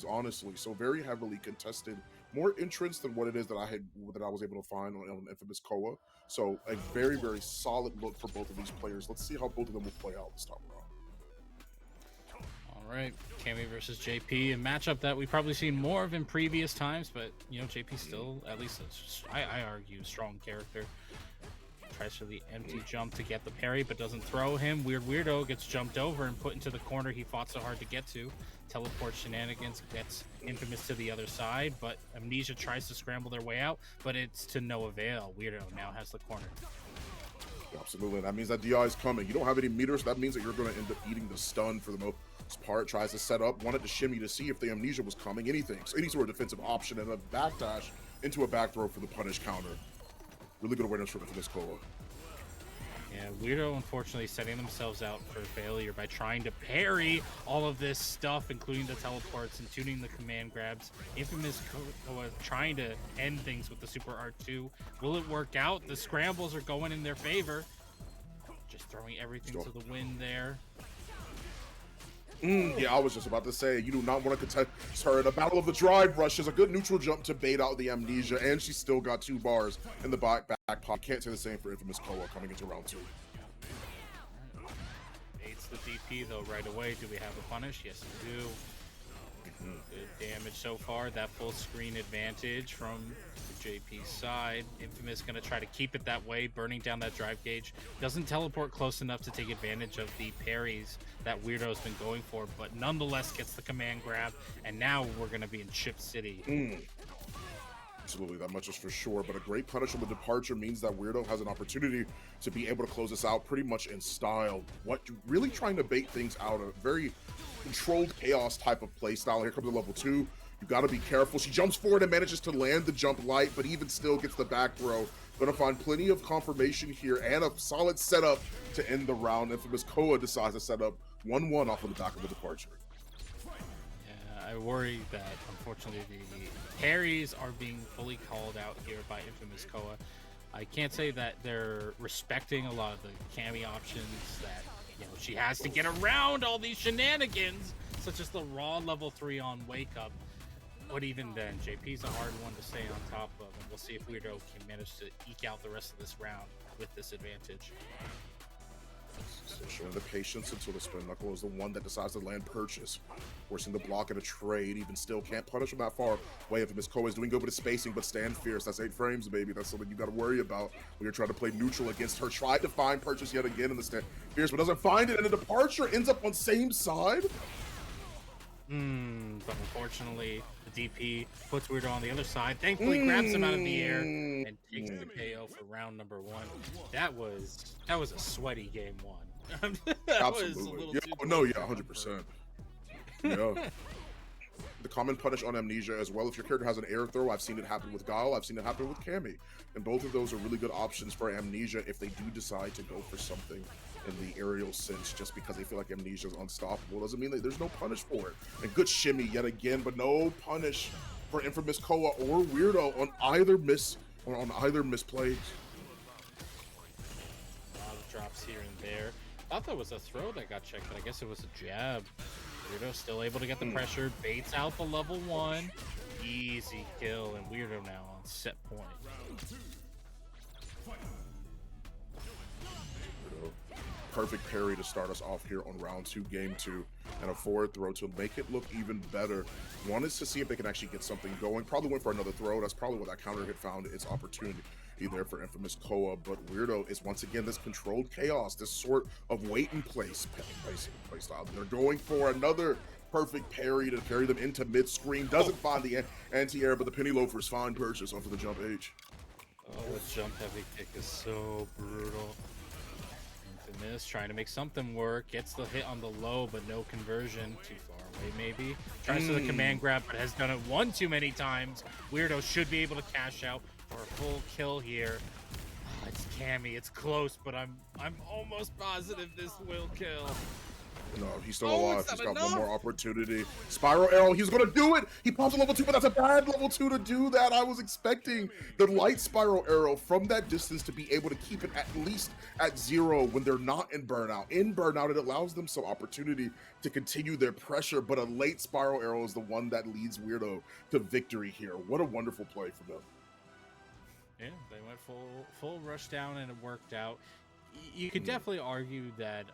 honestly. So very heavily contested, more entrants than what it is that I was able to find on Infamous Koa. So a very, very solid look for both of these players. Let's see how both of them will play out this time around. All right, Cammy versus JP, a matchup that we've probably seen more of in previous times, but you know, JP still, at least I argue, strong character. Tries for the empty jump to get the parry, but doesn't throw him. Weirdweirdo gets jumped over and put into the corner he fought so hard to get to. Teleport shenanigans gets Infamous to the other side, but Amnesia tries to scramble their way out, but it's to no avail. Weirdo now has the corner. Absolutely, that means that DI is coming. You don't have any meters, so that means that you're going to end up eating the stun for the most part. Tries to set up, wanted to shimmy to see if the Amnesia was coming, anything. So any sort of defensive option, and a backdash into a back throw for the punish counter. Really good awareness for this Koa. Yeah, Weirdo unfortunately setting themselves out for failure by trying to parry all of this stuff, including the teleports and tuning the command grabs. Infamous Koa trying to end things with the Super R2. Will it work out? The scrambles are going in their favor. Just throwing everything to the wind there. Yeah, I was just about to say, you do not want to contest her in a battle of the drive rush. Is a good neutral jump to bait out the Amnesia, and she's still got 2 bars in the back pocket. Can't say the same for Infamous Koa coming into round 2. Baits the DP though right away. Do we have a punish? Yes, we do. Good damage so far. That full screen advantage from JP's side. Infamous gonna try to keep it that way, burning down that drive gauge. Doesn't teleport close enough to take advantage of the parries that Weirdo's been going for, but nonetheless gets the command grab, and now we're gonna be in Chip City. Absolutely, that much is for sure, but a great punish on the departure means that Weirdo has an opportunity to be able to close this out pretty much in style. What really trying to bait things out, a very controlled chaos type of play style. Here comes the level 2. You got to be careful. She jumps forward and manages to land the jump light, but even still gets the back throw. Gonna find plenty of confirmation here and a solid setup to end the round. Infamous Koa decides to set up 1-1 off of the back of the departure. Yeah, I worry that unfortunately the parries are being fully called out here by Infamous Koa. I can't say that they're respecting a lot of the Cammy options that, you know, she has to get around all these shenanigans, such as the raw level 3 on Wake Up. But even then, JP's a hard one to stay on top of, and we'll see if Weirdo can manage to eke out the rest of this round with this advantage. So showing the patience until the spin Knuckle is the one that decides to land purchase, forcing the block and a trade. Even still can't punish him that far away. Infamous Koa is doing good with his spacing, but stand fierce. That's 8 frames, baby. That's something you got to worry about when you're trying to play neutral against her. Tried to find purchase yet again in the stand fierce, but doesn't find it, and the departure ends up on same side. But unfortunately, the DP puts Weirdo on the other side. Thankfully, grabs him out of the air and takes the KO for round number 1. That was a sweaty game 1. Absolutely. Yeah, no, yeah, 100%. Yeah. The common punish on Amnesia as well. If your character has an air throw, I've seen it happen with Guile, I've seen it happen with Cammy. And both of those are really good options for Amnesia if they do decide to go for something in the aerial sense, just because they feel like Amnesia is unstoppable. Doesn't mean that there's no punish for it. And good shimmy yet again, but no punish for Infamous Koa or Weirdo on either misplays. A lot of drops here and there. Thought that was a throw that got checked, but I guess it was a jab. Weirdo still able to get the pressure, baits out the level 1. Easy kill, and Weirdo now on set point. Perfect parry to start us off here on round 2, game 2, and a forward throw to make it look even better. Wanted to see if they can actually get something going. Probably went for another throw. That's probably what that counter hit found its opportunity there for Infamous Koa, but Weirdo is once again this controlled chaos, this sort of wait and play style. They're going for another perfect parry to carry them into mid-screen. Doesn't find the anti-air, but the penny loafers find purchase off of the jump H. Oh, the jump heavy kick is so brutal. Infamous trying to make something work, gets the hit on the low, but no conversion. Too far away, maybe. Tries to the command grab, but has done it one too many times. Weirdo should be able to cash out for a full kill here. Oh, it's Cammy, it's close, but I'm almost positive this will kill. No, he's still Oh, alive. it's He's not got one enough. more opportunity. Spiral arrow. He's gonna do it. He pops a level 2, but that's a bad level 2 to do that. I was expecting the light spiral arrow from that distance to be able to keep it at least at 0 when they're not in burnout. In burnout, it allows them some opportunity to continue their pressure, but a late spiral arrow is the one that leads Weirdo to victory here. What a wonderful play from them. Yeah, they went full rush down and it worked out. You could definitely argue that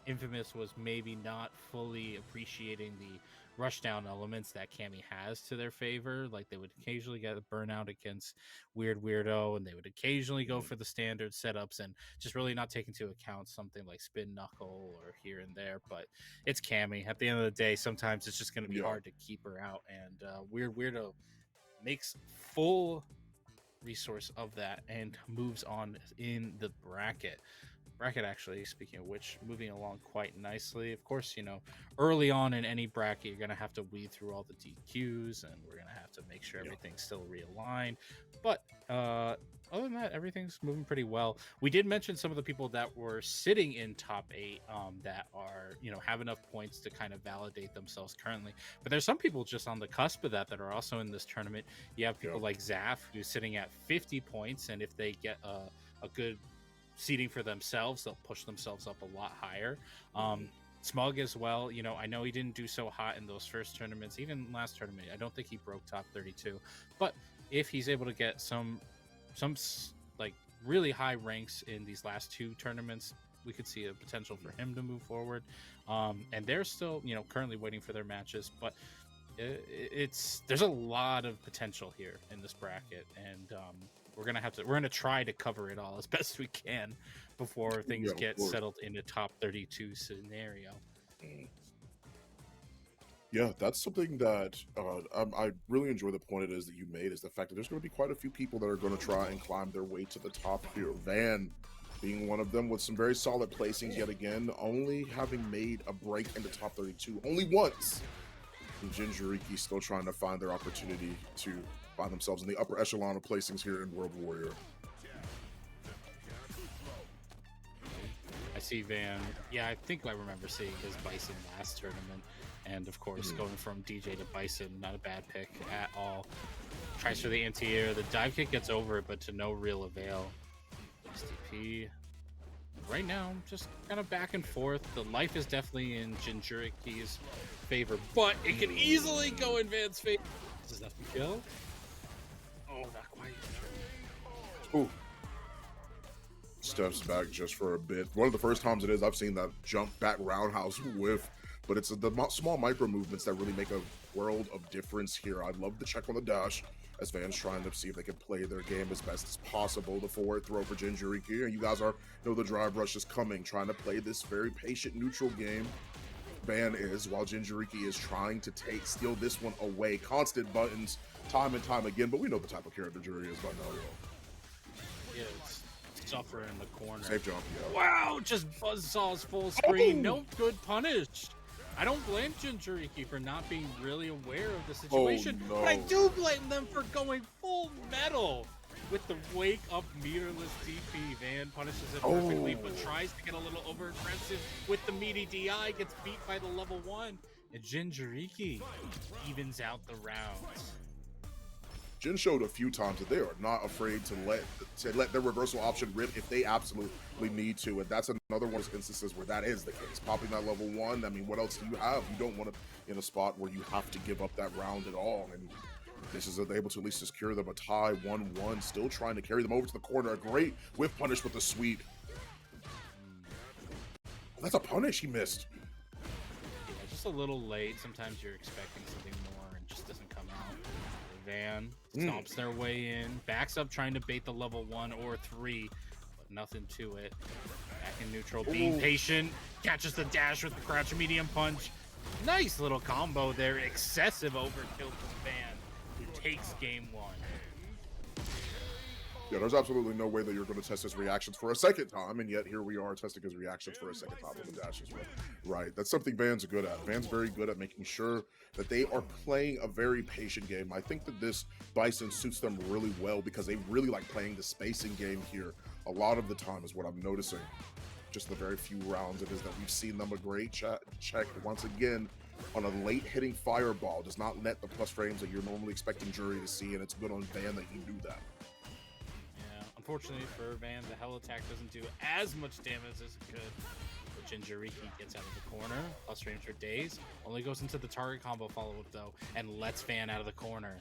Infamous was maybe not fully appreciating the rushdown elements that Cammy has to their favor. Like they would occasionally get a burnout against Weirdweirdo, and they would occasionally go for the standard setups and just really not take into account something like Spin Knuckle or here and there. But it's Cammy. At the end of the day, sometimes it's just going to be hard to keep her out, and Weirdweirdo makes full resource of that and moves on in the bracket. Actually, speaking of which, moving along quite nicely. Of course, you know, early on in any bracket, you're going to have to weed through all the DQs, and we're going to have to make sure everything's still realigned. But other than that, everything's moving pretty well. We did mention some of the people that were sitting in top 8 that are, you know, have enough points to kind of validate themselves currently. But there's some people just on the cusp of that are also in this tournament. You have people like Sayff, who's sitting at 50 points, and if they get a good seating for themselves, they'll push themselves up a lot higher. Smug as well, you know, I know he didn't do so hot in those first tournaments, even last tournament. I don't think he broke top 32, but if he's able to get some like really high ranks in these last 2 tournaments, we could see a potential for him to move forward. And they're still, you know, currently waiting for their matches, but there's a lot of potential here in this bracket, and we're gonna try to cover it all as best we can before things get settled in a top 32 scenario. Yeah, that's something that I really enjoy. The point it is that you made is the fact that there's going to be quite a few people that are going to try and climb their way to the top here. Van being one of them with some very solid placings yet again, only having made a break in the top 32 only once. And Jinjuriki still trying to find their opportunity to find themselves in the upper echelon of placings here in World Warrior. I see Van. Yeah, I think I remember seeing his Bison last tournament. And of course, going from DJ to Bison, not a bad pick at all. Tries for the anti-air. The dive kick gets over it, but to no real avail. STP. Right now, just kind of back and forth. The life is definitely in Jinjuriki's favor, but it can easily go in Van's favor. Does that kill? Oh, not quite. Ooh. Steps back just for a bit. One of the first times it is I've seen that jump back roundhouse whiff, but it's the small micro movements that really make a world of difference here. I love the check on the dash as Van's trying to see if they can play their game as best as possible. The forward throw for Jinjuriki, and you guys know the drive rush is coming, trying to play this very patient neutral game. Van is, while Jinjuriki is trying to steal this one away. Constant buttons, time and time again, but we know the type of character Jinjuriki is by now. Yeah, it's suffer in the corner. Safe jump, yeah. Wow, just buzzsaws full screen. No good punish. I don't blame Jinjuriki for not being really aware of the situation, but I do blame them for going full metal. With the wake up meterless DP, Van punishes it perfectly, but tries to get a little over aggressive with the meaty DI, gets beat by the level 1, and Jinjuriki evens out the rounds. Jin showed a few times that they are not afraid to let their reversal option rip if they absolutely need to, and that's another one of those instances where that is the case. Popping that level 1, I mean, what else do you have? You don't want to in a spot where you have to give up that round at all, and this is able to at least secure them a tie 1-1, still trying to carry them over to the corner. A great whiff punish with the sweep. That's a punish he missed. Yeah, just a little late. Sometimes you're expecting something more and just doesn't come out. Van stomps their way in, backs up trying to bait the level 1 or 3, but nothing to it. Back in neutral, being patient, catches the dash with the crouch medium punch. Nice little combo there. Excessive overkill from Van, who takes game 1. Yeah, there's absolutely no way that you're going to test his reactions for a second time, and yet here we are testing his reactions for a second time with the dashes. Right, that's something Van's good at. Van's very good at making sure that they are playing a very patient game. I think that this Bison suits them really well because they really like playing the spacing game here a lot of the time is what I'm noticing. just the very few rounds it is that we've seen them. A great check once again on a late hitting fireball. Does not net the plus frames that you're normally expecting Jury to see, and it's good on Van that he knew that. Yeah, unfortunately for Van, the Hell attack doesn't do as much damage as it could. But Jinjuriki gets out of the corner, plus frames for days. Only goes into the target combo follow-up though, and lets Van out of the corner.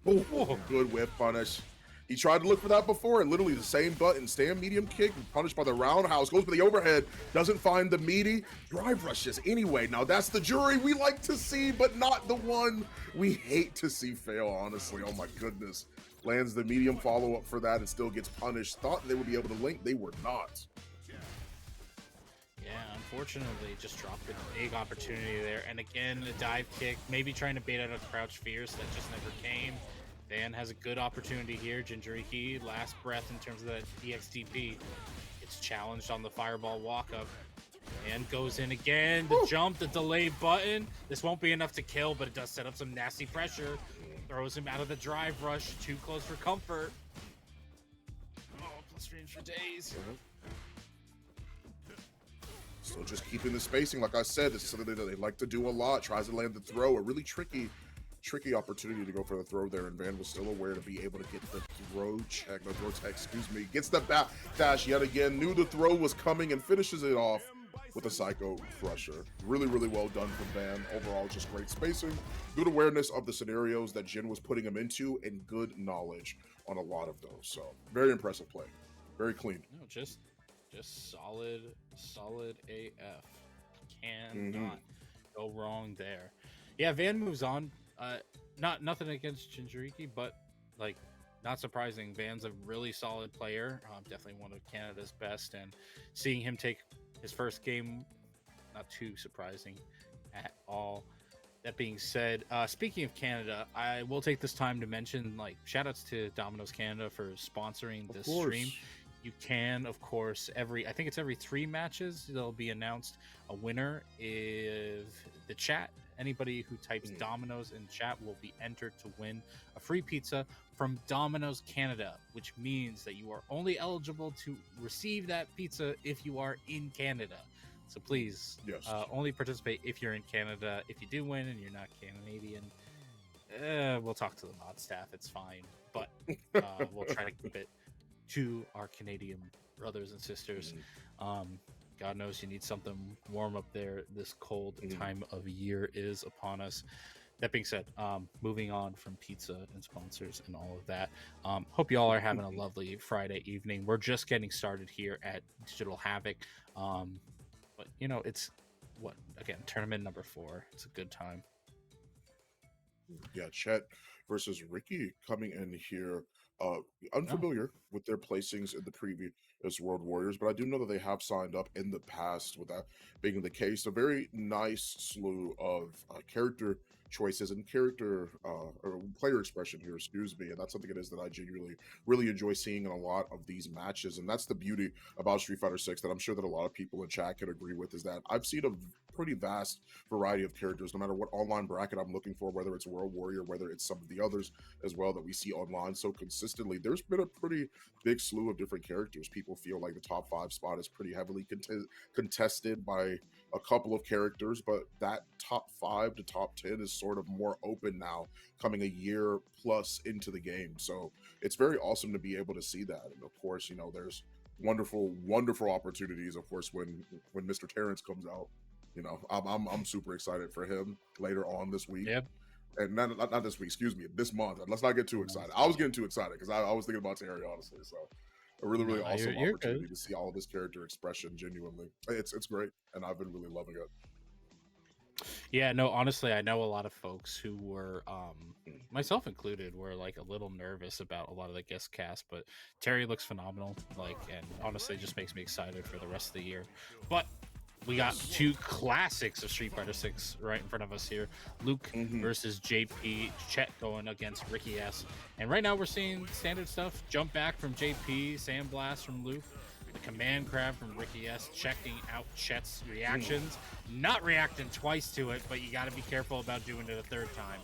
Oh, good whip punish. He tried to look for that before, and literally the same button, stand medium kick, punished by the roundhouse, goes for the overhead, doesn't find the meaty, drive rushes anyway. Now that's the Jury we like to see, but not the one we hate to see fail, honestly. Oh my goodness. Lands the medium follow-up for that and still gets punished. Thought they would be able to link, they were not. Yeah, unfortunately, just dropped a big opportunity there. And again, a dive kick, maybe trying to bait out a crouch fierce that just never came. Van has a good opportunity here. Jinjuriki, last breath in terms of that EXTP. It's challenged on the fireball walk-up. And goes in again. The jump, the delay button. This won't be enough to kill, but it does set up some nasty pressure. Throws him out of the drive rush. Too close for comfort. Oh, plus range for days. So just keeping the spacing, like I said, this is something that they like to do a lot. Tries to land the throw, a really tricky opportunity to go for the throw there, and Van was still aware to be able to get the throw check, no throw tech, excuse me. Gets the back dash yet again, knew the throw was coming, and finishes it off with a Psycho Crusher. Really, really well done from Van. Overall, just great spacing, good awareness of the scenarios that Jin was putting him into, and good knowledge on a lot of those. So very impressive play, very clean. No, just solid AF. Cannot go wrong there. Yeah, Van moves on. Nothing against Jinjuriki, but like, not surprising. Van's a really solid player. Definitely one of Canada's best, and seeing him take his first game, not too surprising at all. That being said, speaking of Canada, I will take this time to mention, like, shout outs to Domino's Canada for sponsoring this stream. You can, of course, I think it's every 3 matches, there'll be announced a winner. If the chat, anybody who types Domino's in chat will be entered to win a free pizza from Domino's Canada, which means that you are only eligible to receive that pizza if you are in Canada. So please, only participate if you're in Canada. If you do win and you're not Canadian, we'll talk to the mod staff. It's fine, but we'll try to keep it to our Canadian brothers and sisters. God knows you need something warm up there. This cold time of year is upon us. That being said, moving on from pizza and sponsors and all of that, hope you all are having a lovely Friday evening. We're just getting started here at Digital Havoc, but you know, it's tournament number 4. It's a good time. Yeah, Chet versus Ricky coming in here. Unfamiliar with their placings in the previous World Warriors, but I do know that they have signed up in the past. With that being the case, a very nice slew of character choices and character or player expression here, excuse me, and that's something it is that I genuinely really enjoy seeing in a lot of these matches. And that's the beauty about Street Fighter 6 that I'm sure that a lot of people in chat can agree with, is that I've seen a pretty vast variety of characters, no matter what online bracket I'm looking for, whether it's World Warrior, whether it's some of the others as well that we see online so consistently. There's been a pretty big slew of different characters. People feel like the top 5 spot is pretty heavily contested by a couple of characters, but that top 5 to top 10 is sort of more open now, coming a year plus into the game. So it's very awesome to be able to see that. And of course, you know, there's wonderful opportunities, of course, when Mr. Terrence comes out. You know, I'm super excited for him later on this week. Yep. And not this week, excuse me, this month. Let's not get too excited. I was getting too excited because I was thinking about Terry, honestly. So a really awesome opportunity to see all of this character expression genuinely. It's great, and I've been really loving it. Yeah, no, honestly, I know a lot of folks who were, myself included, were like a little nervous about a lot of the guest cast, but Terry looks phenomenal, like, and honestly just makes me excited for the rest of the year. But we got 2 classics of Street Fighter 6 right in front of us here. Luke versus JP, Chet going against Ricky S. And right now we're seeing standard stuff. Jump back from JP, Sandblast from Luke, the command grab from Ricky S, checking out Chet's reactions. Not reacting twice to it, but you got to be careful about doing it a third time.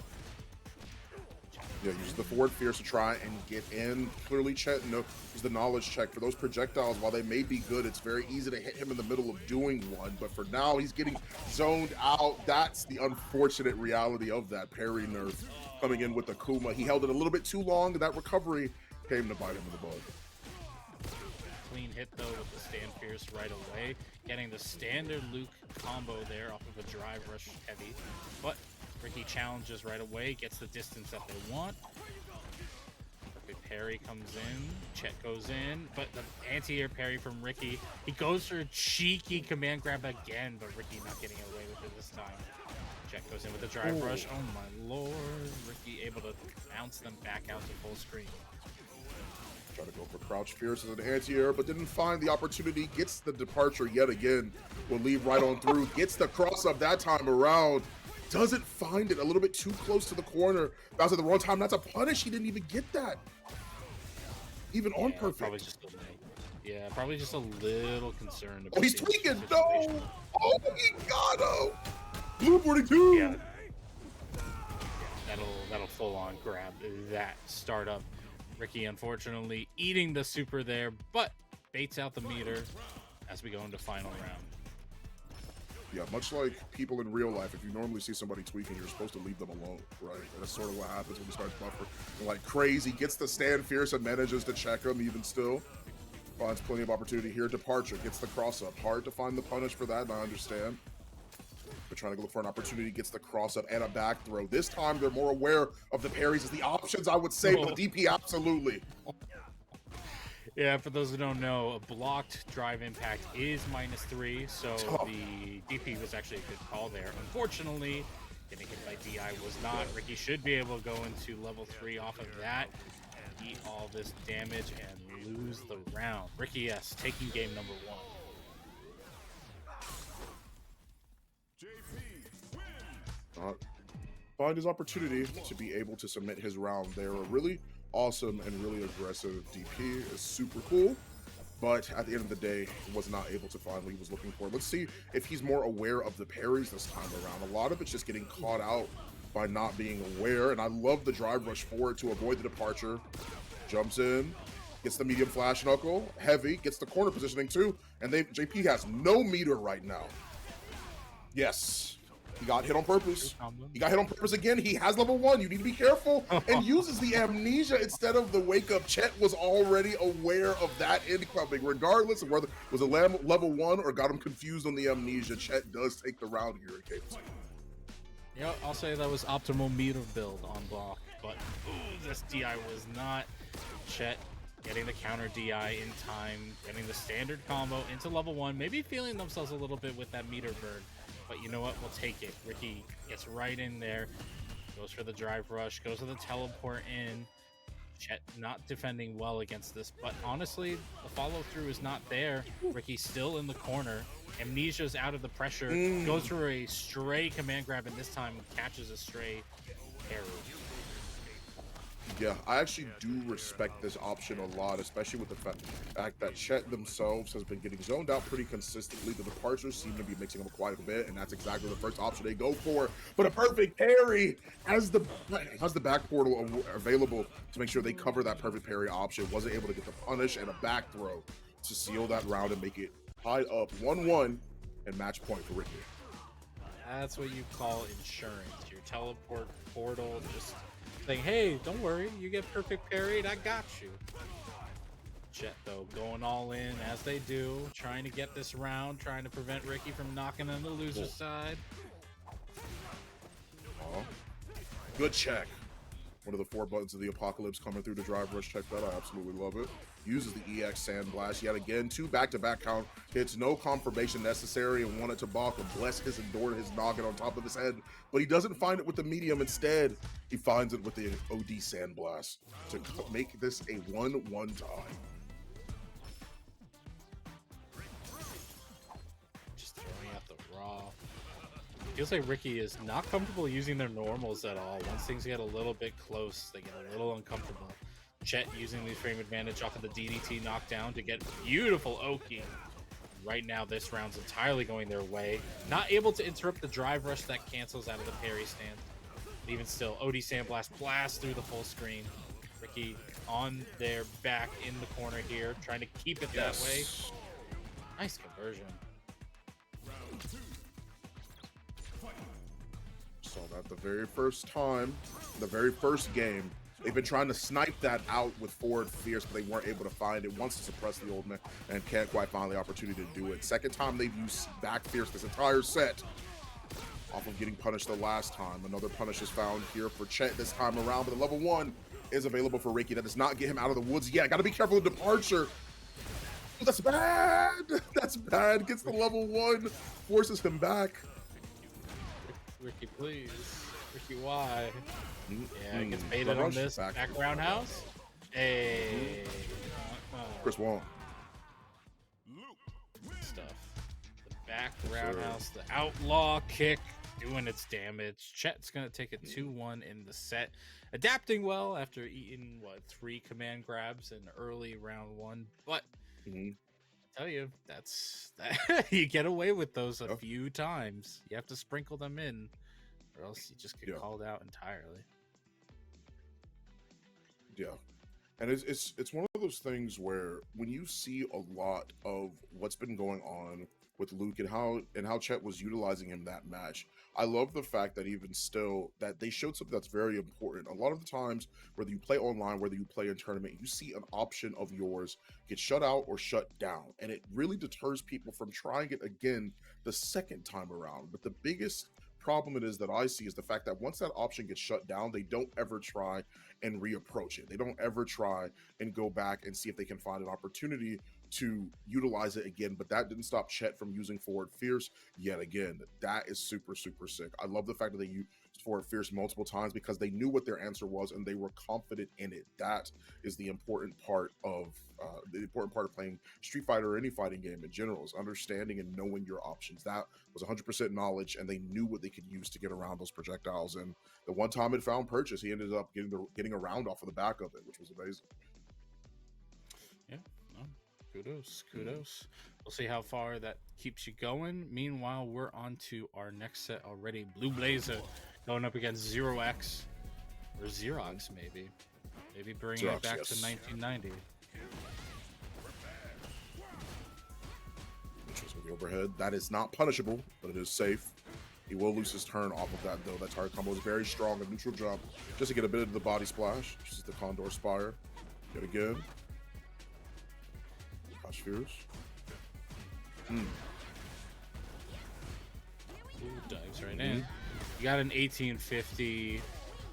Yeah, uses the forward fierce to try and get in. Clearly, Chet knows the knowledge check. For those projectiles, while they may be good, it's very easy to hit him in the middle of doing one. But for now, he's getting zoned out. That's the unfortunate reality of that parry nerf coming in with the Kuma. He held it a little bit too long, and that recovery came to bite him in the butt. Clean hit though with the stand fierce right away, getting the standard Luke combo there off of a drive rush heavy, but Ricky challenges right away, gets the distance that they want. Perfect parry comes in, Chet goes in, but the anti-air parry from Ricky. He goes for a cheeky command grab again, but Ricky not getting away with it this time. Chet goes in with the drive rush. Oh my lord, Ricky able to bounce them back out to full screen. Try to go for crouch fierce as an anti-air, but didn't find the opportunity. Gets the departure yet again. Will leave right on through. Gets the cross up that time around. Doesn't find it. A little bit too close to the corner. Bounce at the wrong time. That's a punish. He didn't even get that. Even on perfect. Probably just a little concerned about. Oh, he's tweaking. No. Oh, he got him. Blue 42. Yeah. That'll full on grab that startup. Ricky unfortunately eating the super there, but baits out the meter as we go into final round. Yeah, much like people in real life, if you normally see somebody tweaking, you're supposed to leave them alone, right? That's sort of what happens when he starts buffering. Like crazy, gets the stand fierce and manages to check him even still. Finds plenty of opportunity here. Departure, gets the cross up. Hard to find the punish for that, and I understand. But trying to look for an opportunity, gets the cross up and a back throw. This time they're more aware of the parries as the options, I would say, but the DP absolutely. Yeah, for those who don't know, a blocked drive impact is -3, so the DP was actually a good call there. Unfortunately, getting hit by DI was not. Ricky should be able to go into level 3 off of that, eat all this damage, and lose the round. Ricky S taking game number 1. Find his opportunity to be able to submit his round there. A really awesome and really aggressive DP is super cool, but at the end of the day, was not able to find what he was looking for. Let's see if he's more aware of the parries this time around. A lot of it's just getting caught out by not being aware, and I love the drive rush forward to avoid the departure. Jumps in, gets the medium flash knuckle, heavy, gets the corner positioning too, and JP has no meter right now. Yes. He got hit on purpose. He got hit on purpose again. He has level 1. You need to be careful. And uses the amnesia instead of the wake up. Chet was already aware of that incoming, regardless of whether it was a level 1 or got him confused on the amnesia. Chet does take the round here in KT. Yeah, I'll say that was optimal meter build on block, but this DI was not. Chet getting the counter DI in time, getting the standard combo into level 1, maybe feeling themselves a little bit with that meter burn. But you know what? We'll take it. Ricky gets right in there, goes for the drive rush, goes for the teleport in. Chet not defending well against this, but honestly, the follow through is not there. Ricky's still in the corner. Amnesia's out of the pressure, goes for a stray command grab, and this time catches a stray parry. Yeah, I actually do respect this option a lot, especially with the fact that Chet themselves has been getting zoned out pretty consistently. The departures seem to be mixing up quite a bit, and that's exactly the first option they go for. But a perfect parry has the back portal available to make sure they cover that perfect parry option. Wasn't able to get the punish and a back throw to seal that round and make it tied up 1-1 and match point for Ricky. That's what you call insurance. Your teleport portal just saying, hey, don't worry, you get perfect parried, I got you. Chet, though, going all in as they do, trying to get this round, trying to prevent Ricky from knocking on the loser side. Oh, good check. One of the 4 buttons of the apocalypse coming through the drive rush. Check that. I absolutely love it. Uses the EX Sandblast yet again. 2 back-to-back count hits. No confirmation necessary and wanted to balk and bless his Endure his noggin on top of his head. But he doesn't find it with the medium. Instead, he finds it with the OD Sandblast to make this a 1-1 tie. Just throwing out the raw. Feels like Ricky is not comfortable using their normals at all. Once things get a little bit close, they get a little uncomfortable. Chet using the frame advantage off of the DDT knockdown to get beautiful Oki. Right now, this round's entirely going their way. Not able to interrupt the drive rush that cancels out of the parry stand. Even still, OD Sandblast blasts through the full screen. Ricky on their back in the corner here, trying to keep it that way. Nice conversion. Saw that the very first time, the very first game. They've been trying to snipe that out with forward fierce, but they weren't able to find it. Once to suppress the old man and can't quite find the opportunity to do it. Second time they've used back fierce this entire set. Off of getting punished the last time. Another punish is found here for Chet this time around, but the level 1 is available for Ricky. That does not get him out of the woods yet. Gotta be careful of departure. That's bad. That's bad. Gets the level 1, forces him back. Ricky, please. Ricky, why? Yeah, he gets baited on this back roundhouse. Hey. Chris Wong. Stuff. The back roundhouse, the outlaw kick doing its damage. Chet's going to take a 2-1 in the set. Adapting well after eating, 3 command grabs in early round 1. But I tell you, that's that. You get away with those a few times. You have to sprinkle them in, or else you just get called out entirely. Yeah, and it's one of those things where when you see a lot of what's been going on with Luke and how Chet was utilizing him that match, I love the fact that even still that they showed something that's very important. A lot of the times, whether you play online, whether you play in tournament, you see an option of yours get shut out or shut down, and it really deters people from trying it again the second time around. But the biggest problem it is that I see is the fact that once that option gets shut down, they don't ever try and reapproach it. They don't ever try and go back and see if they can find an opportunity to utilize it again. But that didn't stop Chet from using forward fierce yet again. That is super, super sick. I love the fact that they used forward fierce multiple times because they knew what their answer was and they were confident in it. That is the important part of playing Street Fighter or any fighting game in general, is understanding and knowing your options. That was 100% knowledge, and they knew what they could use to get around those projectiles. And the one time it found purchase, he ended up getting a round off of the back of it, which was amazing. Yeah, no, kudos. We'll see how far that keeps you going. Meanwhile, we're on to our next set already. Blue Blayzer going up against Zerox, or Zerox maybe bringing it back to 1990. With the overhead, that is not punishable, but it is safe. He will lose his turn off of that though. That target combo is very strong. A neutral jump just to get a bit of the body splash. This is the Condor Spire. Yet again. Gosh, fierce. Dives right in. You got an 1850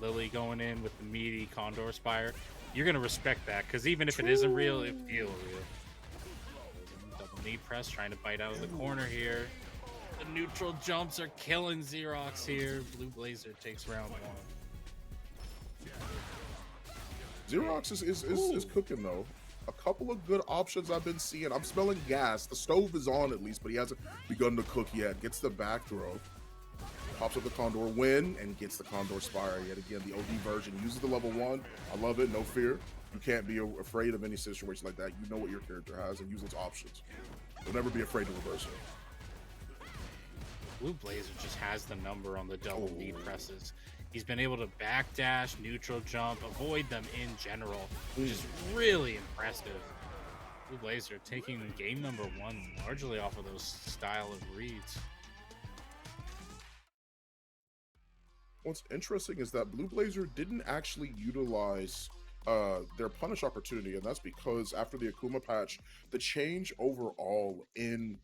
Lily going in with the meaty Condor Spire. You're gonna respect that, because even if it isn't real, it feels real. Double knee press, trying to bite out of the corner here. The neutral jumps are killing Zerox here. Blue Blayzer takes round 1. Zerox is cooking though. A couple of good options I've been seeing. I'm smelling gas. The stove is on at least, but he hasn't begun to cook yet. Gets the back throw. Pops up the Condor win and gets the Condor Spire yet again. The OD version uses the level 1. I love it. No fear. You can't be afraid of any situation like that. You know what your character has and use those options. Don't ever be afraid to reverse it. Blue Blayzer just has the number on the double knee presses. He's been able to backdash, neutral jump, avoid them in general, which is really impressive. Blue Blayzer taking game number 1 largely off of those style of reads. What's interesting is that Blue Blayzer didn't actually utilize their punish opportunity, and that's because after the Akuma patch, the change overall in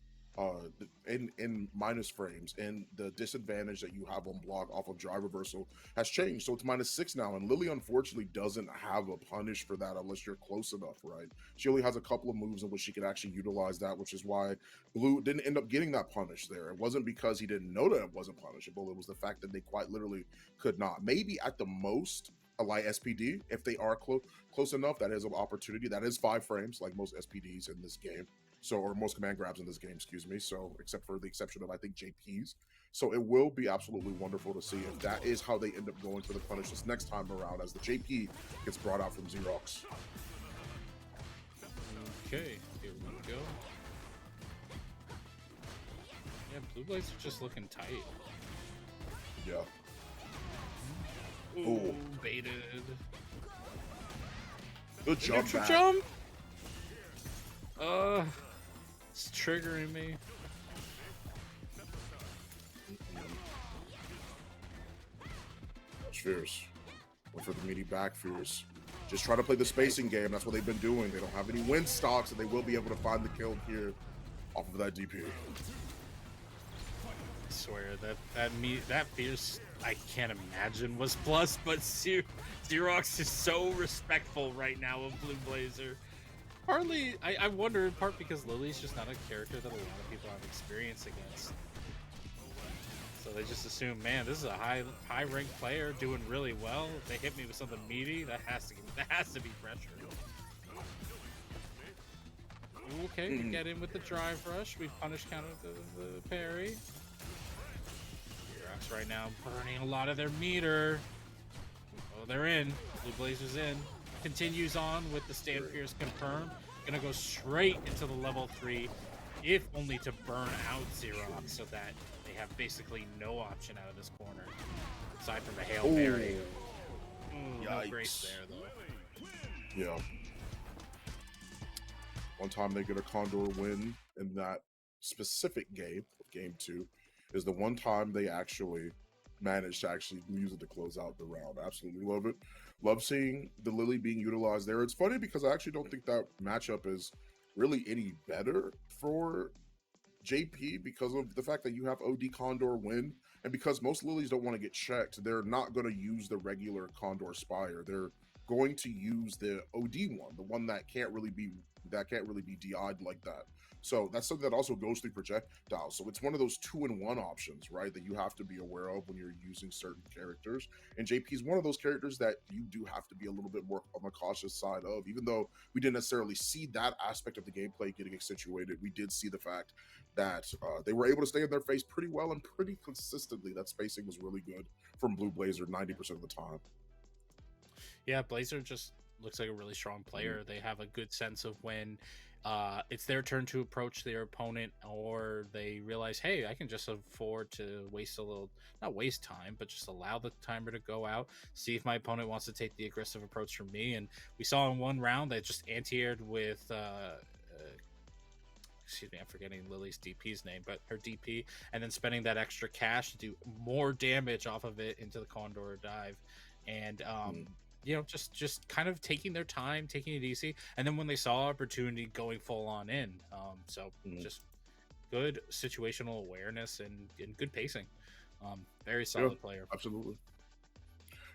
minus frames and the disadvantage that you have on block off of drive reversal has changed. So it's -6 now, and Lily unfortunately doesn't have a punish for that unless you're close enough, right? She only has a couple of moves in which she can actually utilize that, which is why Blue didn't end up getting that punish there. It wasn't because he didn't know that it wasn't punishable, it was the fact that they quite literally could not. Maybe at the most a light SPD, if they are close enough, that is an opportunity. That is 5 frames, like most SPDs in this game. So, or most command grabs in this game, excuse me. So, except for the exception of, I think, JP's. So, it will be absolutely wonderful to see if that is how they end up going for the punish this next time around as the JP gets brought out from Zerox. Okay, here we go. Yeah, Blue Blayzer just looking tight. Yeah. baited. Good jump Neutral back. jump. It's triggering me. That's fierce. Went for the meaty back fierce. Just try to play the spacing game. That's what they've been doing. They don't have any win stocks, and they will be able to find the kill here off of that DP. I swear that fierce, I can't imagine was plus, but Zerox is so respectful right now of Blue Blayzer. Partly, I wonder in part because Lily's just not a character that a lot of people have experience against. So they just assume, man, this is a high ranked player doing really well. If they hit me with something meaty, that has to be pressure. Okay, we get in with the drive rush. We punish counter the parry. Zerox right now burning a lot of their meter. Oh, they're in. Blue Blazer's in. Continues on with the stand fierce confirmed. Gonna go straight into the level 3, if only to burn out Zerox so that they have basically no option out of this corner. Aside from a Hail Mary. No grace there though. Yeah. One time they get a Condor win in that specific game, game 2, is the one time they actually managed to use it to close out the round. Absolutely love it. Love seeing the Lily being utilized there. It's funny because I actually don't think that matchup is really any better for JP because of the fact that you have OD Condor win, and because most Lilies don't want to get checked, they're not going to use the regular Condor Spire. They're going to use the OD one, the one that can't really be DI'd like that. So that's something that also goes through projectiles. So it's one of those 2-in-1 options, right, that you have to be aware of when you're using certain characters. And JP is one of those characters that you do have to be a little bit more on the cautious side of. Even though we didn't necessarily see that aspect of the gameplay getting accentuated, we did see the fact that they were able to stay in their face pretty well and pretty consistently. That spacing was really good from Blue Blayzer 90% of the time. Yeah, Blayzer just looks like a really strong player. They have a good sense of when it's their turn to approach their opponent, or they realize, hey, I can just afford to waste not waste time, but just allow the timer to go out, see if my opponent wants to take the aggressive approach from me. And we saw in one round they just anti-aired with excuse me, I'm forgetting Lily's DP's name, but her DP, and then spending that extra cash to do more damage off of it into the Condor dive. And just kind of taking their time, taking it easy, and then when they saw opportunity, going full on in. Just good situational awareness and good pacing. Very solid player. Absolutely.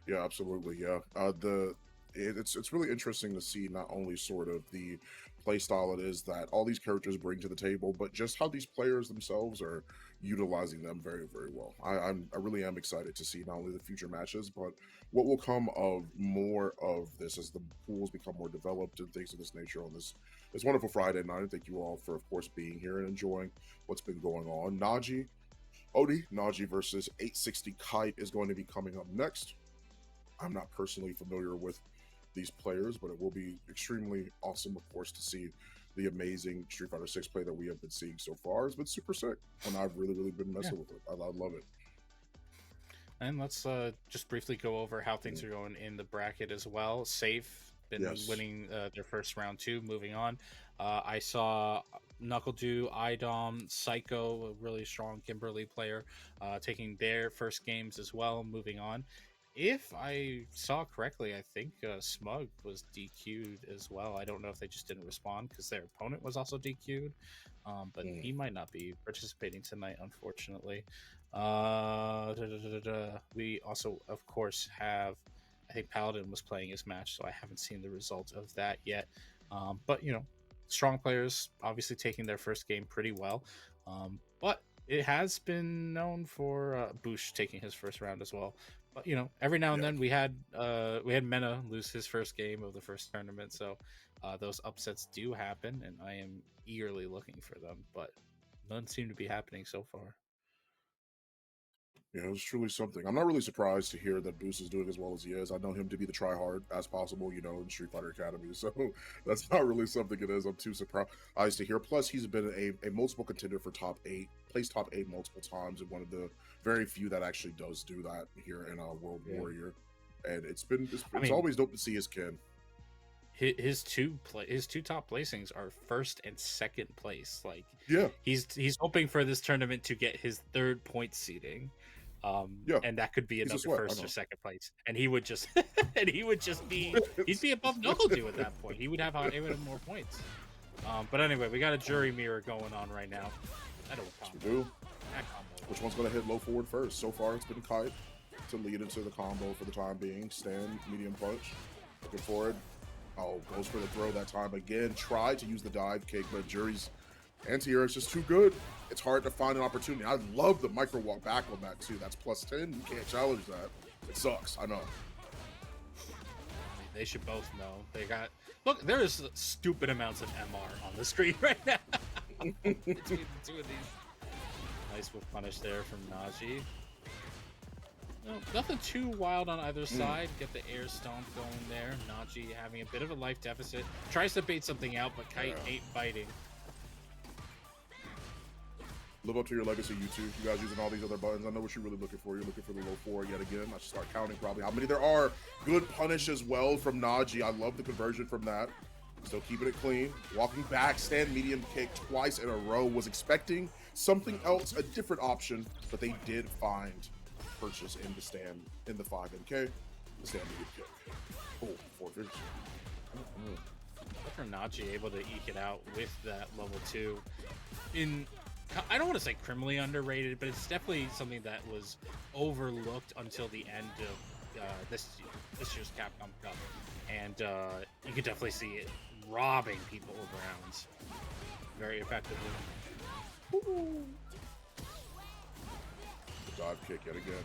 Yeah, absolutely. Yeah. It's really interesting to see not only sort of the play style it is that all these characters bring to the table, but just how these players themselves are utilizing them very, very well. I really am excited to see not only the future matches, but what will come of more of this as the pools become more developed and things of this nature on this wonderful Friday night. Thank you all for, of course, being here and enjoying what's been going on. Naji versus 860 Kite is going to be coming up next. I'm not personally familiar with these players, but it will be extremely awesome, of course, to see the amazing Street Fighter 6 play that we have been seeing so far. It's been super sick, and I've really, really been messing with it. I love it. And let's just briefly go over how things are going in the bracket as well. Sayff been winning their first round 2, moving on. I saw Knuckle do Idom, Psycho, a really strong Kimberly player, taking their first games as well, moving on. If I saw correctly, I think Smug was DQ'd as well. I don't know if they just didn't respond because their opponent was also DQ'd, but he might not be participating tonight, unfortunately. We also, of course, have, I think Paladin was playing his match, so I haven't seen the result of that yet. But, strong players obviously taking their first game pretty well. But it has been known for Bush taking his first round as well. But every now and then we had Mena lose his first game of the first tournament, so those upsets do happen, and I am eagerly looking for them, but none seem to be happening so far. Yeah, it's truly something. I'm not really surprised to hear that Boost is doing as well as he is. I know him to be the try-hard as possible, in Street Fighter Academy, so that's not really something it is. I'm too surprised to hear. Plus, he's been a multiple contender for top 8, placed top 8 multiple times, and one of the very few that actually does do that here in World Warrior. And it's I mean, always dope to see his kin. His two top placings are first and second place. Like, Yeah, he's hoping for this tournament to get his 3rd point seeding. yeah. And that could be He's a another sweat, I first or know. second place, and he would just he'd be above Knuckle Dew at that point. He would have more points. But anyway, we got a jury mirror going on right now. I don't Yes, we do. that combo. Which one's gonna hit low forward first? So far, it's been Kite to lead into the combo for the time being. Stand, medium punch. Looking forward. Oh, goes for the throw that time again. Tried to use the dive kick, but Jury's anti-air is just too good. It's hard to find an opportunity. I love the micro walk back on that too. That's plus 10. You can't challenge that. It sucks. I know. They should both know. They got look. There is stupid amounts of MR on the screen right now. Between the two of these. Nice whip punish there from Naji. No, nothing too wild on either side. Get the air stomp going there. Naji having a bit of a life deficit. Tries to bait something out, but Kite ain't biting. Live up to your legacy, YouTube. You guys using all these other buttons. I know what you're really looking for. You're looking for the low 4 yet again. I should start counting probably how many there are. Good punish as well from Naji. I love the conversion from that. Still keeping it clean. Walking back, stand medium kick twice in a row. Was expecting something else, a different option, but they did find purchase in the stand in the 5MK. The stand medium kick. Oh, 4 figures. After Naji able to eke it out with that level 2 in, I don't want to say criminally underrated, but it's definitely something that was overlooked until the end of this year's Capcom Cup, and you could definitely see it robbing people of rounds very effectively. Ooh. The dive kick yet again.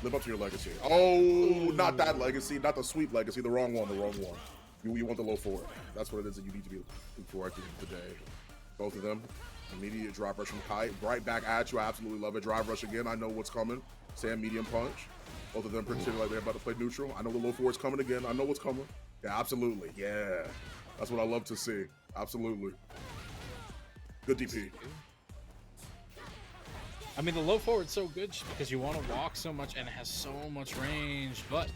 Live up to your legacy. Oh, not that legacy, not the sweep legacy. The wrong one. The wrong one. You want the low 4. That's what it is that you need to be looking for at the end of the day. Both of them. Immediate drive rush from Kite. Right back at you. I absolutely love it. Drive rush again. I know what's coming. Stand medium punch. Both of them pretend like they're about to play neutral. I know the low 4 is coming again. I know what's coming. Yeah, absolutely. Yeah. That's what I love to see. Absolutely. Good DP. I mean, the low forward's so good just because you want to walk so much and it has so much range, but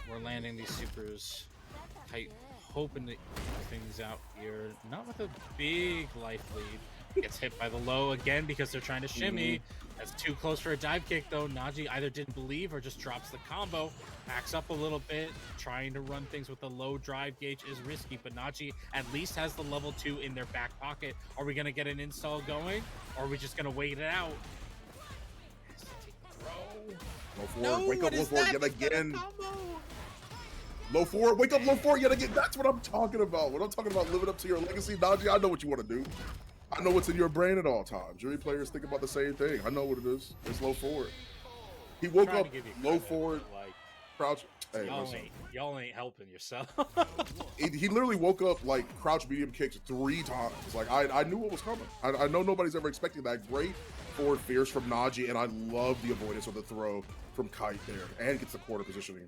we're landing these supers. Kite hoping to equal things out here. Not with a big life lead. Gets hit by the low again because they're trying to shimmy. That's too close for a dive kick though. Naji either didn't believe or just drops the combo. Backs up a little bit. Trying to run things with the low drive gauge is risky, but Naji at least has the level 2 in their back pocket. Are we going to get an install going? Or are we just going to wait it out? Low 4, wake up low 4 yet again. Low 4, wake up low 4 yet again. That's what I'm talking about. When I'm talking about living up to your legacy, Naji, I know what you want to do. I know what's in your brain at all times. Jury players think about the same thing. I know what it is. It's low forward. He woke up low forward, like, crouch. Hey, y'all ain't helping yourself. he literally woke up like crouch medium kicks 3 times. Like I knew what was coming. I know nobody's ever expecting that. Great forward fierce from Naji, and I love the avoidance of the throw from Kite there, and gets the quarter positioning.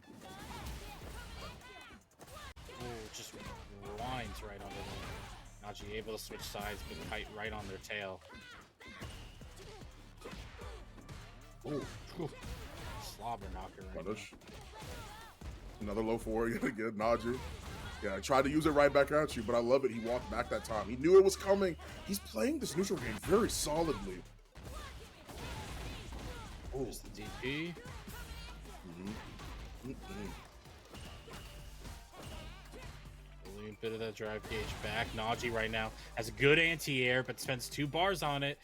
Ooh, just winds right onto them. Naji able to switch sides, but Kite right on their tail. Ooh. Slobber knocker right Punish. Another low 4 yet again, Naji. Yeah, I tried to use it right back at you, but I love it. He walked back that time. He knew it was coming. He's playing this neutral game very solidly. Oh, there's the DP. A bit of that drive gauge back. Naji right now has a good anti-air, but spends 2 bars on it.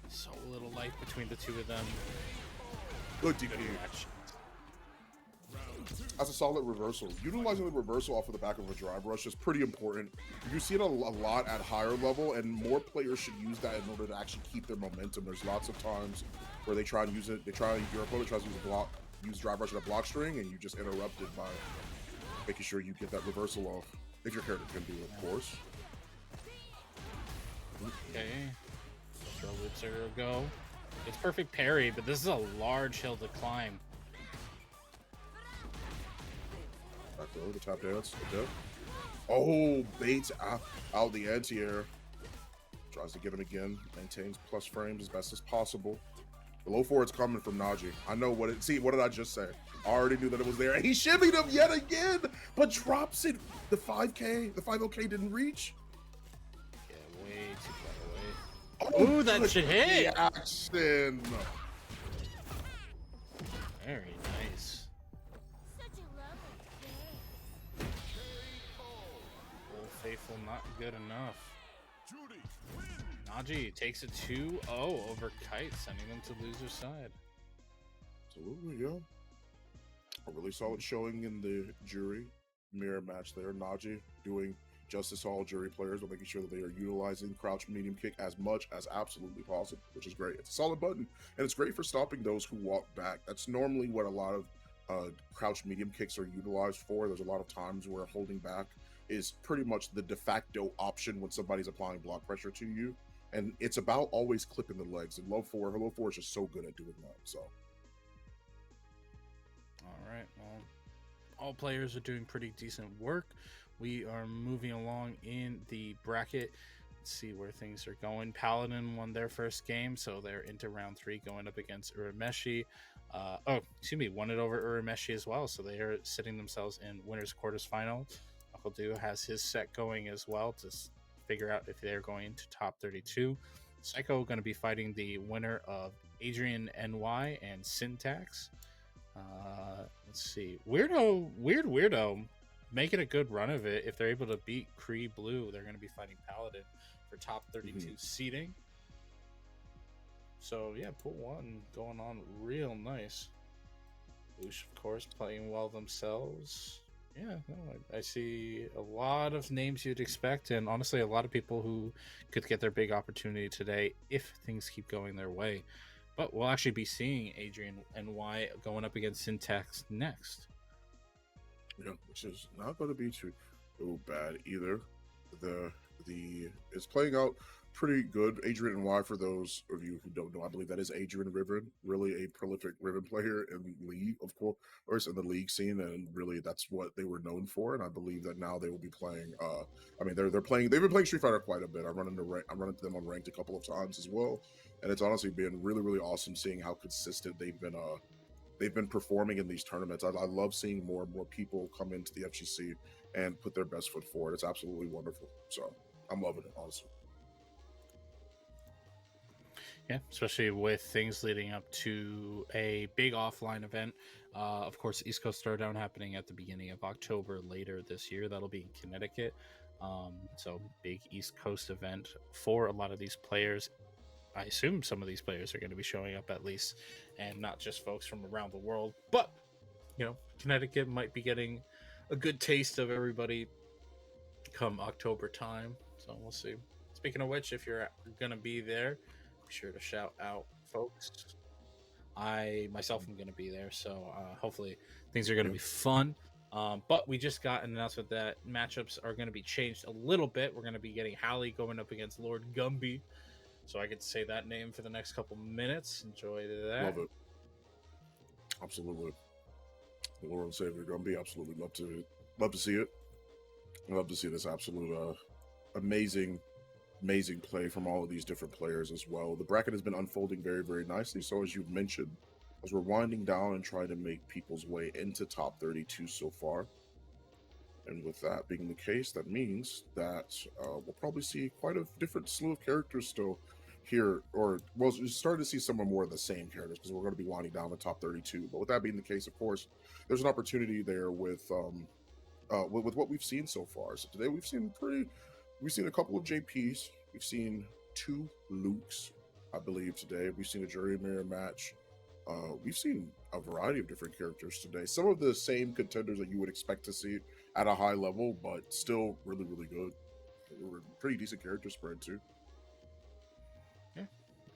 So little life between the two of them. Good DP. That's a solid reversal. Utilizing the reversal off of the back of a drive rush is pretty important. You see it a lot at higher level, and more players should use that in order to actually keep their momentum. There's lots of times where they try and use it. Your opponent tries to use drive rush at a block string, and you just interrupt it by making sure you get that reversal off. If your character can do it, of course. Okay. Throw loop zero go. It's perfect parry, but this is a large hill to climb. Back throw, the top dance, the dip. Oh, baits out the anti-air. Tries to get him again. Maintains plus frames as best as possible. The low forward's coming from Naji. I know what it. See, what did I just say? I already knew that it was there. He shimmied him yet again, but drops it. The 5K, the 5OK didn't reach. Yeah, way too far away. Ooh, that should hit. Action. Very nice. Old Faithful, not good enough. Naji takes it 2-0 over Kite, sending them to loser's side. Absolutely, yeah. A really solid showing in the jury mirror match there. Naji doing justice to all jury players by making sure that they are utilizing crouch medium kick as much as absolutely possible, which is great. It's a solid button, and it's great for stopping those who walk back. That's normally what a lot of crouch medium kicks are utilized for. There's a lot of times where holding back is pretty much the de facto option when somebody's applying block pressure to you. And it's about always clipping the legs. And low four is just so good at doing that. So, all right. Well, all players are doing pretty decent work. We are moving along in the bracket. Let's see where things are going. Paladin won their first game, so they're into round 3, going up against Urameshi. Won it over Urameshi as well. So they are sitting themselves in winners quarters final. Knuckle has his set going as well to figure out if they're going to top 32. Psycho going to be fighting the winner of AdrianNY and Syntax. Let's see. Weirdweirdo making a good run of it. If they're able to beat Bloo, they're going to be fighting Paladin for top 32 seeding. So yeah, pool 1 going on real nice. Boosh, of course, playing well themselves. Yeah, no, I see a lot of names you'd expect, and honestly, a lot of people who could get their big opportunity today if things keep going their way. But we'll actually be seeing AdrianNY going up against Syntax next. Yeah, which is not going to be too bad either. It's playing out pretty good. AdrianNY, for those of you who don't know, I believe that is Adrian Riven, really a prolific Riven player in league, of course, in the league scene, and really that's what they were known for. And I believe that now they will be playing. They've been playing Street Fighter quite a bit. I'm running into them on ranked a couple of times as well, and it's honestly been really, really awesome seeing how consistent they've been performing in these tournaments. I love seeing more and more people come into the FGC and put their best foot forward. It's absolutely wonderful. So I'm loving it, honestly. Yeah, especially with things leading up to a big offline event. Of course, East Coast Throwdown happening at the beginning of October later this year. That'll be in Connecticut. So big East Coast event for a lot of these players. I assume some of these players are going to be showing up at least, and not just folks from around the world. But, Connecticut might be getting a good taste of everybody come October time. So we'll see. Speaking of which, if you're going to be there, be sure to shout out folks. I myself am going to be there, so hopefully things are going to be fun. But we just got an announcement that matchups are going to be changed a little bit. We're going to be getting Hali going up against Lord Gumby, so I get to say that name for the next couple minutes. Enjoy that. Love it. Absolutely. The Lord and Savior Gumby. Absolutely love to see it. I love to see this absolute amazing play from all of these different players as well. The bracket has been unfolding very, very nicely. So as you've mentioned, as we're winding down and trying to make people's way into top 32 so far. And with that being the case, that means that we'll probably see quite a different slew of characters still here, or we'll start to see some more of the same characters because we're going to be winding down the top 32. But with that being the case, of course, there's an opportunity there with what we've seen so far. So today we've seen a couple of JPs. We've seen 2 Lukes, I believe, today. We've seen a jury mirror match. We've seen a variety of different characters today. Some of the same contenders that you would expect to see at a high level, but still really, really good. We're pretty decent character spread too.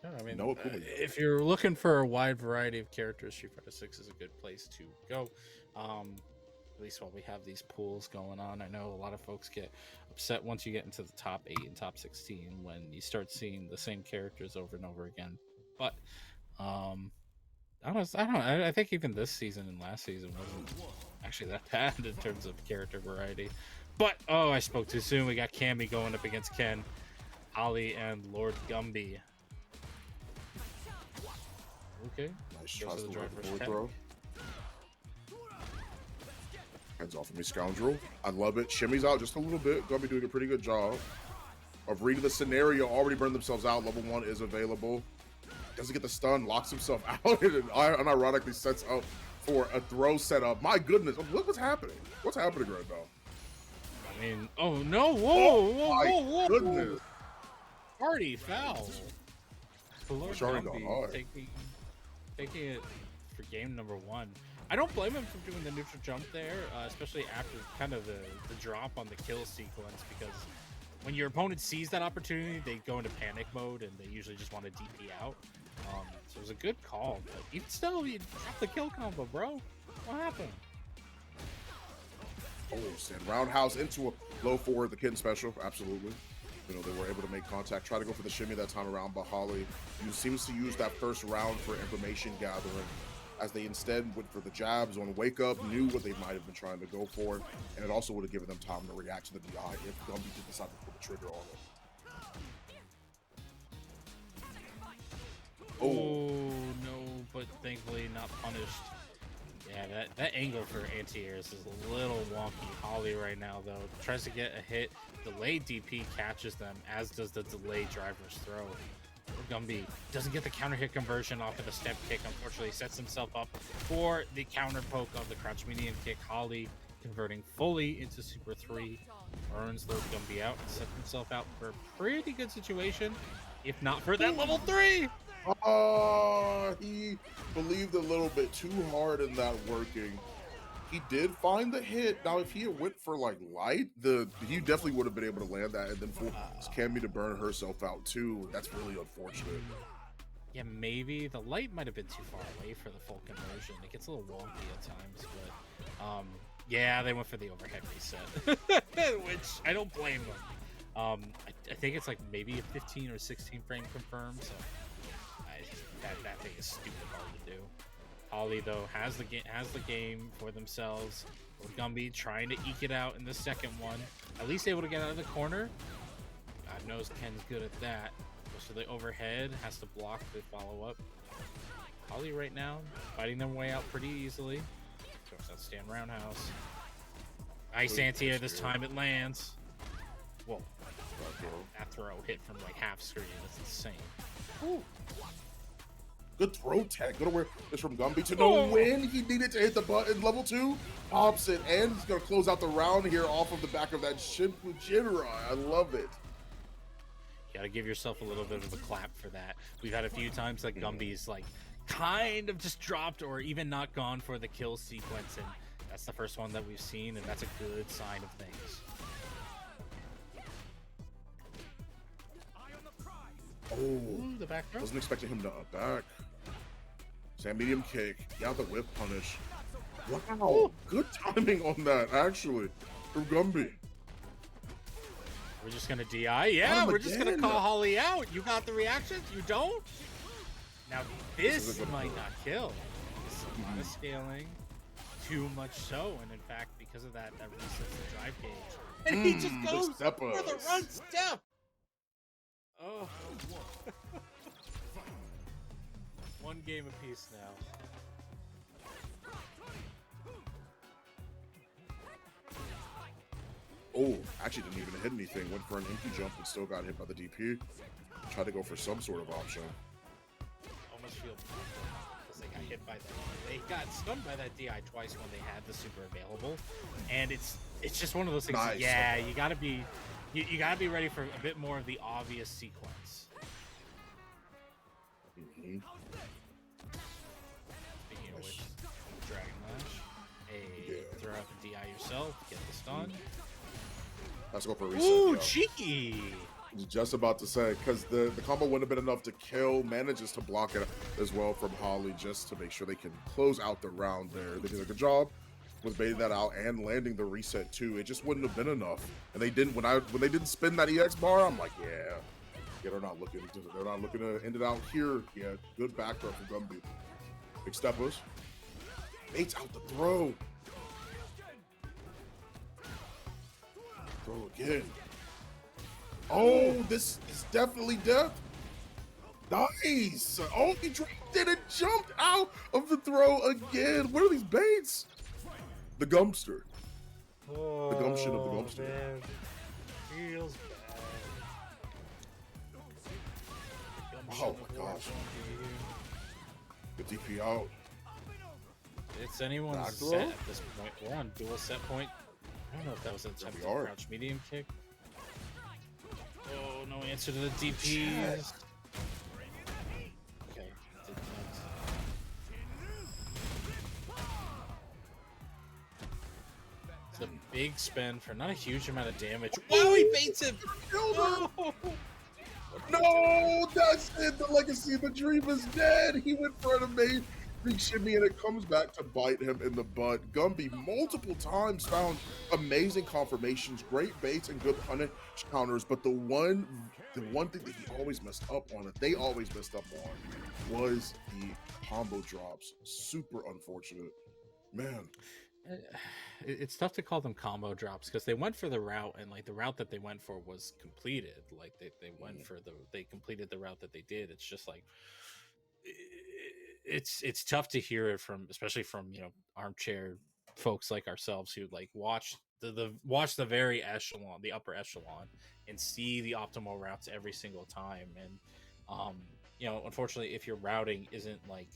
Yeah, I mean, if you're looking for a wide variety of characters, Street Fighter 6 is a good place to go. At least while we have these pools going on. I know a lot of folks get upset once you get into the top 8 and top 16 when you start seeing the same characters over and over again. But I think even this season and last season wasn't actually that bad in terms of character variety. But I spoke too soon. We got Cammy going up against Ken, Hali, and Lord Gumby. Okay. Nice, Goes tries to to the right driver's forward tech. throw. Hands off of me, scoundrel. I love it. Shimmies out just a little bit. Gumby doing a pretty good job of reading the scenario. Already burned themselves out. Level 1 is available. Doesn't get the stun. Locks himself out and unironically sets up for a throw setup. My goodness. Look what's happening. What's happening right now? I mean, oh no! Whoa! Oh, Whoa! my Whoa! Whoa! goodness. Party foul. Lord Sharding gone Gumby hard. taking it for game number 1. I don't blame him for doing the neutral jump there, especially after kind of the drop on the kill sequence, because when your opponent sees that opportunity, they go into panic mode and they usually just want to DP out. So it was a good call, but even still, you dropped the kill combo, bro. What happened? Oh, stand roundhouse into a low forward, the kitten special, absolutely. You know, they were able to make contact, try to go for the shimmy that time around, but Hali seems to use that first round for information gathering, as they instead went for the jabs on wake up, knew what they might have been trying to go for, and it also would have given them time to react to the DI if Gumby did decide to pull the trigger on it. Oh no, but thankfully not punished. Yeah, that angle for anti-airs is a little wonky. Hali right now, though, tries to get a hit. Delayed DP catches them, as does the delayed driver's throw. Gumby doesn't get the counter hit conversion off of the step kick. Unfortunately, sets himself up for the counter poke of the crouch medium kick. Hali converting fully into Super 3. Burns those Gumby out and sets himself out for a pretty good situation, if not for that level 3. He believed a little bit too hard in that working. He did find the hit. Now, if he had went for like light, he definitely would have been able to land that, and then for Cammy to burn herself out too. That's really unfortunate. Yeah, maybe the light might have been too far away for the full conversion. It gets a little wonky at times, but yeah, they went for the overhead reset, which I don't blame them. I think it's like maybe a 15 or 16 frame confirmed, so that thing is stupid hard to do. Hali though has the game for themselves. Gumby trying to eke it out in the second one, at least able to get out of the corner. God knows Ken's good at that. Goes to the overhead, has to block the follow up. Hali right now fighting their way out pretty easily. Throws that stand roundhouse. Ice anti-air this time, it lands. Whoa, that throw hit from like half screen. That's insane. Ooh. Good throw tech. Good aware. It's from Gumby to know when he needed to hit the button. Level 2 pops it, and he's gonna close out the round here off of the back of that Jinjuriki. I love it. You gotta give yourself a little bit of a clap for that. We've had a few times that Gumby's like kind of just dropped or even not gone for the kill sequence, and that's the first one that we've seen, and that's a good sign of things. Oh, Ooh, the back throw. Wasn't expecting him to back. Sand medium kick. Yeah, the whip punish. Wow, ooh, good timing on that, actually, from Gumby. We're just gonna DI? Yeah, we're just gonna call Hali out. You got the reactions? You don't? Now this might not kill. This is a lot of scaling. Too much so, and in fact, because of that resets the drive gauge. And he just goes for the run step! Oh. One game apiece now. Oh, actually didn't even hit anything. Went for an empty jump and still got hit by the DP. Tried to go for some sort of option. Almost feel because they got hit by that. They got stunned by that DI twice when they had the super available, and it's just one of those things. Nice. Yeah, you gotta be ready for a bit more of the obvious sequence. Mm-hmm. Speaking of which, Dragon Lash. Throw out the DI yourself, get the stun. Let's go for a reset. Ooh, cheeky! I was just about to say, because the combo wouldn't have been enough to kill, manages to block it as well from Hali just to make sure they can close out the round there. They did a good job with baiting that out and landing the reset too. It just wouldn't have been enough. And they didn't when they didn't spin that EX bar, I'm like, yeah, they're not looking to end it out here. Yeah, good back throw from Gumby. Big steppers. Baits out the throw. Throw again. Oh, this is definitely death. Nice! Oh, he dropped it and jumped out of the throw again. What are these baits? The Gumpster. The gumption of the Gumpster. Man. Feels bad. Oh my gosh. Good DP out. It's anyone's Knuckle? set at this point. We're on dual set point. I don't know if that was an attempt to crouch medium kick. Oh, no answer to the DPs. Okay, did not. It's a big spend for not a huge amount of damage. Oh, he baits him! No! No, that's it. The legacy of the dream is dead. He went for an amazing shimmy, and it comes back to bite him in the butt. Gumby multiple times found amazing confirmations, great baits, and good punish counters. But the one thing that he always messed up on, that they always messed up on, was the combo drops. Super unfortunate, man. It's tough to call them combo drops because they went for the route, and like the route that they went for was completed. Like they went for they completed the route that they did. It's just like it's tough to hear it from, especially from, you know, armchair folks like ourselves who like watch the very echelon, the upper echelon, and see the optimal routes every single time. And you know, unfortunately, if your routing isn't like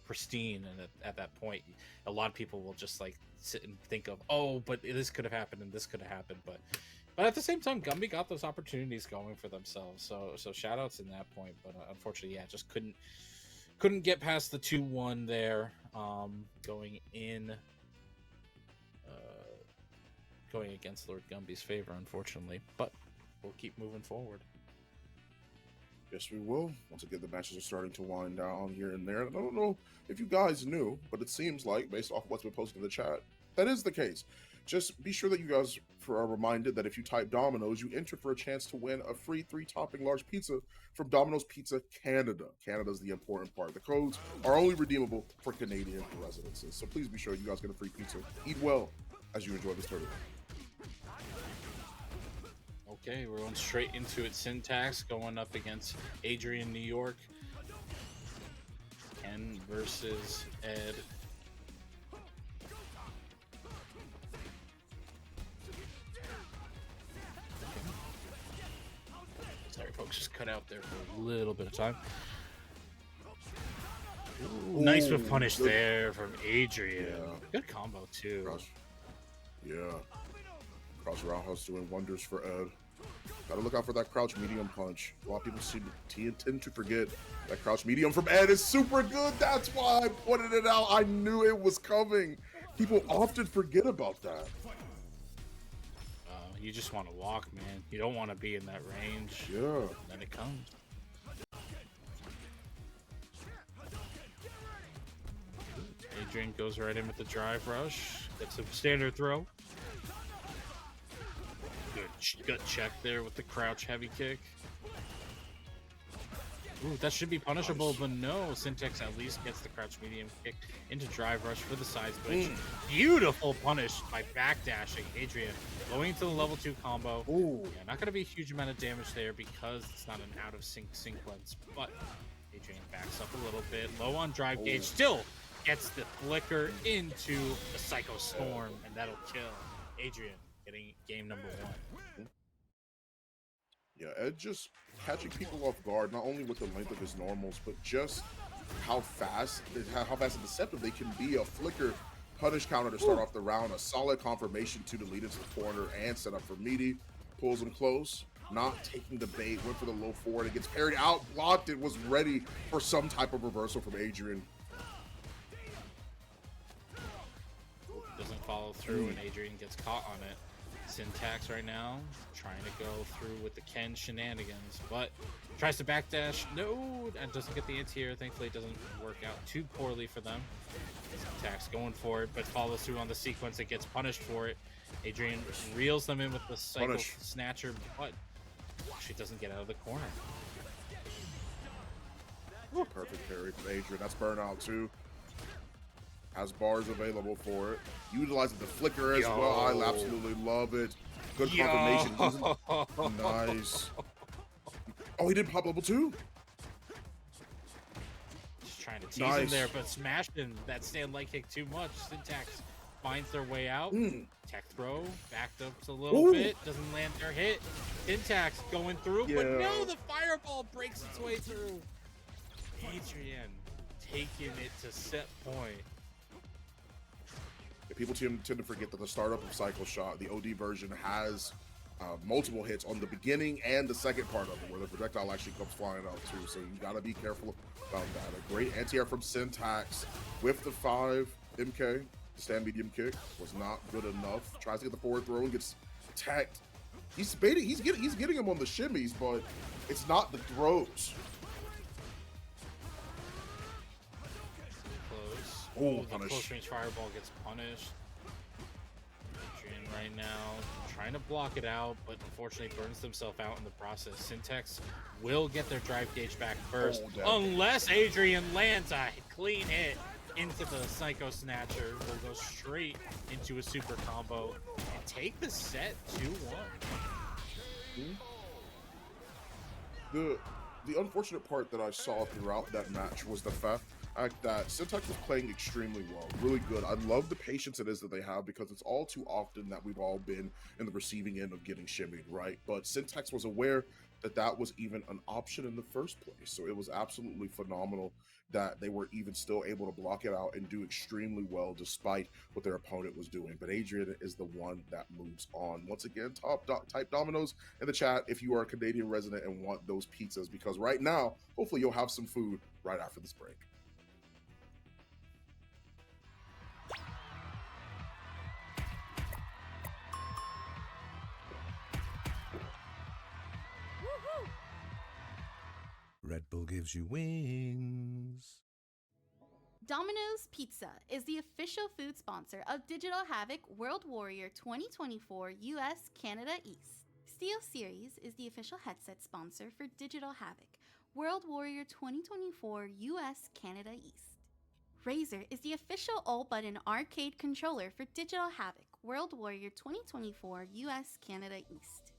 pristine, and at that point a lot of people will just like sit and think of, oh, but this could have happened and this could have happened, but at the same time Gumby got those opportunities going for themselves, so shout outs in that point. But unfortunately, yeah, just couldn't get past the 2-1 there, going against Lord Gumby's favor, unfortunately, but we'll keep moving forward. Yes, we will. Once again, the matches are starting to wind down here and there. And I don't know if you guys knew, but it seems like, based off of what's been posted in the chat, that is the case. Just be sure that you guys are reminded that if you type Domino's, you enter for a chance to win a free 3-topping large pizza from Domino's Pizza Canada. Canada's the important part. The codes are only redeemable for Canadian residences. So please be sure you guys get a free pizza. Eat well as you enjoy this tournament. Okay, we're going straight into it. Syntax going up against AdrianNY. Ken versus Ed. Sorry, folks, just cut out there for a little bit of time. Ooh, nice with punish there from Adrian. Yeah. Good combo, too. Crouch roundhouse doing wonders for Ed. Gotta look out for that crouch medium punch. A lot of people tend to forget that crouch medium from Ed is super good. That's why I pointed it out. I knew it was coming. People often forget about that. You just want to walk, man. You don't want to be in that range. Yeah. And then it comes. Adrian goes right in with the drive rush. That's a standard throw. Good check there with the crouch heavy kick. Ooh, that should be punishable, but no. Syntax at least gets the crouch medium kick into drive rush for the side switch. Beautiful punish by backdashing Adrian. Going into the level 2 combo. Ooh. Yeah, not going to be a huge amount of damage there because it's not an out of sync sequence, but Adrian backs up a little bit. Low on drive gauge. Still gets the flicker into the Psycho Storm, and that'll kill Adrian, getting game number 1. Yeah, Ed just catching people off guard, not only with the length of his normals, but just how fast and deceptive they can be. A flicker punish counter to start off the round, a solid confirmation to lead into the corner and set up for meaty. Pulls him close, not taking the bait, went for the low forward. It gets parried out, blocked. It was ready for some type of reversal from Adrian. Doesn't follow through, and Adrian gets caught on it. Syntax right now trying to go through with the Ken shenanigans, but tries to backdash. No, and doesn't get the anti-air. Thankfully, it doesn't work out too poorly for them. Syntax going for it, but follows through on the sequence. It gets punished for it. Adrian reels them in with the cycle snatcher, but she doesn't get out of the corner. Perfect parry from Adrian. That's burnout too. Has bars available for it. Utilizing the flicker as well. I absolutely love it. Good confirmation. Nice. Oh, he didn't pop level 2. It's teasing there, but smashing that stand leg kick too much. Syntax finds their way out. Tech throw, backed up a little bit, doesn't land their hit. Syntax going through, but no, the fireball breaks its way through. Adrian taking it to set point. Yeah, people tend to forget that the startup of Cycle Shot, the OD version, has multiple hits on the beginning and the second part of it, where the projectile actually comes flying out too. So you gotta be careful about that. A great anti-air from Syntax with the 5 MK. The stand medium kick was not good enough. Tries to get the forward throw and gets tagged. He's baiting. He's getting him on the shimmies, but it's not the throws. Close. Oh, the close range fireball gets punished. Adrian right now trying to block it out, but unfortunately burns themselves out in the process. Syntax will get their drive gauge back first, unless Adrian lands a clean hit into the Psycho Snatcher. Will go straight into a super combo and take the set 2-1. The unfortunate part that I saw throughout that match was the fact that Syntax was playing extremely well, really good. I love the patience it is that they have, because it's all too often that we've all been in the receiving end of getting shimmied, right? But Syntax was aware that that was even an option in the first place. So it was absolutely phenomenal that they were even still able to block it out and do extremely well despite what their opponent was doing. But Adrian is the one that moves on. Once again, type dominoes in the chat if you are a Canadian resident and want those pizzas, because right now, hopefully you'll have some food right after this break. Red Bull gives you wings. Domino's Pizza is the official food sponsor of Digital Havoc World Warrior 2024 US Canada East. Steel Series is the official headset sponsor for Digital Havoc World Warrior 2024 US Canada East. Razer is the official all-button arcade controller for Digital Havoc World Warrior 2024 US Canada East.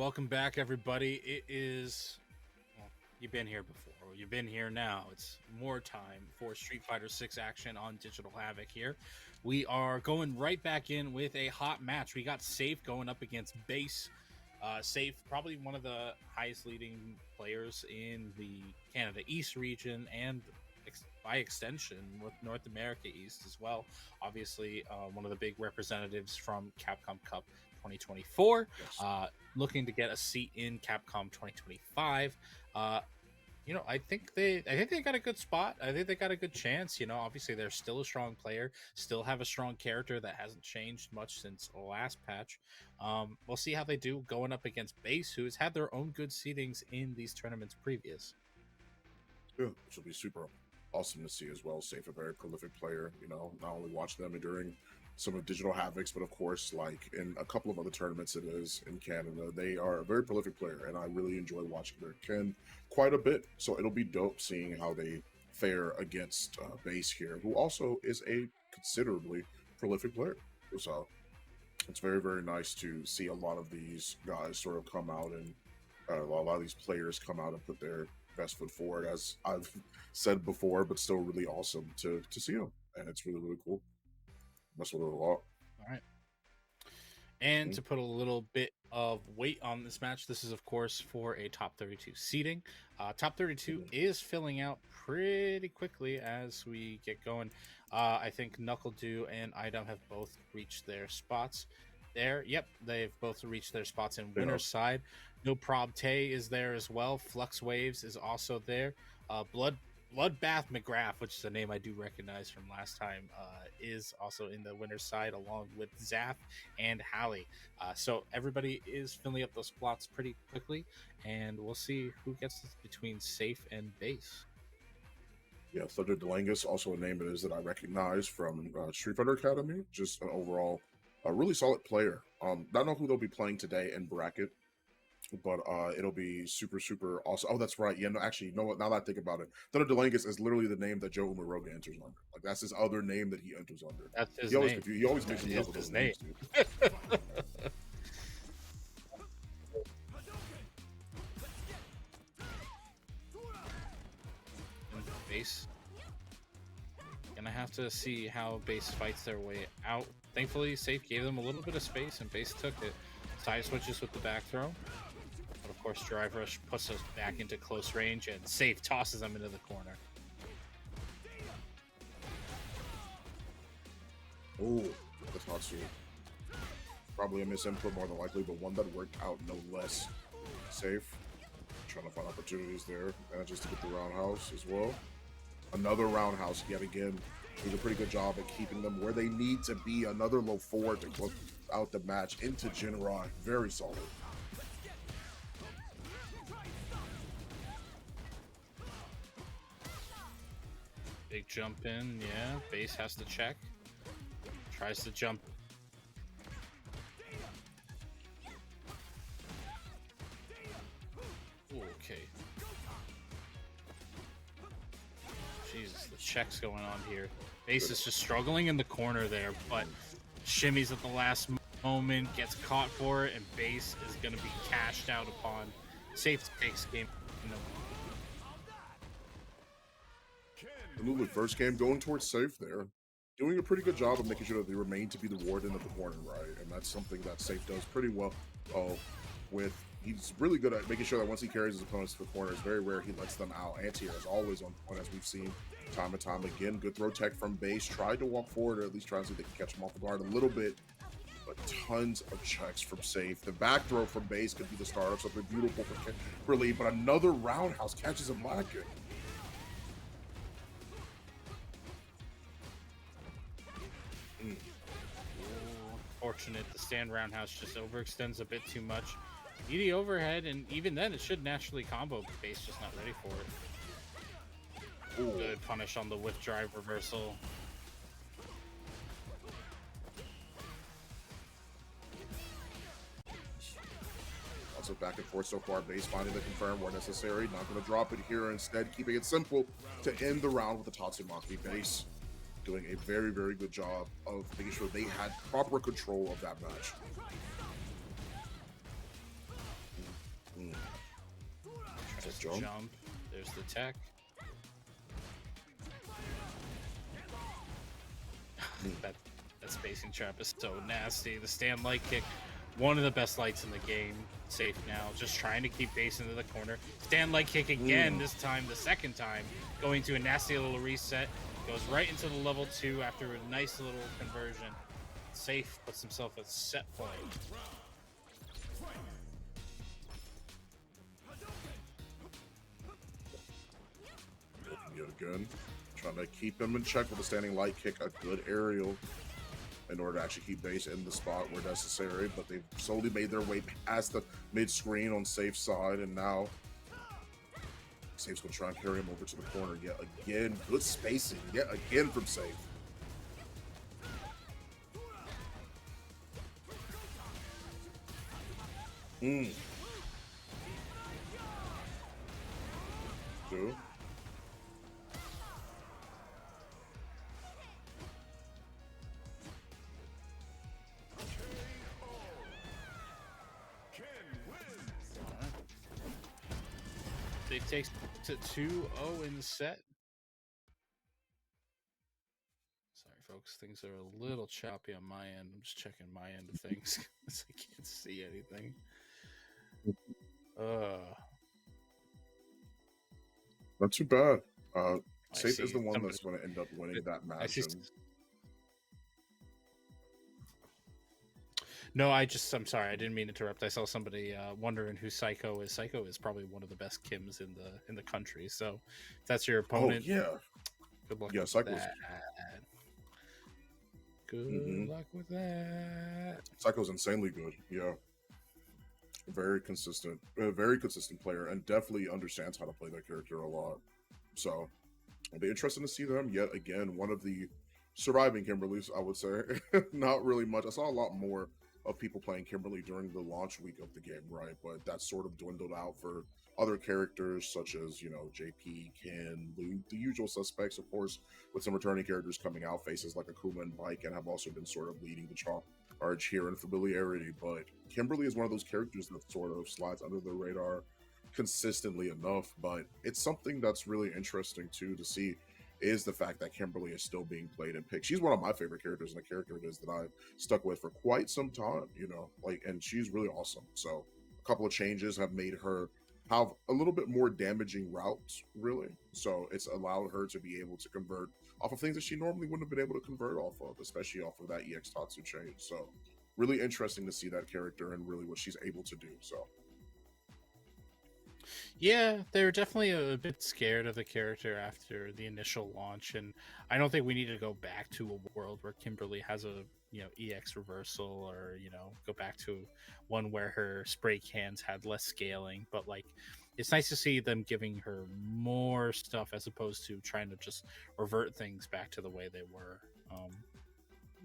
welcome back, everybody. It is, well, you've been here before. You've been here now. It's more time for Street Fighter 6 action on Digital Havoc here. We are going right back in with a hot match. We got Sayff going up against Base. Sayff, probably one of the highest leading players in the Canada East region and by extension with North America East as well. Obviously, one of the big representatives from Capcom Cup 2024, looking to get a seat in Capcom 2025. You know, I think they got a good spot. I think they got a good chance. You know, obviously they're still a strong player, still have a strong character that hasn't changed much since the last patch. We'll see how they do going up against Base, who has had their own good seedings in these tournaments previous. Yeah, which will be super awesome to see as well. Sayff, a very prolific player. You know, not only watch them during some of Digital Havocs, but of course, like in a couple of other tournaments it is in Canada, they are a very prolific player, and I really enjoy watching their kin quite a bit. So it'll be dope seeing how they fare against Base here, who also is a considerably prolific player. So it's very, very nice to see a lot of these guys sort of come out and a lot of these players come out and put their best foot forward, as I've said before, but still really awesome to see them, and it's really, really cool. Mess with it a lot. All right. And to put a little bit of weight on this match, this is, of course, for a top 32 seeding. Top 32 is filling out pretty quickly as we get going. I think Knuckle and Idom have both reached their spots there. Yep, they've both reached their spots in winner's side. No Prob Tay is there as well. Flux Waves is also there. Bloodbath McGrath, which is a name I do recognize from last time, is also in the winner's side, along with Zaff and Hali. So everybody is filling up those spots pretty quickly, and we'll see who gets this between Sayff and Base. Yeah, Thunder Delangus, also a name it is that I recognize from Street Fighter Academy. Just an overall a really solid player. Don't know who they'll be playing today in bracket, but it'll be super, super awesome. Oh, that's right. Yeah, no, actually, you know what? Now that I think about it, Thunder Delangus is literally the name that Joe Umaroga enters under. Like, that's his other name that he enters under. That's his name. He always makes me up with his name. Base. Gonna have to see how Base fights their way out. Thankfully, Sayff gave them a little bit of space, and Base took it. Side switches with the back throw. But of course, Drive Rush puts us back into close range, and Sayff tosses them into the corner. Oh, that's not true. Probably a misinput more than likely, but one that worked out no less. Sayff. Trying to find opportunities there. And just to get the roundhouse as well. Another roundhouse yet again. Doing a pretty good job at keeping them where they need to be. Another low forward to close out the match into Jinrai. Very solid. Big jump in, yeah. Base has to check. Tries to jump. Okay. Jesus, the check's going on here. Base is just struggling in the corner there, but shimmies at the last moment, gets caught for it, and Base is going to be cashed out upon. Sayff takes game. Absolutely, first game going towards Sayff there. Doing a pretty good job of making sure that they remain to be the warden of the corner, right? And that's something that Sayff does pretty well with. He's really good at making sure that once he carries his opponents to the corner, it's very rare he lets them out. Anti-air is always on point, as we've seen time and time again. Good throw tech from Base. Tried to walk forward, or at least try and see if they can catch him off the guard a little bit. But tons of checks from Sayff. The back throw from Base could be the start of something beautiful for Lee, but another roundhouse catches him lacking. Fortunate, the stand roundhouse just overextends a bit too much. ED overhead, and even then it should naturally combo, but Base just not ready for it. Ooh. Good punish on the whip drive reversal. Also back and forth so far. Base finding the confirm where necessary. Not going to drop it here. Instead, keeping it simple to end the round with the Tatsumaki. Base doing a very, very good job of making sure they had proper control of that match. Tries to Jump. jump. There's the tech. That spacing trap is so nasty. The stand light kick, one of the best lights in the game. Sayff now, just trying to keep base into the corner. Stand light kick again, this time, the second time. Going to a nasty little reset. Goes right into the level 2 after a nice little conversion. Sayff puts himself at set point. Yet again, trying to keep him in check with a standing light kick, a good aerial in order to actually keep base in the spot where necessary, but they've slowly made their way past the mid-screen on Sayff's side, and now Sayff's gonna try and carry him over to the corner yet again. Good spacing yet again from Sayff. Two. They take to 2-0 in the set. Sorry, folks. Things are a little choppy on my end. I'm just checking my end of things because I can't see anything. Not too bad. Sayff see is the one somebody- that's going to end up winning that match. No, I'm sorry, I didn't mean to interrupt. I saw somebody wondering who Psycho is. Psycho is probably one of the best Kims in the country. So if that's your opponent. Oh, yeah. Good luck. Yeah, with Psycho's. that. Good luck with that. Psycho's insanely good. Yeah. Very consistent player, and definitely understands how to play that character a lot. So it'll be interesting to see them yet again. One of the surviving Kimberlys, I would say. Not really much. I saw a lot more of people playing Kimberly during the launch week of the game, right? But that sort of dwindled out for other characters such as, JP, Ken, Bloo, the usual suspects, of course, with some returning characters coming out, faces like Akuma and Bike, and have also been sort of leading the charge here in familiarity. But Kimberly is one of those characters that sort of slides under the radar consistently enough, but it's something that's really interesting too to see is the fact that Kimberly is still being played and picked. She's one of my favorite characters, and a character it is that I've stuck with for quite some time, and she's really awesome. So a couple of changes have made her have a little bit more damaging routes, really. So it's allowed her to be able to convert off of things that she normally wouldn't have been able to convert off of, especially off of that EX Tatsu change. So really interesting to see that character and really what she's able to do. So Yeah, they were definitely a bit scared of the character after the initial launch, and I don't think we need to go back to a world where Kimberly has a EX reversal, or go back to one where her spray cans had less scaling. But it's nice to see them giving her more stuff as opposed to trying to just revert things back to the way they were.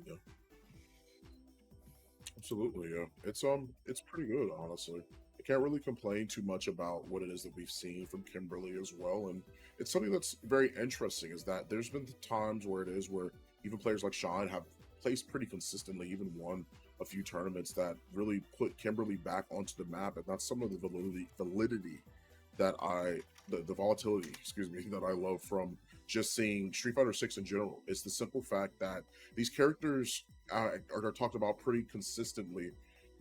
Yeah, absolutely. Yeah, it's pretty good, honestly. I can't really complain too much about what it is that we've seen from Kimberly as well. And it's something that's very interesting is that there's been times where even players like Sean have placed pretty consistently, even won a few tournaments that really put Kimberly back onto the map. And that's some of the validity that the volatility, that I love from just seeing Street Fighter 6 in general. It's the simple fact that these characters are talked about pretty consistently.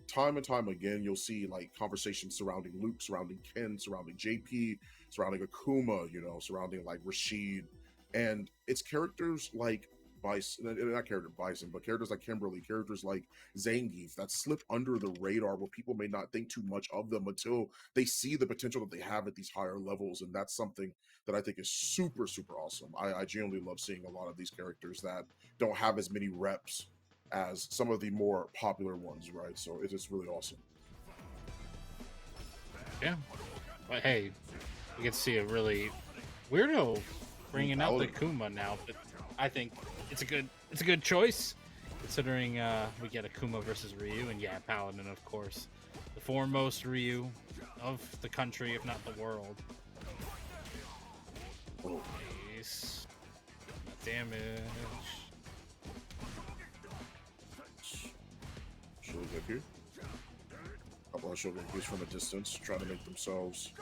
Time and time again, you'll see conversations surrounding Luke, surrounding Ken, surrounding JP, surrounding Akuma, surrounding Rashid. And it's characters like Bison, but characters like Kimberly, characters like Zangief that slip under the radar where people may not think too much of them until they see the potential that they have at these higher levels. And that's something that I think is super, super awesome. I genuinely love seeing a lot of these characters that don't have as many reps as some of the more popular ones, right? So it is really awesome. Yeah, but hey, we get to see a really Weirdo bringing out the Akuma now, but I think it's a good choice considering we get Akuma versus Ryu, and yeah, Paladin, of course, the foremost Ryu of the country, if not the world. Nice damage. Should we get here? Couple Shogekis from a distance, trying to make themselves,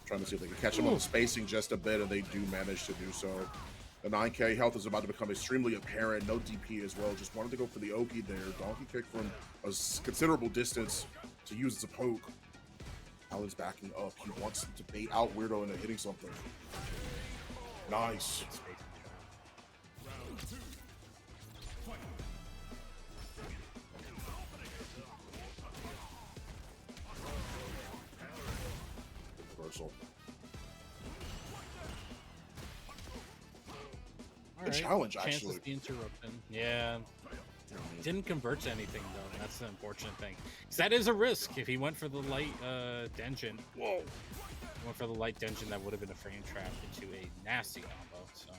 trying to see if they can catch him on the spacing just a bit, and they do manage to do so. The 9k health is about to become extremely apparent. No DP as well. Just wanted to go for the Oki there. Donkey kick from a considerable distance to use as a poke. Paladin's backing up. He wants to bait out Weirdo into hitting something. Nice. Reversal. Good challenge, actually. Chances to interrupt him. Yeah. Didn't convert to anything, though. That's the unfortunate thing. Because that is a risk. If he went for the light Denjin. Whoa. Went for the light Denjin, that would have been a frame trap into a nasty combo. So,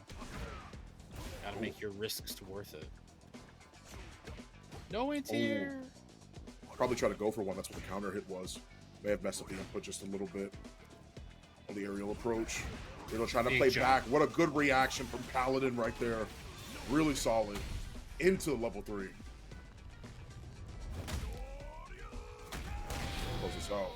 gotta make your risks worth it. No anti-air. Probably try to go for one. That's what the counter hit was. May have messed up the input just a little bit on the aerial approach. Trying to play back. What a good reaction from Paladin right there. Really solid. Into level 3. Close this out.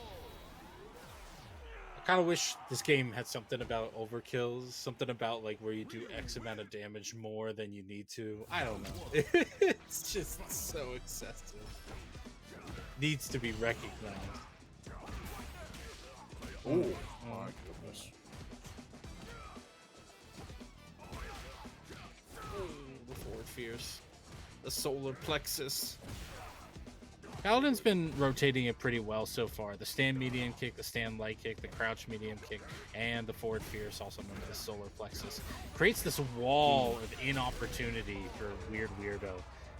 I kind of wish this game had something about overkills, something about like where you do X amount of damage more than you need to. I don't know. It's just so excessive. Needs to be recognized. Oh my goodness. The forward fierce. The solar plexus. Paladin's been rotating it pretty well so far. The stand medium kick, the stand light kick, the crouch medium kick, and the forward fierce, also known as the solar plexus, creates this wall of inopportunity for Weirdweirdo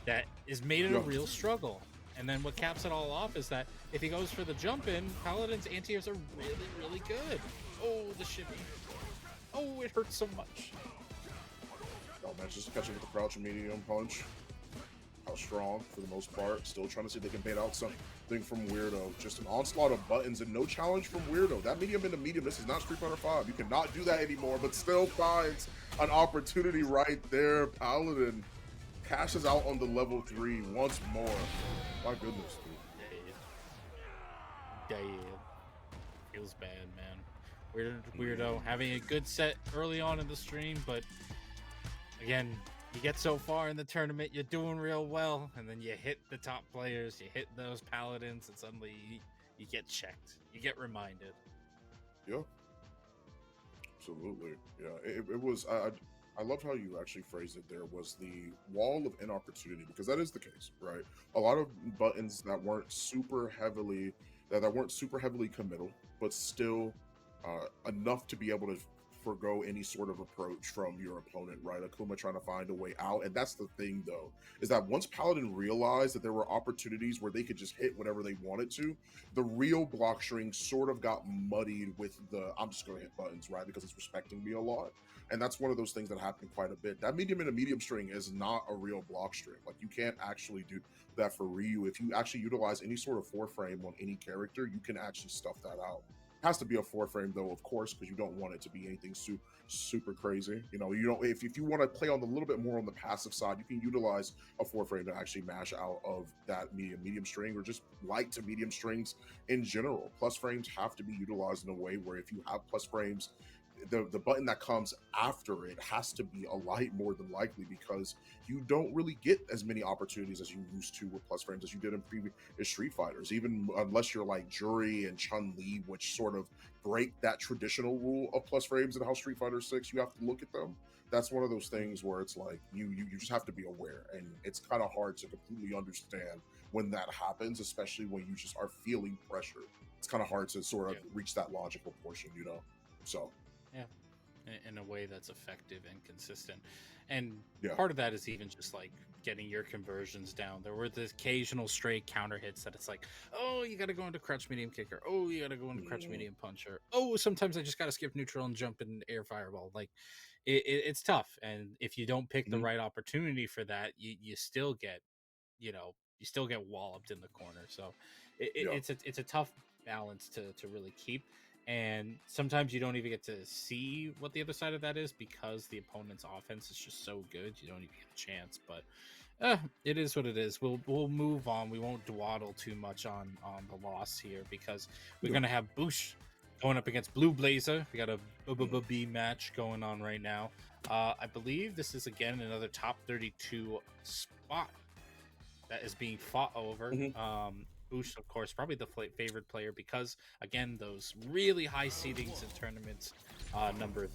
that is made it a real struggle. And then what caps it all off is that if he goes for the jump in, Paladin's anti-airs are really, really good. Oh, the shimmy. Oh, it hurts so much. Oh man, just catching with the crouch medium punch. How strong for the most part. Still trying to see if they can bait out something from Weirdo. Just an onslaught of buttons and no challenge from Weirdo. That medium into medium, this is not Street Fighter 5. You cannot do that anymore, but still finds an opportunity right there. Paladin cashes out on the level 3 once more. My goodness, dude. Dead. Feels bad, man. Weirdo having a good set early on in the stream, but again, you get so far in the tournament, you're doing real well, and then you hit the top players, you hit those Paladins, and suddenly you get checked. You get reminded. Yeah. Absolutely. Yeah. It was... I loved how you actually phrased it there, was the wall of inopportunity, because that is the case, right? A lot of buttons that weren't super heavily committal, but still enough to be able to forgo any sort of approach from your opponent, right? Akuma trying to find a way out. And that's the thing, though, is that once Paladin realized that there were opportunities where they could just hit whatever they wanted to, the real block string sort of got muddied with the, I'm just going to hit buttons, right? Because it's respecting me a lot. And that's one of those things that happened quite a bit. That medium and a medium string is not a real block string. Like, you can't actually do that for Ryu. If you actually utilize any sort of 4-frame on any character, you can actually stuff that out. Has to be a 4-frame though, of course, because you don't want it to be anything super crazy. You know, you don't. If you want to play on a little bit more on the passive side, you can utilize a 4-frame to actually mash out of that medium string, or just light to medium strings in general. Plus frames have to be utilized in a way where if you have plus frames, the button that comes after it has to be a light more than likely, because you don't really get as many opportunities as you used to with plus frames as you did in previous Street Fighters, even unless you're like Juri and Chun-Li, which sort of break that traditional rule of plus frames and how Street Fighter 6 you have to look at them. That's one of those things where it's like you just have to be aware, and it's kind of hard to completely understand when that happens, especially when you just are feeling pressure. It's kind of hard to sort of reach that logical portion, you know. So in a way that's effective and consistent. And part of that is even just like getting your conversions down. There were the occasional stray counter hits that it's like, oh, you got to go into crouch medium kicker. Oh, you got to go into crouch medium puncher. Oh, sometimes I just got to skip neutral and jump in air fireball. Like it's tough. And if you don't pick the right opportunity for that, you still get, you walloped in the corner. So it's a tough balance to really keep. And sometimes you don't even get to see what the other side of that is because the opponent's offense is just so good. You don't even get a chance. But it is what it is. We'll move on. We won't dawdle too much on the loss here because we're gonna have Boosh going up against Blue Blayzer. We got a B match going on right now. I believe this is again another top 32 spot that is being fought over. Boosh, of course, probably the favorite player because again those really high seedings in tournaments, number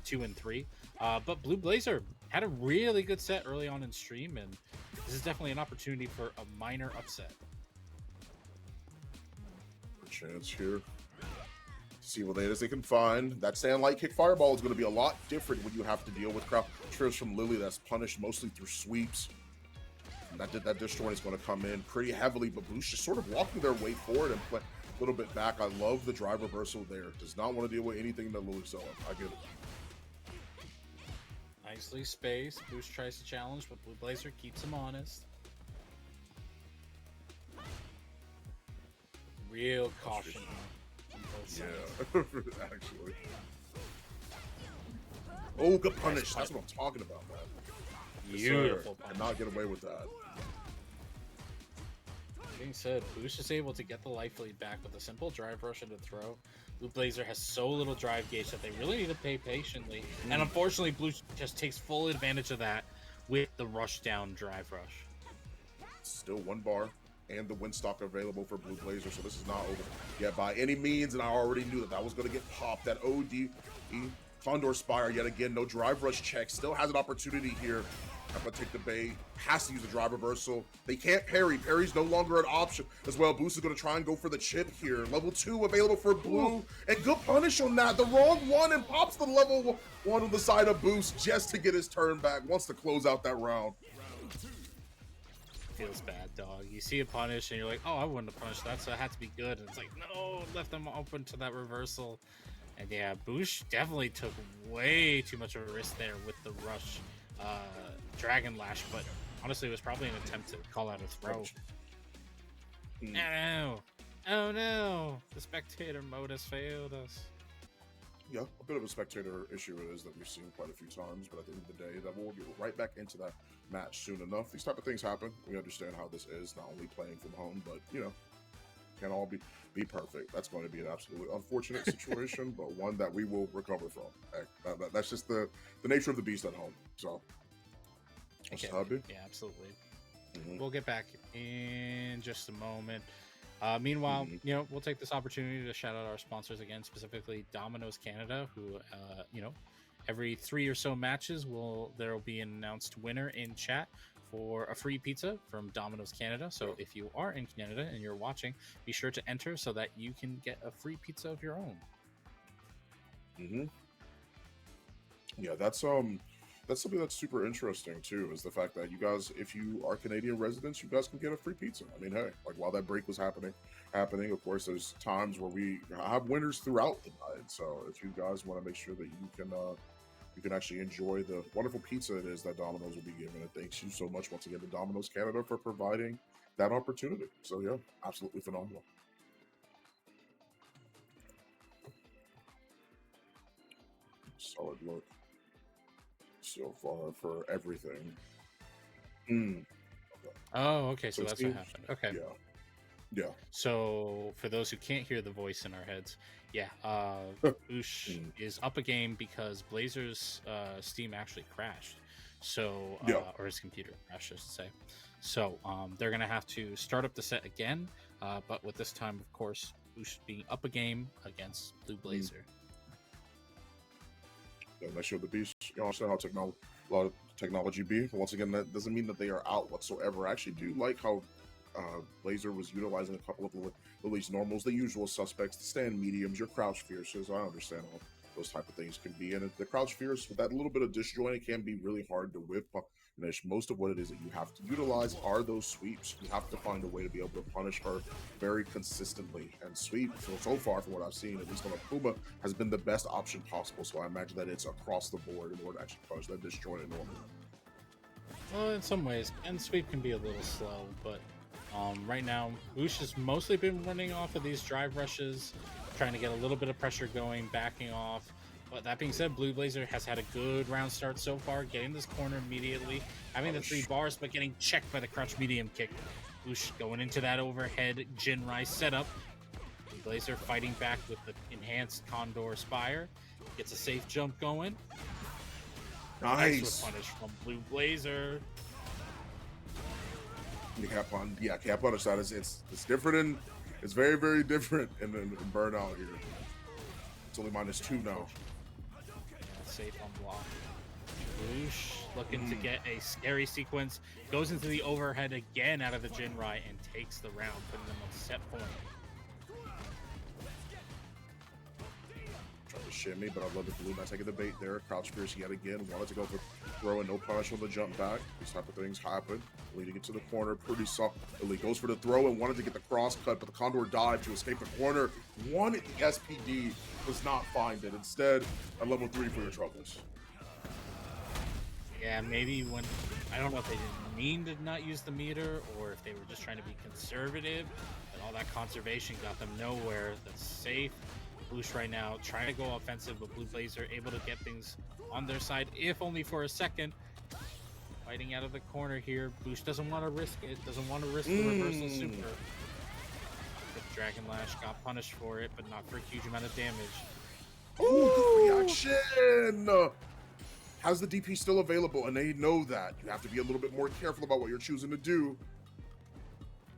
2 and 3. But Blue Blayzer had a really good set early on in stream, and this is definitely an opportunity for a minor upset. A chance here. See what it is they can find. That stand light kick fireball is going to be a lot different when you have to deal with crowd trips from Lily that's punished mostly through sweeps. That disjoint is going to come in pretty heavily, but Blue's just sort of walking their way forward and play a little bit back. I love the drive reversal there. Does not want to deal with anything that Lily's selling. I get it. Nicely spaced. Boosh tries to challenge, but Blue Blayzer keeps him honest. Real caution on both sides. Yeah, actually. Oh, good punish. That's what I'm talking about, man. Beautiful punish. Cannot get away with that. Being said, Boosh is able to get the life lead back with a simple drive rush into throw. Blue Blayzer has so little drive gauge that they really need to pay patiently. And unfortunately, Blue just takes full advantage of that with the rush down drive rush. Still 1 bar and the win stock available for Blue Blayzer, so this is not over yet by any means, and I already knew that was going to get popped. That OD Condor Spire, yet again, no drive rush check. Still has an opportunity here. I'm going to take the bait. Has to use the drive reversal. They can't parry. Parry's no longer an option as well. Boost is going to try and go for the chip here. Level 2 available for Blue. And good punish on that. The wrong one, and pops the level 1 on the side of Boost just to get his turn back. Wants to close out that round. Feels bad, dog. You see a punish and you're like, oh, I wouldn't have punished that, so it had to be good. And it's like, no, left them open to that reversal. And yeah, Boosh definitely took way too much of a risk there with the rush Dragon Lash, but honestly, it was probably an attempt to call out a throw. No. Oh no! The spectator mode has failed us. Yeah, a bit of a spectator issue it is that we've seen quite a few times, but at the end of the day, that we'll get right back into that match soon enough. These type of things happen. We understand how this is, not only playing from home, but, you know, can't all be perfect. That's going to be an absolutely unfortunate situation, but one that we will recover from. That's just the nature of the beast at home. So, Okay. Yeah, absolutely. We'll get back in just a moment. Meanwhile, you know, we'll take this opportunity to shout out our sponsors again, specifically Domino's Canada, who, you know, every 3 or so matches there will be an announced winner in chat for a free pizza from Domino's Canada. So if you are in Canada and you're watching, be sure to enter so that you can get a free pizza of your own. Yeah, that's something that's super interesting too, is the fact that you guys, if you are Canadian residents, you guys can get a free pizza. I mean, hey, like while that break was happening, of course, there's times where we have winners throughout the night. So if you guys want to make sure that you can actually enjoy the wonderful pizza it is that Domino's will be giving, and thanks you so much once again to Domino's Canada for providing that opportunity. So yeah, absolutely phenomenal. Solid look so far for everything. Okay. Oh, okay. So that's what happened. Okay. Yeah. So for those who can't hear the voice in our heads, yeah, Boosh is up a game because Blazer's Steam actually crashed. So, or his computer crashed, I should say. So they're gonna have to start up the set again, but with this time, of course, Boosh being up a game against Blue Blayzer. Yeah, next year the beast. You understand how a lot of technology be. Once again, that doesn't mean that they are out whatsoever. I actually do like how Blayzer was utilizing a couple of Lily's normals, the usual suspects, the stand mediums, your crouch fierces. I understand how those type of things can be. And the crouch fierce, with that little bit of disjoint, it can be really hard to whip punish. Most of what it is that you have to utilize are those sweeps. You have to find a way to be able to punish her very consistently. And sweep, so far from what I've seen, at least on Akuma, has been the best option possible. So I imagine that it's across the board in order to actually punish that disjointed normal. Well, in some ways, and sweep can be a little slow, but right now, Boosh has mostly been running off of these drive rushes trying to get a little bit of pressure going, backing off. But that being said, Blue Blayzer has had a good round start so far, getting this corner immediately, having the 3 bars, but getting checked by the crouch medium kick. Boosh going into that overhead Jinrai setup. Blue Blayzer fighting back with the enhanced Condor Spire. Gets a safe jump going. Nice. Punish from Blue Blayzer. You can't punish. Yeah, can't punish that. It's different and it's very, very different in Burnout here. It's only -2 now. Safe on block. Boosh looking to get a scary sequence. Goes into the overhead again out of the Jinrai and takes the round, putting them on set point. Trying to shimmy, but I love the Blue not taking the bait there. Crouch Pierce yet again. Wanted to go for throw and no punish on the jump back. These type of things happen. Leading it to the corner. Pretty soft. Elite goes for the throw and wanted to get the cross cut, but the Condor dived to escape the corner. Wanted the SPD, does not find it. Instead, a level 3 for your troubles. Yeah, maybe when, I don't know if they didn't mean to not use the meter or if they were just trying to be conservative, but all that conservation got them nowhere. That's safe. Boosh right now trying to go offensive, but Blue Blayzer able to get things on their side, if only for a second. Fighting out of the corner here. Boosh doesn't want to risk it, doesn't want to risk the reversal super. The Dragon Lash got punished for it, but not for a huge amount of damage. Ooh, good reaction! How's the DP still available? And they know that. You have to be a little bit more careful about what you're choosing to do.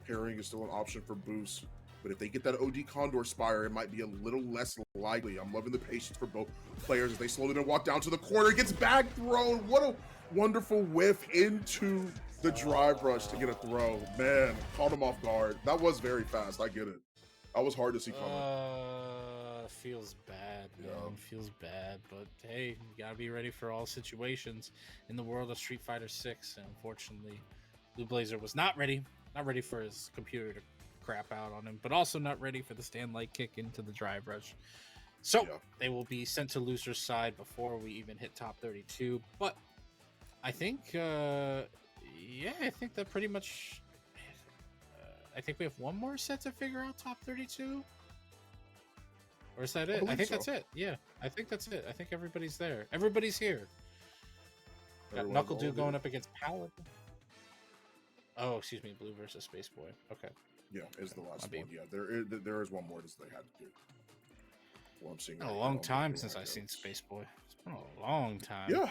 Parrying is still an option for Boost. But if they get that OD Condor Spire, it might be a little less likely. I'm loving the patience for both players as they slowly then walk down to the corner. Gets back thrown. What a wonderful whiff into the drive rush to get a throw. Man, caught him off guard. That was very fast. I get it. That was hard to see coming. Feels bad, man. Yeah. Feels bad, but hey, you gotta be ready for all situations in the world of Street Fighter 6. And unfortunately, Blue Blayzer was not ready for his computer to crap out on him, but also not ready for the stand light kick into the drive rush. So they will be sent to loser's side before we even hit top 32. But I think, I think that pretty much. I think we have one more set to figure out top 32. Or is that it? I think that's it. Yeah, I think that's it. I think everybody's there. Everybody's here. Got Knuckle Dude going up against Paladin. Oh, excuse me, Blue versus Space Boy. Okay. Yeah, is the last one. Yeah, there is one more that they had to do. Well, I'm seeing a long time since I've seen Space Boy. It's been a long time. Yeah, it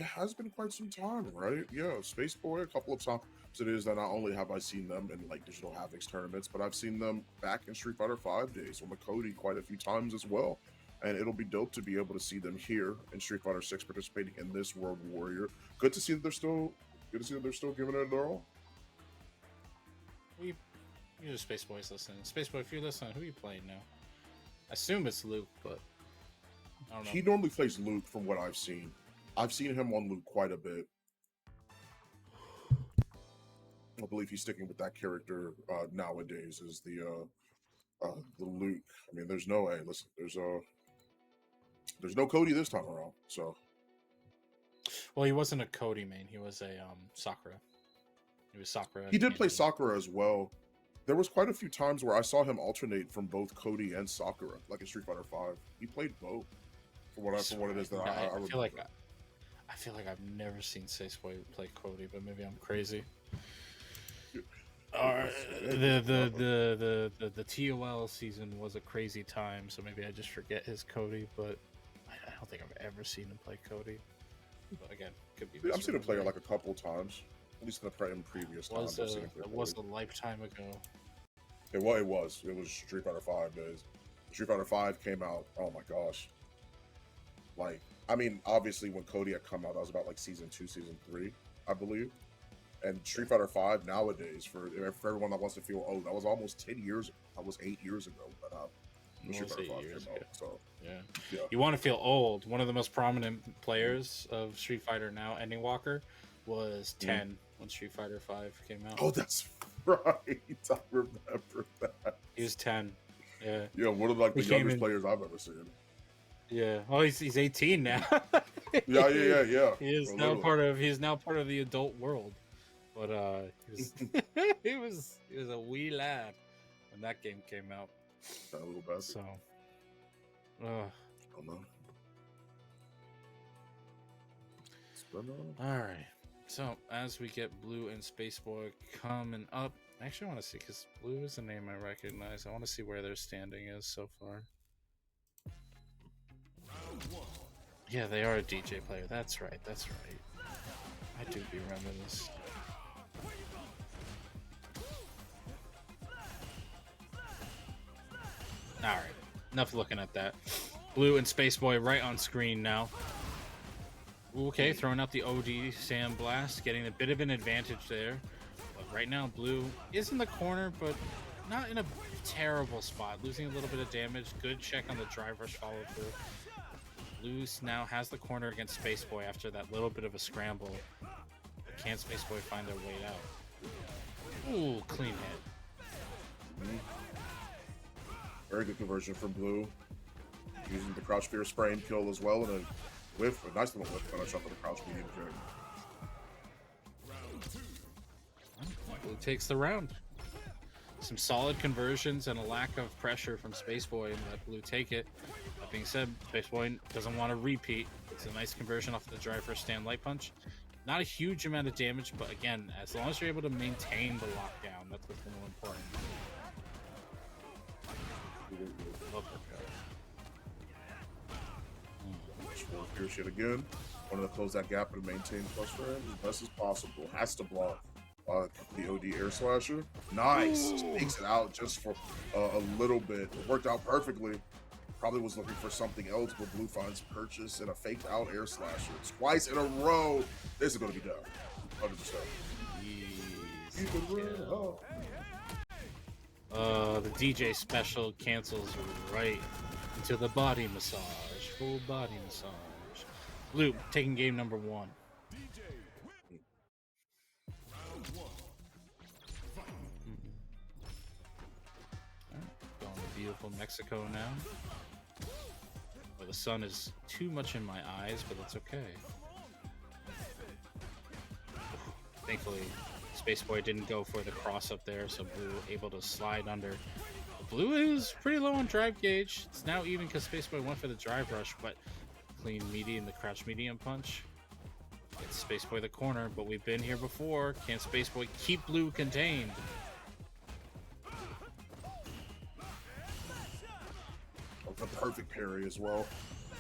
has been quite some time, right? Yeah, Space Boy a couple of times. It is that not only have I seen them in like Digital Havoc's tournaments, but I've seen them back in Street Fighter 5 days on the Cody quite a few times as well. And it'll be dope to be able to see them here in Street Fighter 6 participating in this World Warrior. Good to see that they're still giving it a all. You just Space Boy's listening. Space Boy, if you're listening, who are you playing now? I assume it's Luke, but I don't know. He normally plays Luke from what I've seen. I've seen him on Luke quite a bit. I believe he's sticking with that character nowadays as the Luke. I mean, there's no listen, there's no Cody this time around. So, well, he wasn't a Cody main. He was a Sakura. He was Sakura. He did play Sakura as well. There was quite a few times where I saw him alternate from both Cody and Sakura, like in Street Fighter 5. He played both. For what it is that I feel like I've never seen Space Boy play Cody, but maybe I'm crazy. The TOL season was a crazy time, so maybe I just forget his Cody, but I don't think I've ever seen him play Cody. But again, could be. I've seen him play like a couple times, at least in previous times. It was a lifetime ago. It was Street Fighter 5 days. Street Fighter 5 came out. Oh my gosh! Like, I mean, obviously when Cody had come out, that was about like season 2, season 3, I believe. And Street Fighter 5 nowadays, for everyone that wants to feel old, that was almost 10 years. That was 8 years ago. But Street Fighter 5 came out. So yeah. You want to feel old? One of the most prominent players of Street Fighter now, Ending Walker, was 10 when Street Fighter 5 came out. Oh, that's right. I remember that. He was 10. Yeah. Yeah, one of like the youngest players I've ever seen. Yeah. Oh, he's 18 now. yeah. He is now part of the adult world. But he was a wee lad when that game came out. That little bastard. So Ugh. Oh no. All right. So as we get Blue and Spaceboy coming up, I actually want to see because Blue is a name I recognize. I want to see where their standing is so far. Yeah, they are a DJ player. That's right. That's right. I do remember this. All right. Enough looking at that. Blue and Spaceboy right on screen now. Okay, throwing out the OD Sand Blast, getting a bit of an advantage there. But right now, Blue is in the corner, but not in a terrible spot. Losing a little bit of damage. Good check on the drive rush follow through. Blue now has the corner against Spaceboy after that little bit of a scramble. But can Spaceboy find their way out? Ooh, clean hit. Very good conversion from Blue. Using the crouch fear spray and kill as well, and a whiff, a nice little whiff finish up with the crouch medium kick. Blue takes the round. Some solid conversions and a lack of pressure from Spaceboy and let Blue take it. That being said, Spaceboy doesn't want to repeat. It's a nice conversion off of the drive first stand light punch. Not a huge amount of damage, but again, as long as you're able to maintain the lockdown, that's what's more important. Pierce yet again. Wanted to close that gap and maintain plus for him as best as possible. Has to block the OD air slasher. Nice. Takes it out just for a little bit. It worked out perfectly. Probably was looking for something else, but Blue finds purchase and a faked out air slasher. Twice in a row. This is going to be done. 100%. The DJ special cancels right into the body massage. Full body massage. Blue taking game number 1. Going to beautiful Mexico now. Well, the sun is too much in my eyes, but that's okay. Thankfully, Spaceboy didn't go for the cross up there, so Blue able to slide under. Blue is pretty low on drive gauge. It's now even because Spaceboy went for the drive rush, but clean medium, the crouch medium punch. It's Spaceboy the corner, but we've been here before. Can Spaceboy keep Blue contained? The perfect parry as well.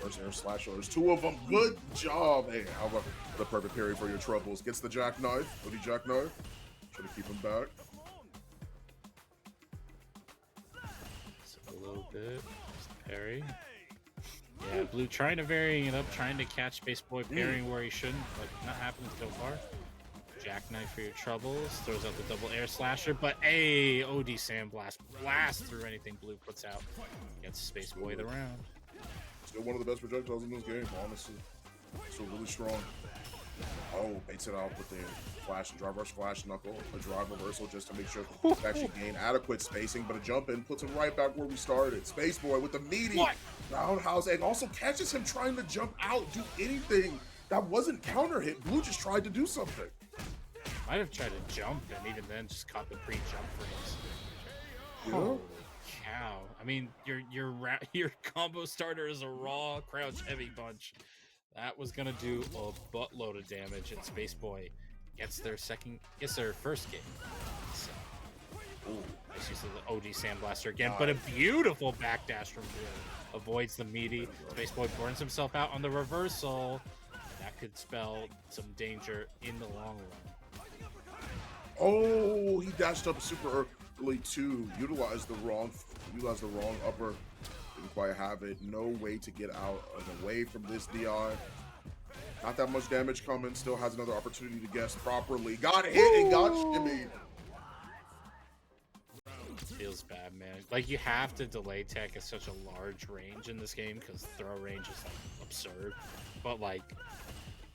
First air slasher. There's 2 of them. Good job. Hey, how about the perfect parry for your troubles? Gets the jackknife. Hoodie jackknife. Try to keep him back. A little bit. Just parry. Yeah, Blue trying to vary it up, trying to catch Spaceboy parrying where he shouldn't, but not happening so far. Jackknife for your troubles. Throws out the double air slasher, but a OD Sandblast blast through anything Blue puts out. Gets Spaceboy the round. Still one of the best projectiles in this game, honestly. Still really strong. Oh, baits it out with the flash and drive rush flash knuckle, a drive reversal just to make sure to actually gain adequate spacing, but a jump in puts him right back where we started. Spaceboy with the meaty roundhouse egg also catches him trying to jump out, do anything that wasn't counter hit. Blue just tried to do something. Might have tried to jump and even then just caught the pre-jump frames. Yeah. Holy cow! I mean, your combo starter is a raw crouch heavy punch. That was gonna do a buttload of damage, and Spaceboy gets their first game. So, nice use of the OD Sandblaster again, but a beautiful backdash from Blue. Avoids the meaty. Spaceboy burns himself out on the reversal. That could spell some danger in the long run. Oh, he dashed up super early too. Utilized the wrong upper. Didn't quite have it. No way to get out and away from this DI. Not that much damage coming. Still has another opportunity to guess properly. Got hit and got shimmied. Feels bad, man. Like, you have to delay tech at such a large range in this game because throw range is like absurd. But like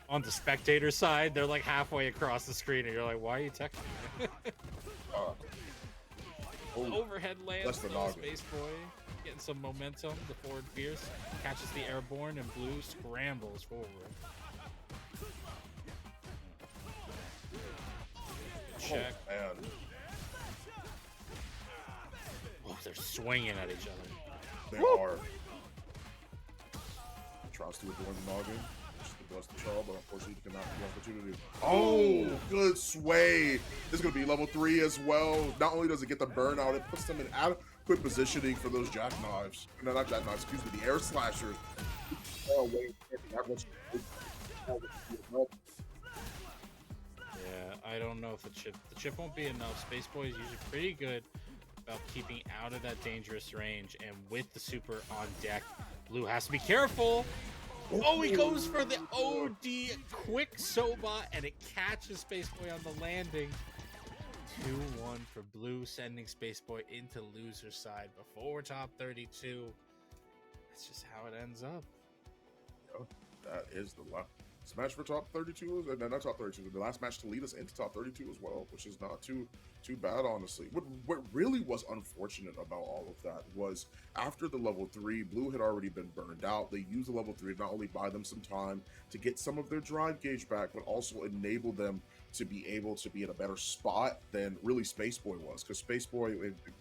on the spectator side, they're like halfway across the screen, and you're like, "Why are you teching me?" Overhead lands for Spaceboy, getting some momentum. The forward fierce catches the airborne, and Blue scrambles forward. Check. Oh, man. Oh, they're swinging at each other. They are. tries to adorn the noggin. Just does the job, but unfortunately he cannot get the opportunity. Oh, good sway. This is going to be level 3 as well. Not only does it get the burnout, it puts them in adequate positioning for those jackknives. No, not jackknives, excuse me, the air slashers. Yeah, I don't know if the chip won't be enough. Space Boy is usually pretty good about keeping out of that dangerous range, and with the super on deck, Blue has to be careful. Oh, he goes for the OD quick Soba, and it catches Space Boy on the landing. 2-1 for Blue, sending Space Boy into loser side before top 32. That's just how it ends up. Yeah, that is the last match for top 32. No, not top 32. The last match to lead us into top 32 as well, which is not too bad, honestly. What really was unfortunate about all of that was after the level 3, Blue had already been burned out. They used the level 3 to not only buy them some time to get some of their drive gauge back, but also enable them to be able to be in a better spot than really Space Boy was. Because Space Boy,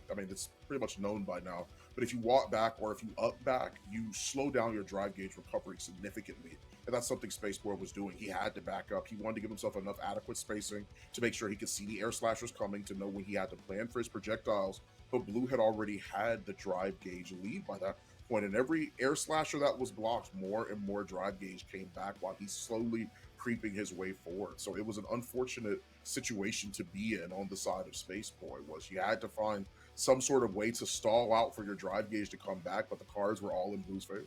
I mean, it's pretty much known by now, but if you walk back or if you up back, you slow down your drive gauge recovery significantly. And that's something Space Boy was doing. He had to back up. He wanted to give himself enough adequate spacing to make sure he could see the air slashers coming, to know when he had to plan for his projectiles. But Blue had already had the drive gauge lead by that point. And every air slasher that was blocked, more and more drive gauge came back while he's slowly creeping his way forward. So it was an unfortunate situation to be in on the side of Space Boy. Was you had to find some sort of way to stall out for your drive gauge to come back, but the cards were all in Blue's favor.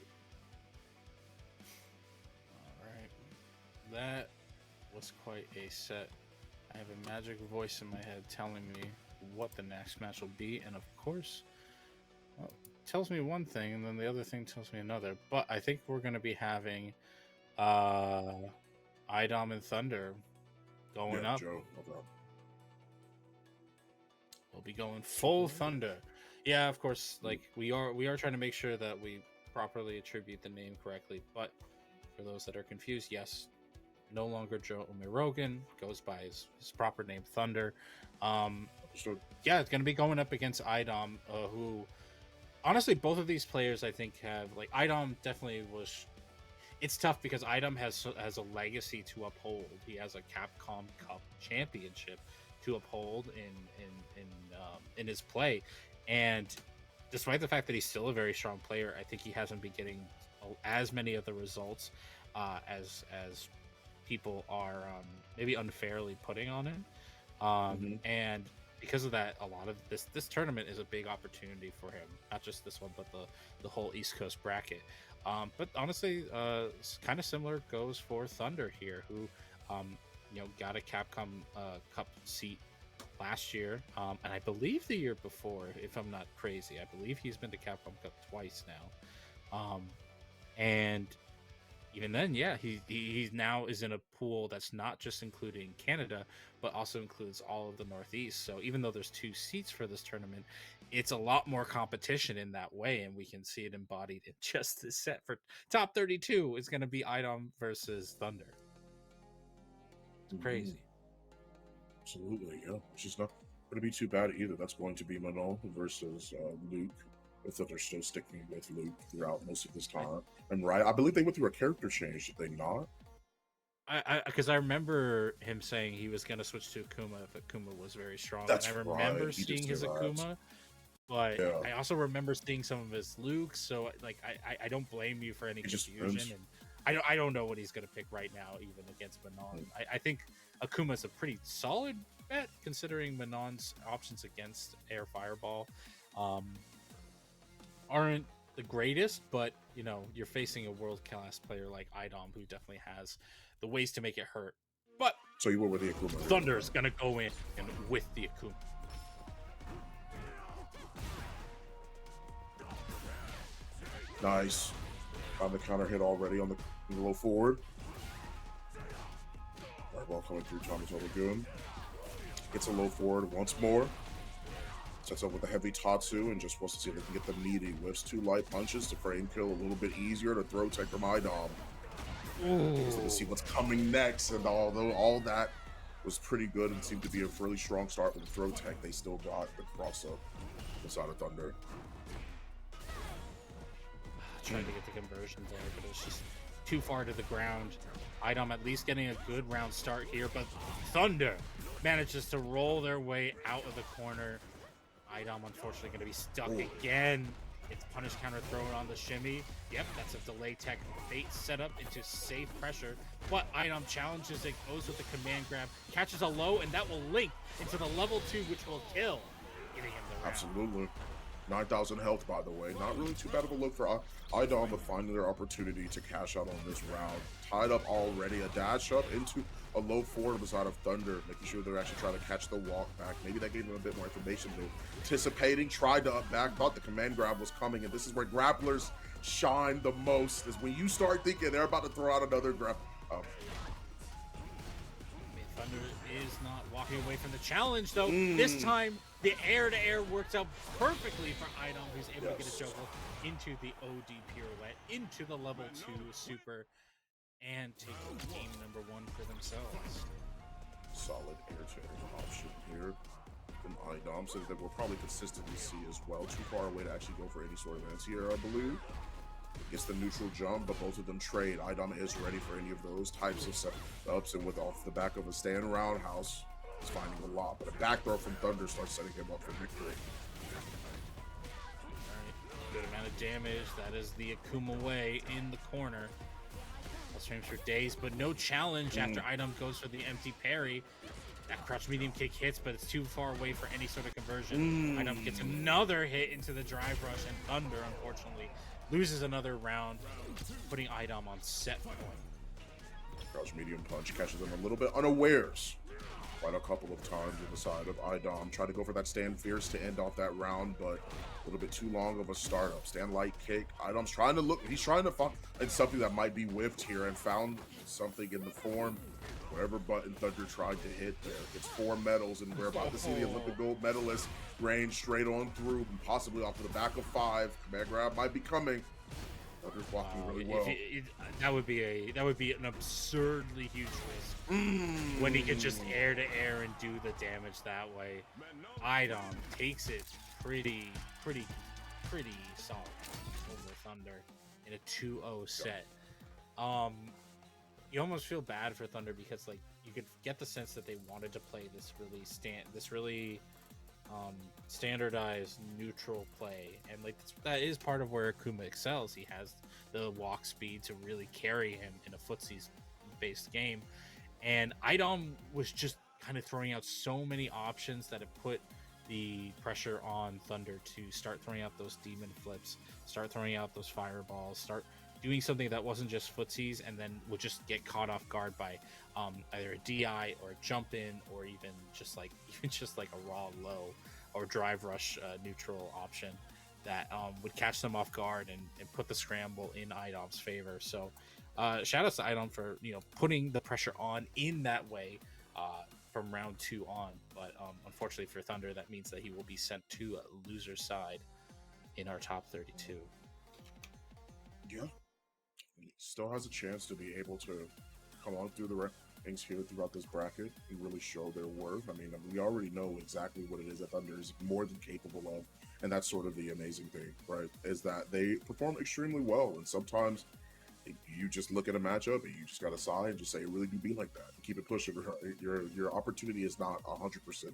That was quite a set. I have a magic voice in my head telling me what the next match will be, and of course, well, it tells me one thing, and then the other thing tells me another. But I think we're going to be having Idom and Thunder going up. Joe, okay. We'll be going full Thunder. Yeah, of course. Like we are trying to make sure that we properly attribute the name correctly. But for those that are confused, yes. No longer Joe Omirogan, goes by his proper name, Thunder. Yeah, it's going to be going up against Idom, who, honestly, both of these players, I think, have, like, Idom definitely was, it's tough because Idom has a legacy to uphold. He has a Capcom Cup championship to uphold in his play, and despite the fact that he's still a very strong player, I think he hasn't been getting as many of the results as people are maybe unfairly putting on him, and because of that, a lot of this tournament is a big opportunity for him. Not just this one, but the whole East Coast bracket. But honestly, kind of similar goes for Thunder here, who got a Capcom Cup seat last year, and I believe the year before, if I'm not crazy. I believe he's been to Capcom Cup twice now, and even then, yeah, he now is in a pool that's not just including Canada, but also includes all of the Northeast. So even though there's 2 seats for this tournament, it's a lot more competition in that way, and we can see it embodied in just this set for top 32. It's going to be Idom versus Thunder. It's crazy. Absolutely, yeah. Which is not going to be too bad either. That's going to be Manon versus Luke. I thought they're still sticking with Luke throughout most of this time. And right, I believe they went through a character change, did they not? Because I remember him saying he was going to switch to Akuma if Akuma was very strong. That's and I remember right. seeing his Akuma, but yeah. I also remember seeing some of his Luke. So like, I don't blame you for any confusion, and I don't know what he's going to pick right now, even against Manon. I think Akuma's a pretty solid bet considering Manon's options against Air Fireball aren't the greatest, but you're facing a world-class player like Idom, who definitely has the ways to make it hurt. But so you went with the Akuma. Thunder's gonna go in and with the Akuma. Nice. On the counter hit already on the low forward. Fireball coming through Thomas Lagoon. Gets a low forward once more. Sets up with a heavy Tatsu and just wants to see if they can get the meaty. Whiffs 2 light punches to frame kill, a little bit easier to throw tech from Idom. So we'll see what's coming next, and although all that was pretty good and seemed to be a really strong start with the throw tech, they still got the cross up inside of Thunder. Trying to get the conversion there, but it's just too far to the ground. Idom at least getting a good round start here, but Thunder manages to roll their way out of the corner. Idom unfortunately going to be stuck again. It's punish counter thrown on the shimmy. Yep, that's a delay tech bait setup into safe pressure. But Idom challenges it, goes with the command grab, catches a low, and that will link into the level 2, which will kill, giving him the round. Absolutely. 9,000 health, by the way. Not really too bad of a look for Idom, but finding their opportunity to cash out on this round. Tied up already. A dash up into a low forward beside of Thunder, making sure they're actually trying to catch the walk back. Maybe that gave them a bit more information. They anticipating, tried to up back, thought the command grab was coming, and this is where grapplers shine the most, is when you start thinking they're about to throw out another grab. Thunder is not walking away from the challenge, though. This time, the air-to-air works out perfectly for Idom, who's able to get a juggle into the OD pirouette, into the level 2 super, and take game number 1 for themselves. Solid air-to-air option here from Idom, so that we'll probably consistently see as well. Too far away to actually go for any sort of anti-air, Bloo. Gets the neutral jump, but both of them trade. Idom is ready for any of those types of setups, and with off the back of a stand roundhouse, he's finding a lot. But a back throw from Thunder starts setting him up for victory. Alright, good amount of damage. That is the Akuma way in the corner. Streams for days, but no challenge after Idom goes for the empty parry. That crouch medium kick hits, but it's too far away for any sort of conversion. Idom gets another hit into the drive rush, and Thunder, unfortunately, loses another round, putting Idom on set point. Crouch medium punch catches him a little bit unawares. Quite a couple of times on the side of Idom. Tried to go for that stand fierce to end off that round, but a little bit too long of a startup. Stand light kick. Idom's trying to look, he's trying to find something that might be whiffed here, and found something in the form. Whatever button Thunder tried to hit there. It's 4 medals, and we're about to see the Olympic gold medalist range straight on through, possibly off to the back of 5. Command grab might be coming. Thunder's blocking really well. That would be an absurdly huge risk when he could just air to air and do the damage that way. Idom takes it pretty solid over Thunder in a 2-0 set. You almost feel bad for Thunder because like you could get the sense that they wanted to play this really standardized neutral play, and like that is part of where Akuma excels. He has the walk speed to really carry him in a footsies based game, and Idom was just kind of throwing out so many options that it put the pressure on Thunder to start throwing out those demon flips, start throwing out those fireballs, start doing something that wasn't just footsies, and then would just get caught off guard by either a DI or a jump in, or even just like a raw low or drive rush neutral option that would catch them off guard and put the scramble in Idom's favor. So shout out to Idom for putting the pressure on in that way from round 2 on. But unfortunately for Thunder, that means that he will be sent to a loser's side in our top 32. Yeah. He still has a chance to be able to come on through the rankings here throughout this bracket and really show their worth. I mean, we already know exactly what it is that Thunder is more than capable of, and that's sort of the amazing thing, right? Is that they perform extremely well, and sometimes you just look at a matchup and you just got to sigh and just say, it really do be like that. Keep it pushing. Your opportunity is not 100% done,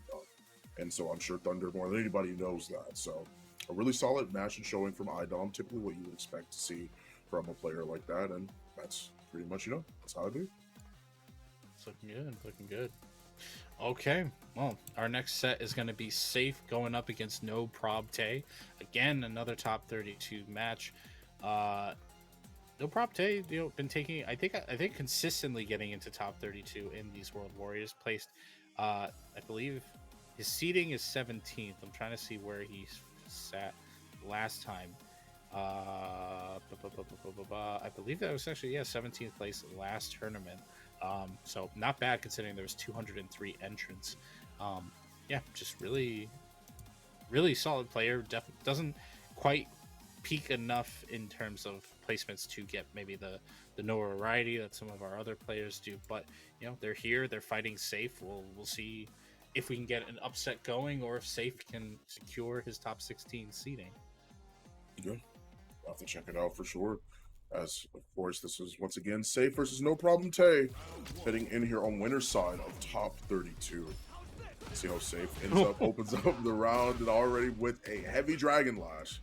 and so I'm sure Thunder more than anybody knows that. So a really solid match and showing from Idom, typically what you would expect to see from a player like that, and that's pretty much that's how I do. It's looking good. Okay, well, our next set is going to be Sayff going up against No Probte. Again, another top 32 match. No Probte, been taking, I think consistently getting into top 32 in these World Warriors. Placed, I believe his seeding is 17th. I'm trying to see where he sat last time. I believe that was actually 17th place last tournament. So not bad considering there was 203 entrants. Just really solid player. Doesn't quite peak enough in terms of placements to get maybe the notoriety that some of our other players do, but they're here, they're fighting Sayff. We'll see if we can get an upset going, or if Sayff can secure his top 16 seeding. Yeah, I'll have to check it out for sure. As, of course, this is once again Sayff versus No Problem Tay, heading in here on winner's side of top 32. See how Sayff opens up the round and already with a heavy Dragon Lash.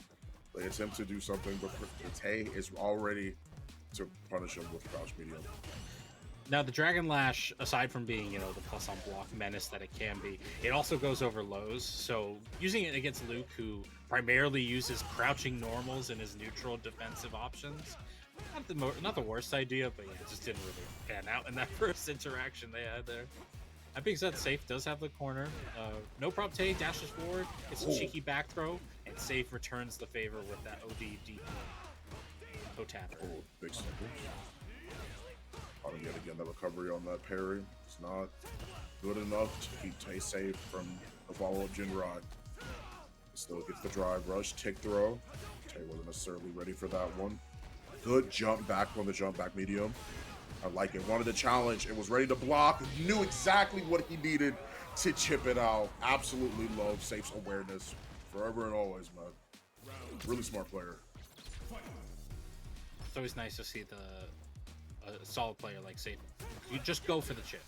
They attempt to do something, but Tay is already to punish him with crouch medium. Now, the Dragon Lash, aside from being, you know, the plus on block menace that it can be, it also goes over lows. So using it against Luke, who primarily uses crouching normals in his neutral defensive options, not the worst idea, but yeah, it just didn't really pan out in that first interaction they had there. That being said, Sayff does have the corner. No problem, Tay dashes forward, it's a cheeky back throw, and Sayff returns the favor with that OD deep toe tap. Oh, big step. Yet again, the recovery on that parry is not good enough to keep Tay safe from the follow-up Jinrod. Still gets the drive rush, tick throw. Tay wasn't necessarily ready for that one. Good jump back on the jump back medium. I like it. Wanted to challenge. It was ready to block. Knew exactly what he needed to chip it out. Absolutely love Sayff's awareness. Forever and always, man. Really smart player. It's always nice to see a solid player like Sayff. You just go for the chip.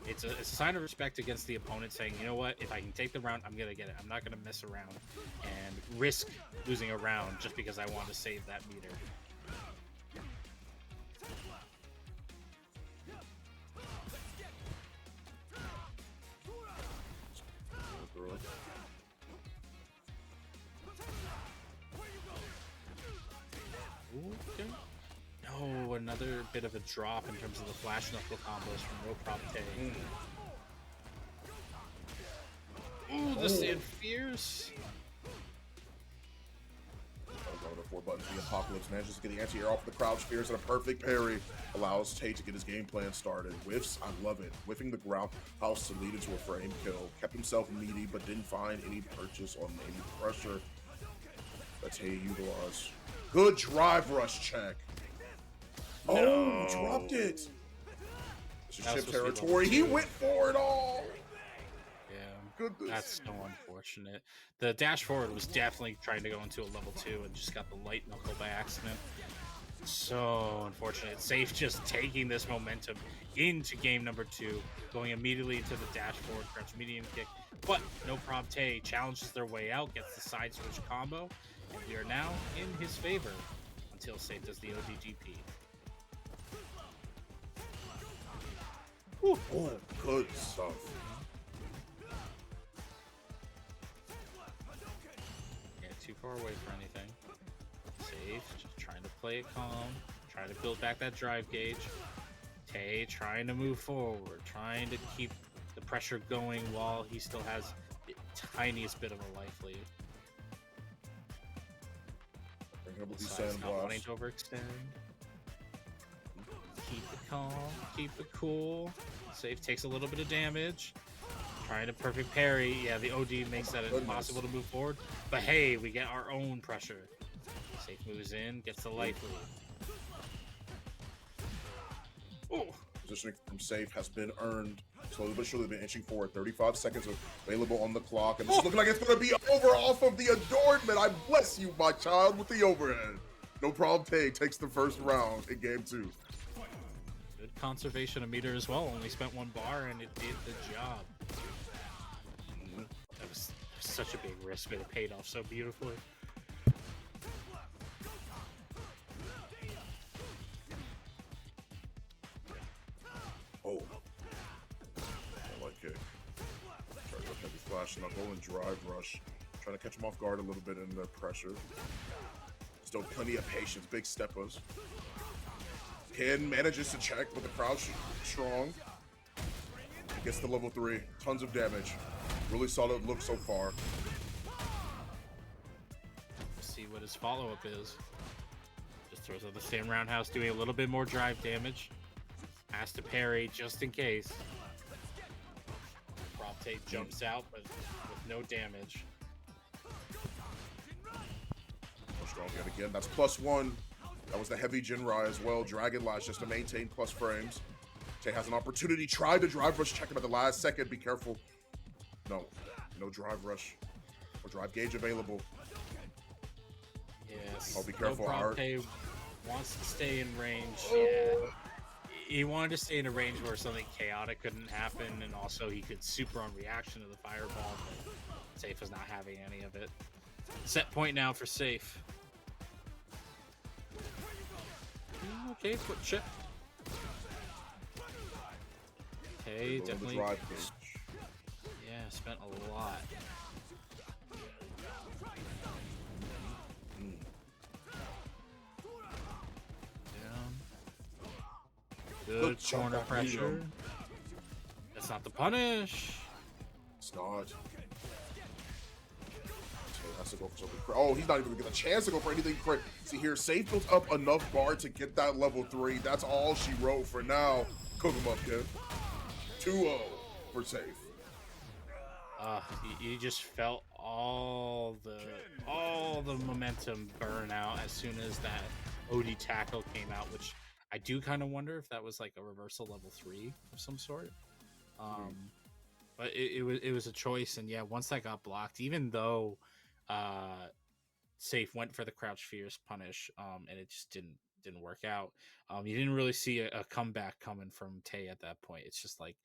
It's a sign of respect against the opponent, saying, you know what, if I can take the round, I'm gonna get it. I'm not gonna mess around and risk losing a round just because I want to save that meter. Okay. Oh, another bit of a drop in terms of the flash knuckle combos from No Prop Tay. Ooh, the stand fierce. The 4 buttons, the Apocalypse manages to get the anti-air off the crouch spears and a perfect parry allows Tay to get his game plan started. Whiffs, I love it. Whiffing the ground house to lead into a frame kill. Kept himself meaty, but didn't find any purchase on any pressure that Tay utilized. Good drive rush check. Oh, dropped it. This is chip territory. He went for it all. Yeah, goodness. That's so unfortunate. The dash forward was definitely trying to go into a level 2 and just got the light knuckle by accident. So unfortunate. Sayff just taking this momentum into game number 2, going immediately into the dash forward crouch medium kick. But No Prob Tay challenges their way out, gets the side switch combo, and we are now in his favor until Sayff does the ODGP. Ooh, oh, good stuff. Yeah, too far away for anything. Sayff, just trying to play it calm, trying to build back that drive gauge. Tay trying to move forward, trying to keep the pressure going while he still has the tiniest bit of a life lead. Not wanting to overextend. Keep it calm, keep it cool. Sayff takes a little bit of damage. Trying to perfect parry. Yeah, the OD makes that impossible to move forward. But hey, we get our own pressure. Sayff moves in, gets the life lead. Oh, positioning from Sayff has been earned. Slowly but surely been inching forward. 35 seconds available on the clock. And this is looking like it's going to be over off of the adornment. I bless you, my child, with the overhead. No problem. Tay takes the first round in game 2. Good conservation of meter as well. Only spent 1 bar and it did the job. That was such a big risk, but it paid off so beautifully. Oh. I like it. Try to go heavy flash knuckle and drive rush. Trying to catch him off guard a little bit in the pressure. Still plenty of patience. Big steppers. Ken manages to check with the crouch strong. He gets to level 3. Tons of damage. Really solid look so far. See what his follow-up is. Just throws out the stand roundhouse, doing a little bit more drive damage. Has to parry just in case. Prop Tay jumps out, but with no damage. Strong yet again. That's +1. That was the heavy Jinrai as well. Dragon Lash just to maintain plus frames. Tay has an opportunity. Tried to drive rush check him at the last second. Be careful. No drive rush or drive gauge available. Yes. Oh, be careful. No Tay Wants to stay in range. Yeah. He wanted to stay in a range where something chaotic couldn't happen, and also he could super on reaction to the fireball. But Sayff is not having any of it. Set point now for Sayff. Okay, put Chet. Okay, definitely. Yeah, spent a lot. Good corner pressure. That's not the punish. It's not. Chet has to go for something. Oh, he's not even gonna get a chance to go for anything crit. See here, Sayff built up enough bar to get that level 3. That's all she wrote for now. Cook him up, kid. 2-0 for Sayff. You just felt all the momentum burn out as soon as that OD tackle came out, which I do kind of wonder if that was like a reversal level 3 of some sort. But it was a choice, and yeah, once that got blocked, even though Sayff went for the crouch fierce punish, and it just didn't work out. You didn't really see a comeback coming from Tay at that point. It's just like,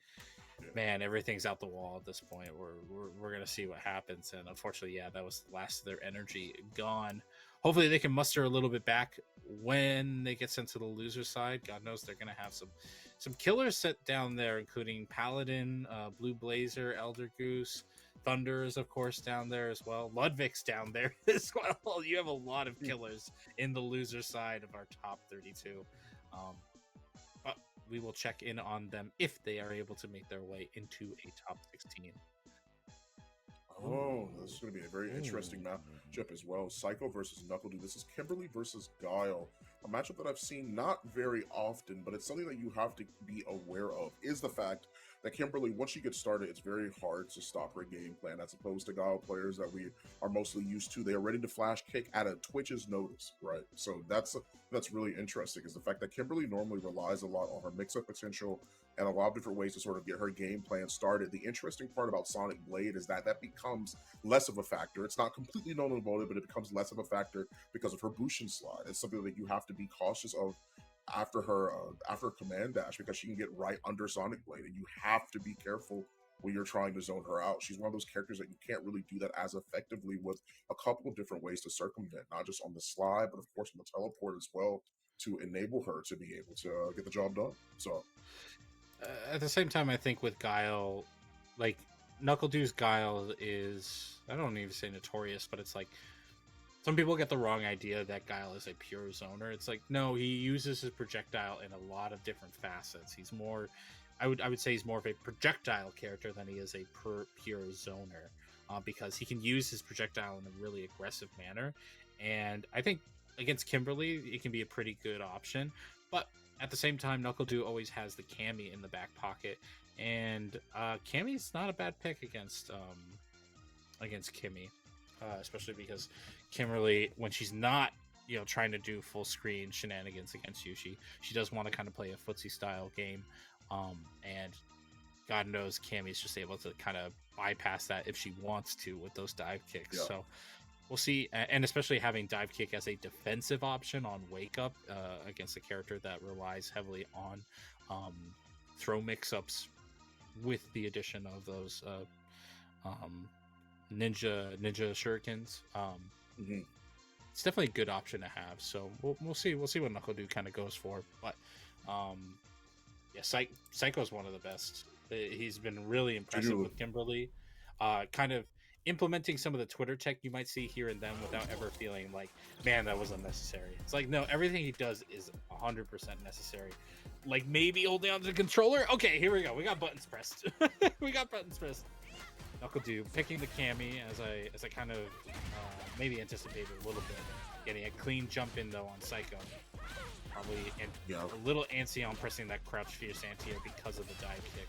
man, everything's out the wall at this point. We're gonna see what happens, and unfortunately, yeah, that was the last of their energy gone. Hopefully, they can muster a little bit back when they get sent to the loser side. God knows they're gonna have some killers set down there, including Paladin, Blue Blayzer, Elder Goose, Thunder is of course down there as well. Ludwig's down there as well. You have a lot of killers in the loser side of our top 32. But we will check in on them if they are able to make their way into a top 16. Oh, this is going to be a very interesting matchup as well. Psycho versus Knuckle. This is Kimberly versus Guile. A matchup that I've seen not very often, but it's something that you have to be aware of, is the fact that Kimberly, once she gets started, it's very hard to stop her game plan, as opposed to Guile players that we are mostly used to. They are ready to flash kick at a Twitch's notice, right? So that's really interesting, is the fact that Kimberly normally relies a lot on her mix-up potential and a lot of different ways to sort of get her game plan started. The interesting part about Sonic Blade is that becomes less of a factor. It's not completely null and void, but it becomes less of a factor because of her Bushin slide. It's something that you have to be cautious of after her command dash, because she can get right under Sonic Blade, and you have to be careful when you're trying to zone her out. She's one of those characters that you can't really do that as effectively, with a couple of different ways to circumvent, not just on the slide, but of course on the teleport as well, to enable her to be able to get the job done. So at the same time, I think with Guile, like NuckleDu's Guile is, I don't even say notorious, but it's like some people get the wrong idea that Guile is a pure zoner. It's like, no, he uses his projectile in a lot of different facets. He's more, I would say he's more of a projectile character than he is a pure zoner, because he can use his projectile in a really aggressive manner. And I think against Kimberly, it can be a pretty good option. But at the same time, NuckleDu always has the Cammy in the back pocket, and Cammy's not a bad pick against Kimmy, especially because Kimberly, when she's not, trying to do full screen shenanigans against you, she does want to kind of play a footsie style game, and God knows Cammy's just able to kind of bypass that if she wants to with those dive kicks. Yeah. So we'll see, and especially having dive kick as a defensive option on wake up against a character that relies heavily on throw mix-ups with the addition of those ninja shurikens. It's definitely a good option to have. So we'll see what NuckleDu kind of goes for. But yeah, Psycho's one of the best. He's been really impressive with Kimberly. Kind of implementing some of the Twitter tech you might see here and then without ever feeling like, man, that was unnecessary. It's like, no, everything he does is 100% necessary. Like maybe holding onto the controller. Okay, here we go. We got buttons pressed. NuckleDu picking the Cammy as I kind of maybe anticipated a little bit. Getting a clean jump in though on Psycho. Probably a little antsy on pressing that crouch fierce anti-air because of the dive kick.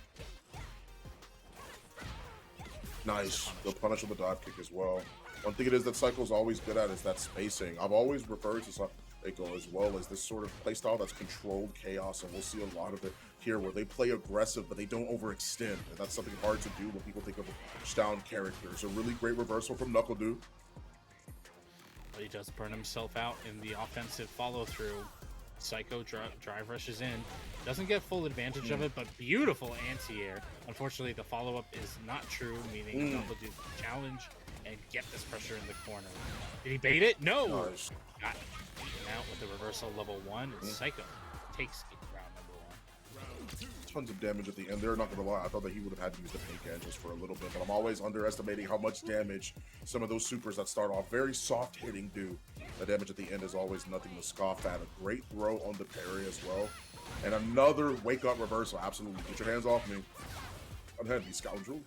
Nice. They'll punish with the dive kick as well. One thing it is that Psycho's always good at is that spacing. I've always referred to Psycho as well as this sort of playstyle that's controlled chaos, and we'll see a lot of it here where they play aggressive but they don't overextend, and that's something hard to do when people think of down characters. A really great reversal from NuckleDu. But he does burn himself out in the offensive follow-through. Psycho drive rushes in, doesn't get full advantage of it, but beautiful anti-air. Unfortunately, the follow-up is not true, meaning Knuckle do challenge and get this pressure in the corner. Did he bait it? No! Nice. Got beaten out with the reversal level 1, and Psycho takes round number 1. Tons of damage at the end. They're not gonna lie. I thought that he would have had to use the fake hand just for a little bit, but I'm always underestimating how much damage some of those supers that start off very soft hitting do. The damage at the end is always nothing to scoff at. A great throw on the parry as well. And another wake up reversal. Absolutely. Get your hands off me. Unheavy scoundrel.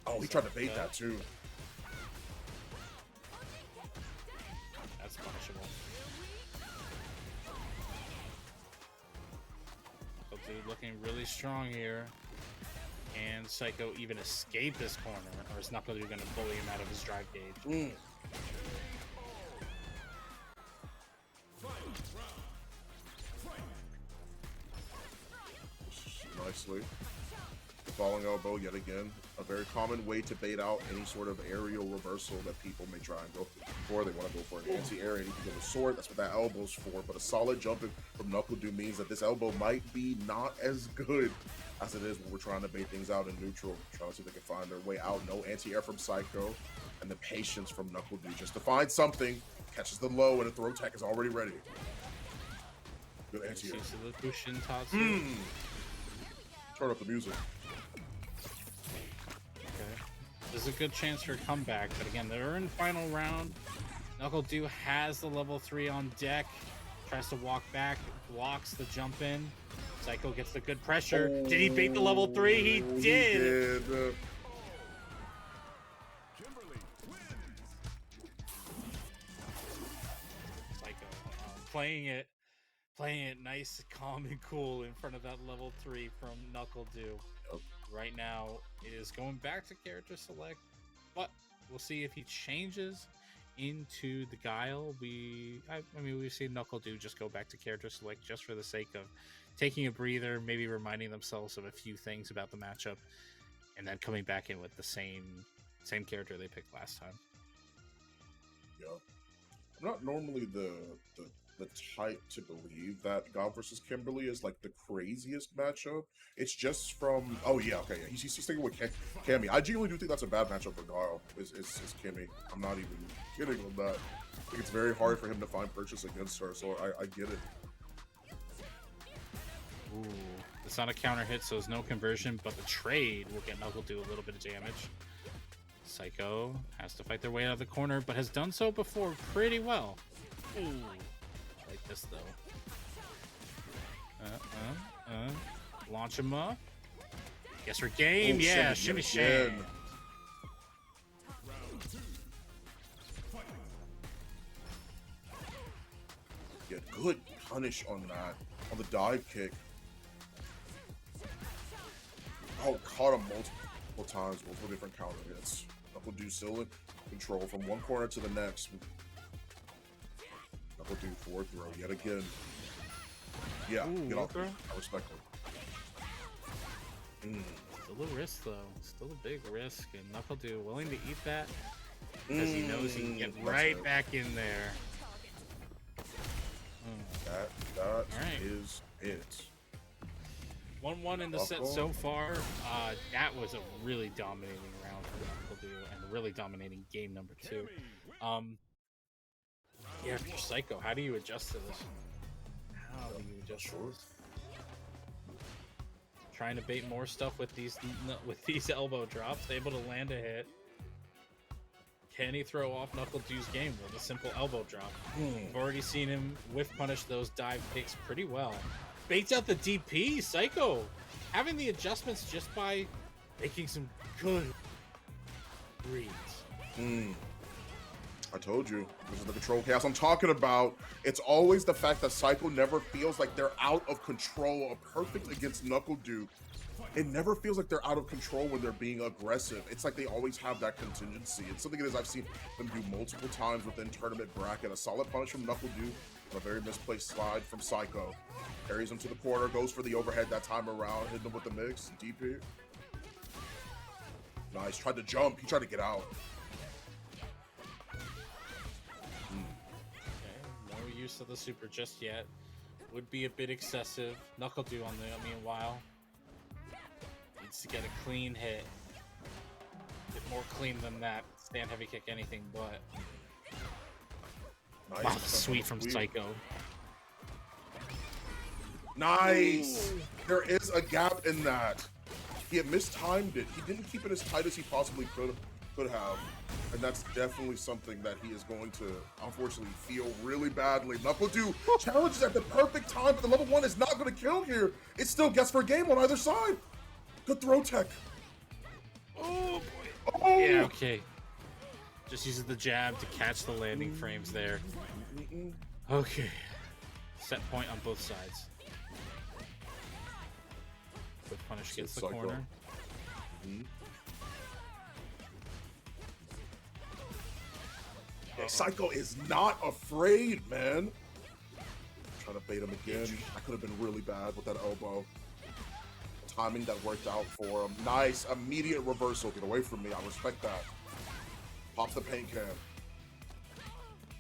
Oh, he tried to bait that too. That's punishable. Dude looking really strong here. And Psycho even escape this corner, or is Knuckle going to bully him out of his drive gauge? Nicely. Falling elbow yet again. A very common way to bait out any sort of aerial reversal that people may try and go for. They want to go for an anti-air and you can go with sword. That's what that elbow's for. But a solid jumping from Knuckle means that this elbow might be not as good as it is when we're trying to bait things out in neutral. Trying to see if they can find their way out. No anti-air from Psycho. And the patience from Knuckle just to find something. Catches the low and the throw tech is already ready. Good anti-air. Turn up the music. There's a good chance for a comeback, but again, they're in final round. Knuckle has the level 3 on deck, tries to walk back, blocks the jump in. Psycho gets the good pressure. Oh, did he bait the level 3? He did. Psycho playing it nice, calm, and cool in front of that level 3 from Knuckle. Right now, it is going back to character select, but we'll see if he changes into the Guile. I mean, we've seen Knuckle just go back to character select just for the sake of taking a breather, maybe reminding themselves of a few things about the matchup, and then coming back in with the same character they picked last time. Yeah, I'm not normally the type to believe that God versus Kimberly is like the craziest matchup. It's just from he's sticking with Cammy. I genuinely do think that's a bad matchup for Guile. Is Kimmy? I'm not even kidding on that. I think it's very hard for him to find purchase against her, so I get it. Ooh, it's not a counter hit, so there's no conversion, but the trade will get Knuckle a little bit of damage. Psycho has to fight their way out of the corner, but has done so before pretty well. Ooh. Like this though. Launch him up. Guess we're game. Yeah, shimmy sham. Get good punish on that. On the dive kick. Oh, caught him multiple times, multiple different counter hits. Knuckle still in control from one corner to the next. Knuckle forward throw yet again. Yeah, ooh, get off me. I respect him. Still a risk though. Still a big risk, and Knuckle willing to eat that because he knows he can get right back in there. That is it. 1-1 in the set so far. That was a really dominating round for Knuckle and a really dominating game number 2. Yeah, if you're Psycho, how do you adjust to this? How do you adjust to this? Trying to bait more stuff with these elbow drops, able to land a hit. Can he throw off Knuckle game with a simple elbow drop? We've already seen him whiff punish those dive kicks pretty well. Baits out the DP, Psycho! Having the adjustments just by making some good reads. I told you, this is the control chaos I'm talking about. It's always the fact that Psycho never feels like they're out of control. A perfect against Knuckle. It never feels like they're out of control when they're being aggressive. It's like they always have that contingency. It's something that I've seen them do multiple times within tournament bracket. A solid punish from Knuckle, a very misplaced slide from Psycho. Carries him to the corner, goes for the overhead that time around, hitting him with the mix, DP. Nice, tried to jump, he tried to get out. use of the super just yet. Would be a bit excessive. Knuckle do on the meanwhile. Needs to get a clean hit. Get more clean than that. Stand heavy kick anything but. Nice. Wow, sweet from Psycho. Nice. There is a gap in that. He had mistimed it. He didn't keep it as tight as he possibly could have. And that's definitely something that he is going to, unfortunately, feel really badly. Knuckle do challenges at the perfect time, but the level 1 is not going to kill here. It still gets for a game on either side. Good throw tech. Oh, boy. Oh. Yeah, okay. Just uses the jab to catch the landing frames there. Okay. Set point on both sides. Good punish gets the corner. Yeah, Psycho is not afraid, man. Trying to bait him again. That could have been really bad with that elbow. Timing that worked out for him. Nice, immediate reversal. Get away from me. I respect that. Pops the paint can.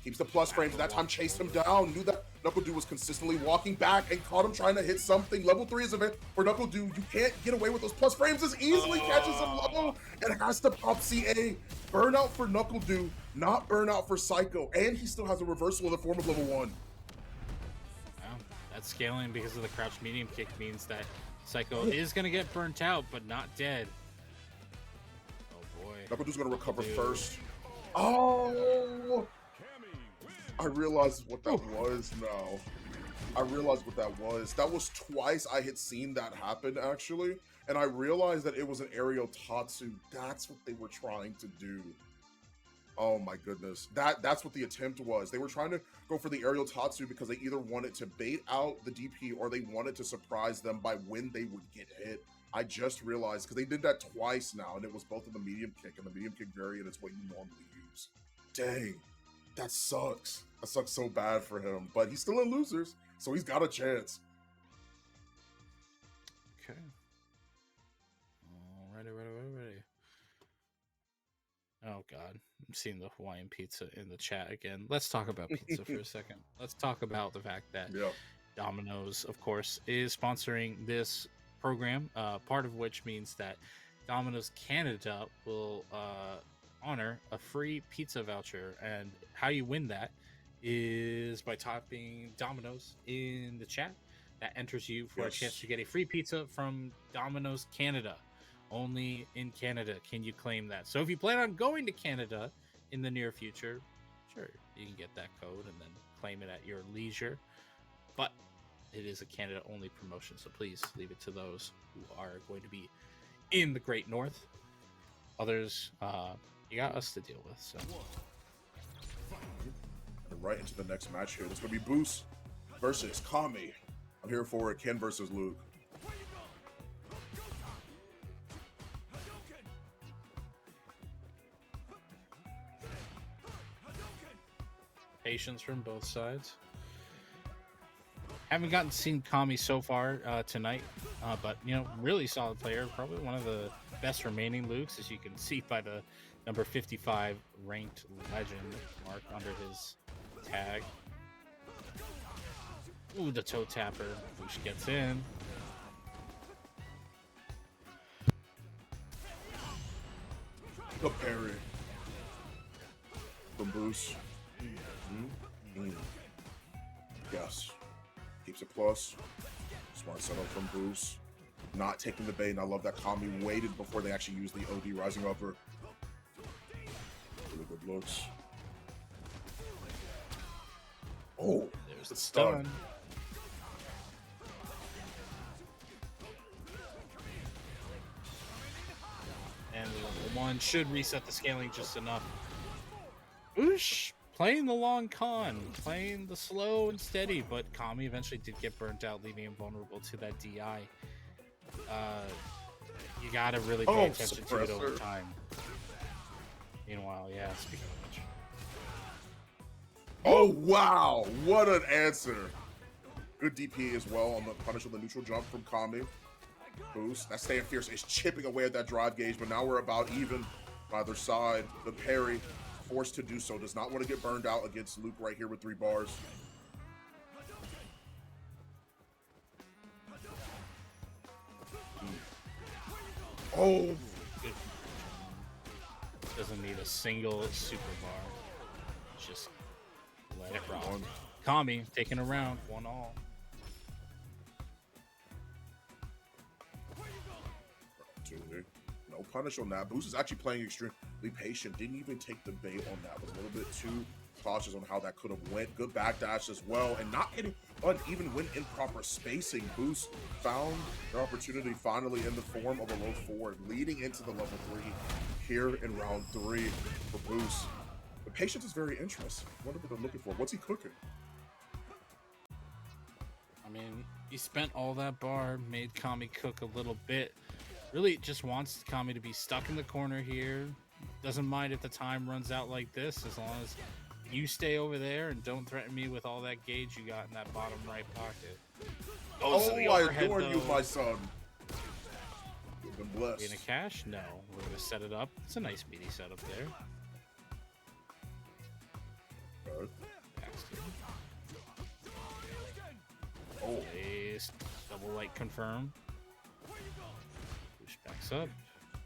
Keeps the plus frames. That time chased him down. Knew that Knuckle Dude was consistently walking back and caught him trying to hit something. Level 3 is a bit for Knuckle Dude. You can't get away with those plus frames as easily. Catches him low and has to pop CA. Burnout for Knuckle Dude, not burnout for Psycho. And he still has a reversal in the form of level 1. Wow. That scaling because of the crouch medium kick means that Psycho is going to get burnt out, but not dead. Oh boy. Knuckle Dude's going to recover first. Oh! I realized what that was now. I realized what that was. That was twice I had seen that happen, actually. And I realized that it was an aerial Tatsu. That's what they were trying to do. Oh my goodness. That's what the attempt was. They were trying to go for the aerial Tatsu because they either wanted to bait out the DP or they wanted to surprise them by when they would get hit. I just realized, because they did that twice now, and it was both of the medium kick, and the medium kick variant is what you normally use. Dang. That sucks. That sucks so bad for him. But he's still in losers, so he's got a chance. Okay. Alrighty. Oh god, I'm seeing the Hawaiian pizza in the chat again. Let's talk about pizza for a second. Let's talk about the fact that Domino's, of course, is sponsoring this program, part of which means that Domino's Canada will honor a free pizza voucher, and how you win that is by typing Domino's in the chat. That enters you for a chance to get a free pizza from Domino's Canada. Only in Canada can you claim that. So if you plan on going to Canada in the near future, sure, you can get that code and then claim it at your leisure. But it is a Canada only promotion, so please leave it to those who are going to be in the Great North. Others, you got us to deal with. So right into the next match here. This is going to be Boost versus Kami. I'm here for it. Ken versus Luke. Patience from both sides. Haven't gotten to see Kami so far tonight, but really solid player. Probably one of the best remaining Lukes, as you can see by the number 55 ranked legend mark under his tag. Ooh, the toe tapper. Boosh gets in. The parry from Boost. Yes. Keeps it plus. Smart setup from Boost. Not taking the bait, and I love that Kami waited before they actually used the OD rising upper. Really good looks. Oh, There's the the stun. stun. And the level 1 should reset the scaling just enough. Oosh! Playing the long con, playing the slow and steady, but Kami eventually did get burnt out, leaving him vulnerable to that DI. You gotta really pay attention to it over time. Meanwhile, yeah, speaking of which. Oh, wow. What an answer. Good DP as well on the punish of the neutral jump from Kami. Boost. That Staying Fierce is chipping away at that drive gauge, but now we're about even by their side. The parry, forced to do so, does not want to get burned out against Luke right here with 3 bars. Oh, Good. Doesn't need a single super bar. Just let it rock. Kami taking a round, 1-all. Opportunity. No punish on that. Boost is actually playing extremely patient. Didn't even take the bait on that. Was a little bit too cautious on how that could have went. Good backdash as well, and not hitting uneven when improper spacing. Boost found their opportunity finally in the form of a low forward, leading into the level 3 here in round 3 for Boost. The patience is very interesting. I wonder what they're looking for. What's he cooking? I mean, he spent all that bar, made Kami cook a little bit. Really just wants Kami to be stuck in the corner here. Doesn't mind if the time runs out like this, as long as you stay over there and don't threaten me with all that gauge you got in that bottom right pocket. Oh, the I overhead, adore you, though. my son. You've been blessed. In a cash? No. We're going to set it up. It's a nice meaty setup there. Okay. Backstep. Oh, Nice. Double light confirm. Push backs up.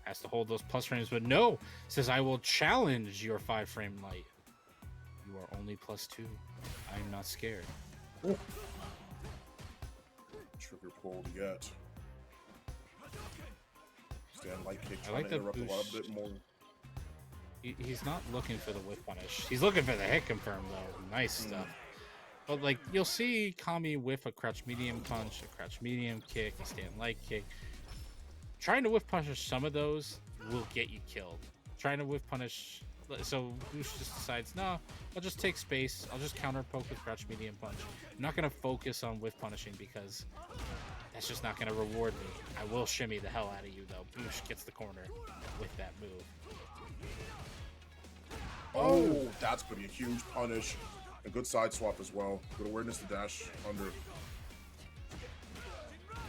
Has to hold those plus frames, but no! Says, I will challenge your 5-frame light. You are only +2. I am not scared. trigger pulled yet. Stand light kick, I trying like to the interrupt a lot boost. bit more. He's not looking for the whiff punish. He's looking for the hit confirm, though. Nice stuff. But, like, you'll see Kami whiff a crouch medium punch, a crouch medium kick, a stand light kick. Trying to whiff punish some of those will get you killed. Trying to whiff punish... So Boosh just decides, no, I'll just take space. I'll just counter poke with crouch medium punch. I'm not going to focus on whiff punishing because that's just not going to reward me. I will shimmy the hell out of you, though. Boosh gets the corner with that move. Oh, that's going to be a huge punish. A good side swap as well. Good awareness to dash under.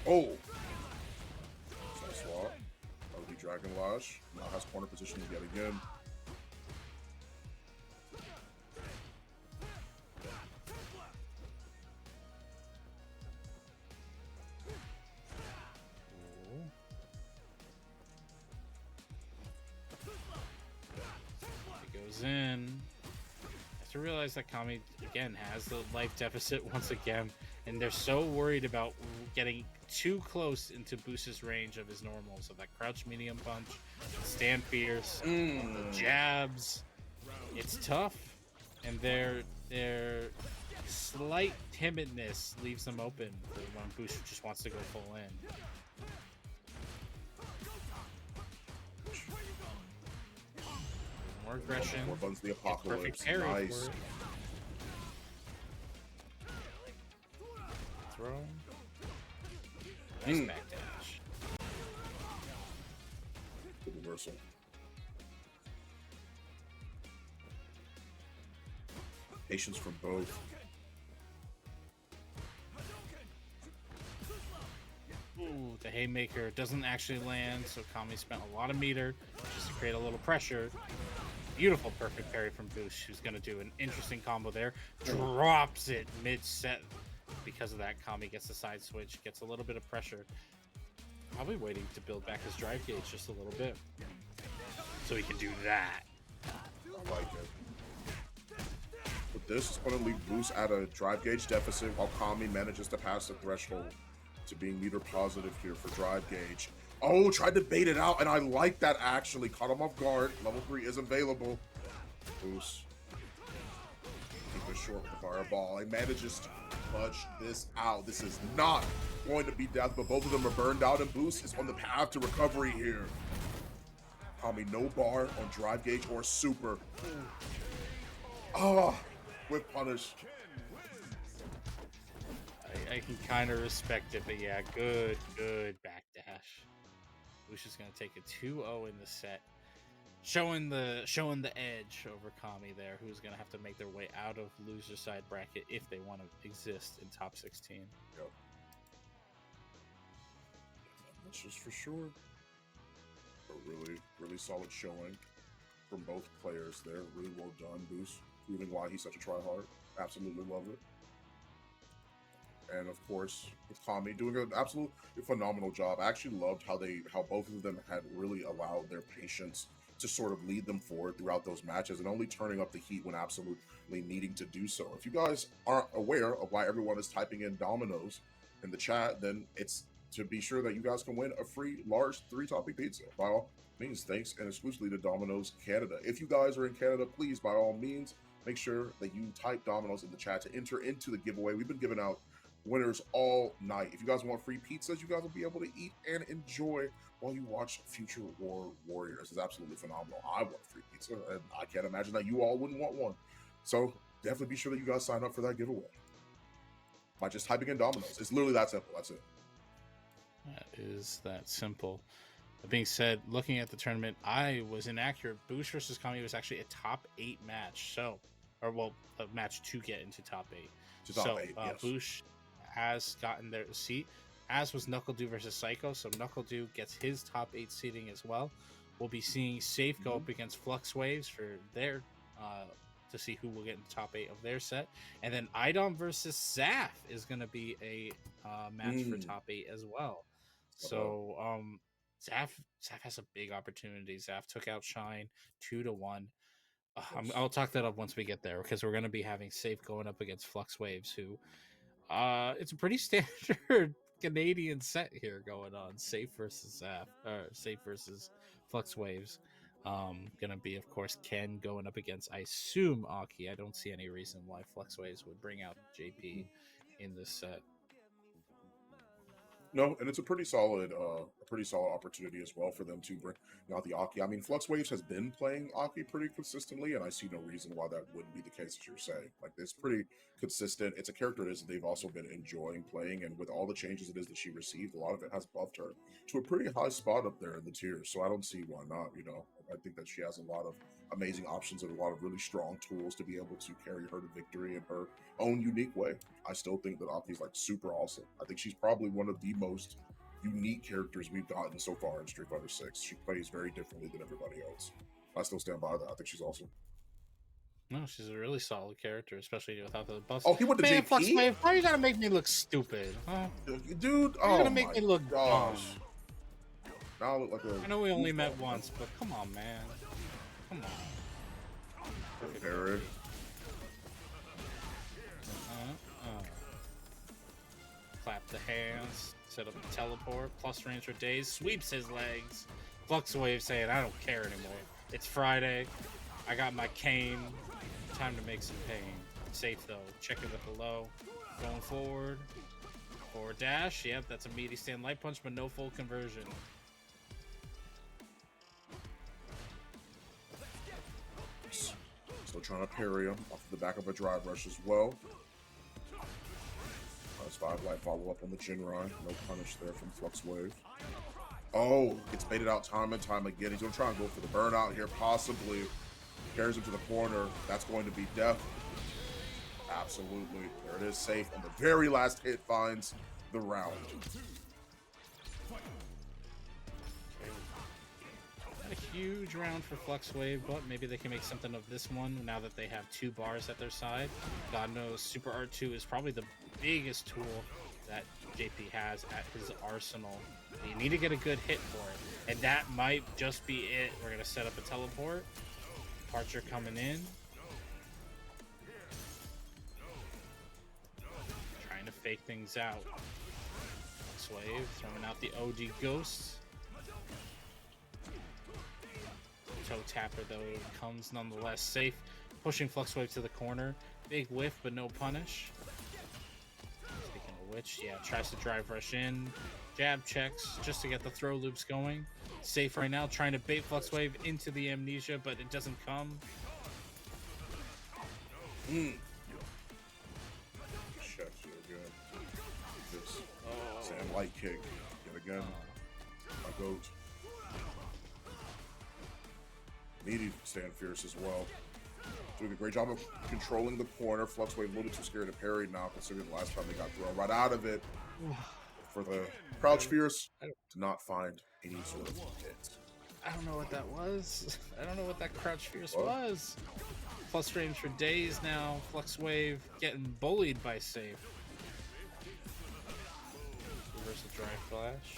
Oh. Side swap. That would be Dragon Lash. Now has corner position yet again. It goes in. To realize that Kami again has the life deficit once again, and they're so worried about getting too close into Boost's range of his normals, of that crouch medium punch, stand fierce, jabs. It's tough, and their slight timidness leaves them open for when Boost just wants to go full in. More aggression. More buttons the Perfect apocalypse. parry Nice. for it. Throw. Nice backdash. Good reversal. Patience from both. Ooh, the haymaker doesn't actually land, so Kami spent a lot of meter just to create a little pressure. Beautiful perfect parry from Boosh, who's going to do an interesting combo there. Drops it mid-set. Because of that, Kami gets the side switch, gets a little bit of pressure. Probably waiting to build back his drive gauge just a little bit. So he can do that. I like it. But this is going to leave Boost at a drive gauge deficit while Kami manages to pass the threshold to being meter positive here for drive gauge. Oh, tried to bait it out, and I like that actually. Caught him off guard. Level 3 is available. Boost. Keep it short with the fireball. He manages to punch this out. This is not going to be death, but both of them are burned out, and Boost is on the path to recovery here. Kami, no bar on drive gauge or super. Oh, with punish. I can kind of respect it, but yeah, good backdash. Boosh is going to take a 2-0 in the set. Showing the edge over Kami there, who's going to have to make their way out of loser side bracket if they want to exist in top 16. Yep. That's just for sure. A really solid showing from both players there. Really well done, Boost. Proving why he's such a tryhard. Absolutely love it. and of course with Kami doing an absolute phenomenal job. I actually loved how both of them had really allowed their patience to sort of lead them forward throughout those matches and only turning up the heat when absolutely needing to do so. If you guys aren't aware of why everyone is typing in Domino's in the chat, then it's to be sure that you guys can win a free large 3-topping pizza. By all means, thanks and exclusively to Domino's Canada. If you guys are in Canada, please, by all means, make sure that you type Domino's in the chat to enter into the giveaway. We've been giving out winners all night. If you guys want free pizzas, you guys will be able to eat and enjoy while you watch Future War Warriors. It's absolutely phenomenal. I want free pizza, and I can't imagine that you all wouldn't want one. So definitely be sure that you guys sign up for that giveaway by just typing in Domino's. It's literally that simple. That's it. That is that simple. That being said, looking at the tournament, I was inaccurate. Boosh versus Kami was actually a top 8 match. So, a match to get into top 8. To top 8, yes. Boosh has gotten their seat, as was Knuckle versus Psycho. So Knuckle gets his top 8 seating as well. We'll be seeing Sayff go up against Flux Waves for their to see who will get in the top 8 of their set, and then Idom versus Sayff is going to be a match for top 8 as well. So Sayff has a big opportunity. Sayff took out Shine 2-1. I'll talk that up once we get there, because we're going to be having Sayff going up against Flux Waves, who it's a pretty standard Canadian set here going on. Sayff versus Sayff, or Sayff versus Flux Waves. Gonna be, of course, Ken going up against, I assume, Aki. I don't see any reason why Flux Waves would bring out JP in this set. No, and it's a pretty solid opportunity as well for them to bring out the Aki. I mean, Flux Waves has been playing Aki pretty consistently, and I see no reason why that wouldn't be the case, as you're saying. Like, it's pretty consistent. It's a character that they've also been enjoying playing, and with all the changes it is that she received, a lot of it has buffed her to a pretty high spot up there in the tiers. So I don't see why not. You know, I think that she has a lot of amazing options and a lot of really strong tools to be able to carry her to victory in her own unique way. I still think that Aki's like super awesome. I think she's probably one of the most unique characters we've gotten so far in Street Fighter 6. She plays very differently than everybody else. I still stand by that. I think she's awesome. No, she's a really solid character, especially without the buffs. Oh, he went to JP? Flux Wave, why you gotta make me look stupid? Huh? Dude, you're gonna make me look dumb. Now I look like a... I know we only met once, but come on, man. Come on. Parry. Clap the hands, set up a teleport, plus range for days, sweeps his legs. Flux Wave saying, I don't care anymore. It's Friday. I got my cane. Time to make some pain. Sayff though, checking with the low. Going forward. Forward dash. Yep, that's a meaty stand light punch, but no full conversion. Still trying to parry him off the back of a drive rush as well. Nice 5 light follow up on the Jinrai. No punish there from Flux Wave. Oh, gets baited out time and time again. He's going to try and go for the burnout here, possibly. Carries him to the corner. That's going to be death. Absolutely. There it is, Sayff. And the very last hit finds the round. Not a huge round for Flux Wave, but maybe they can make something of this one now that they have 2 bars at their side. God knows Super R2 is probably the biggest tool that JP has at his arsenal. You need to get a good hit for it, and that might just be it. We're going to set up a teleport. Departure coming in. Trying to fake things out. Flux Wave throwing out the OG Ghost. Toe tapper though comes nonetheless. Sayff pushing Flux Wave to the corner. Big whiff, but no punish. Speaking of which, yeah, tries to drive rush in. Jab checks just to get the throw loops going. Sayff right now trying to bait Flux Wave into the amnesia, but it doesn't come. Checks here again. This sand light kick. Yet again. My goat. Meaty stand fierce as well. Doing a great job of controlling the corner. Flux Wave a little bit too scared to parry now, considering the last time they got thrown right out of it. For the crouch fierce to not find any sort of hit. I don't know what that was. I don't know what that crouch fierce was. Plus range for days now. Flux Wave getting bullied by Sayff. reversal drive flash.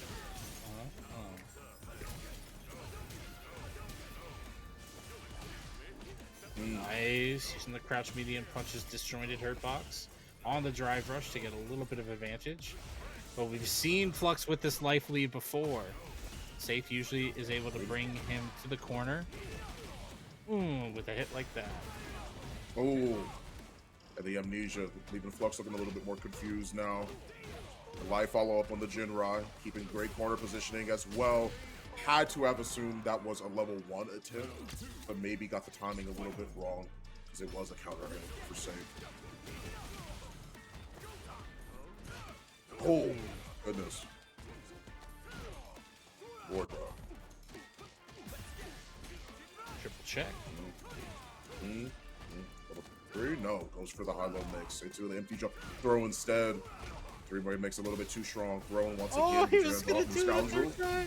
Nice. Using the crouch medium punches disjointed hurt box on the drive rush to get a little bit of advantage. But we've seen Flux with this life lead before. Sayff usually is able to bring him to the corner. With a hit like that. Oh, and the amnesia, leaving Flux looking a little bit more confused now. The live follow up on the Jinrai, keeping great corner positioning as well. Had to have assumed that was a level 1 attempt, but maybe got the timing a little bit wrong because it was a counter hit for Sayff. Oh, goodness. Wardrobe. Triple check. Level 3? No, goes for the high-low mix. Into the empty jump throw instead. Three-way makes a little bit too strong. Throwing once again. He was gonna do the third try.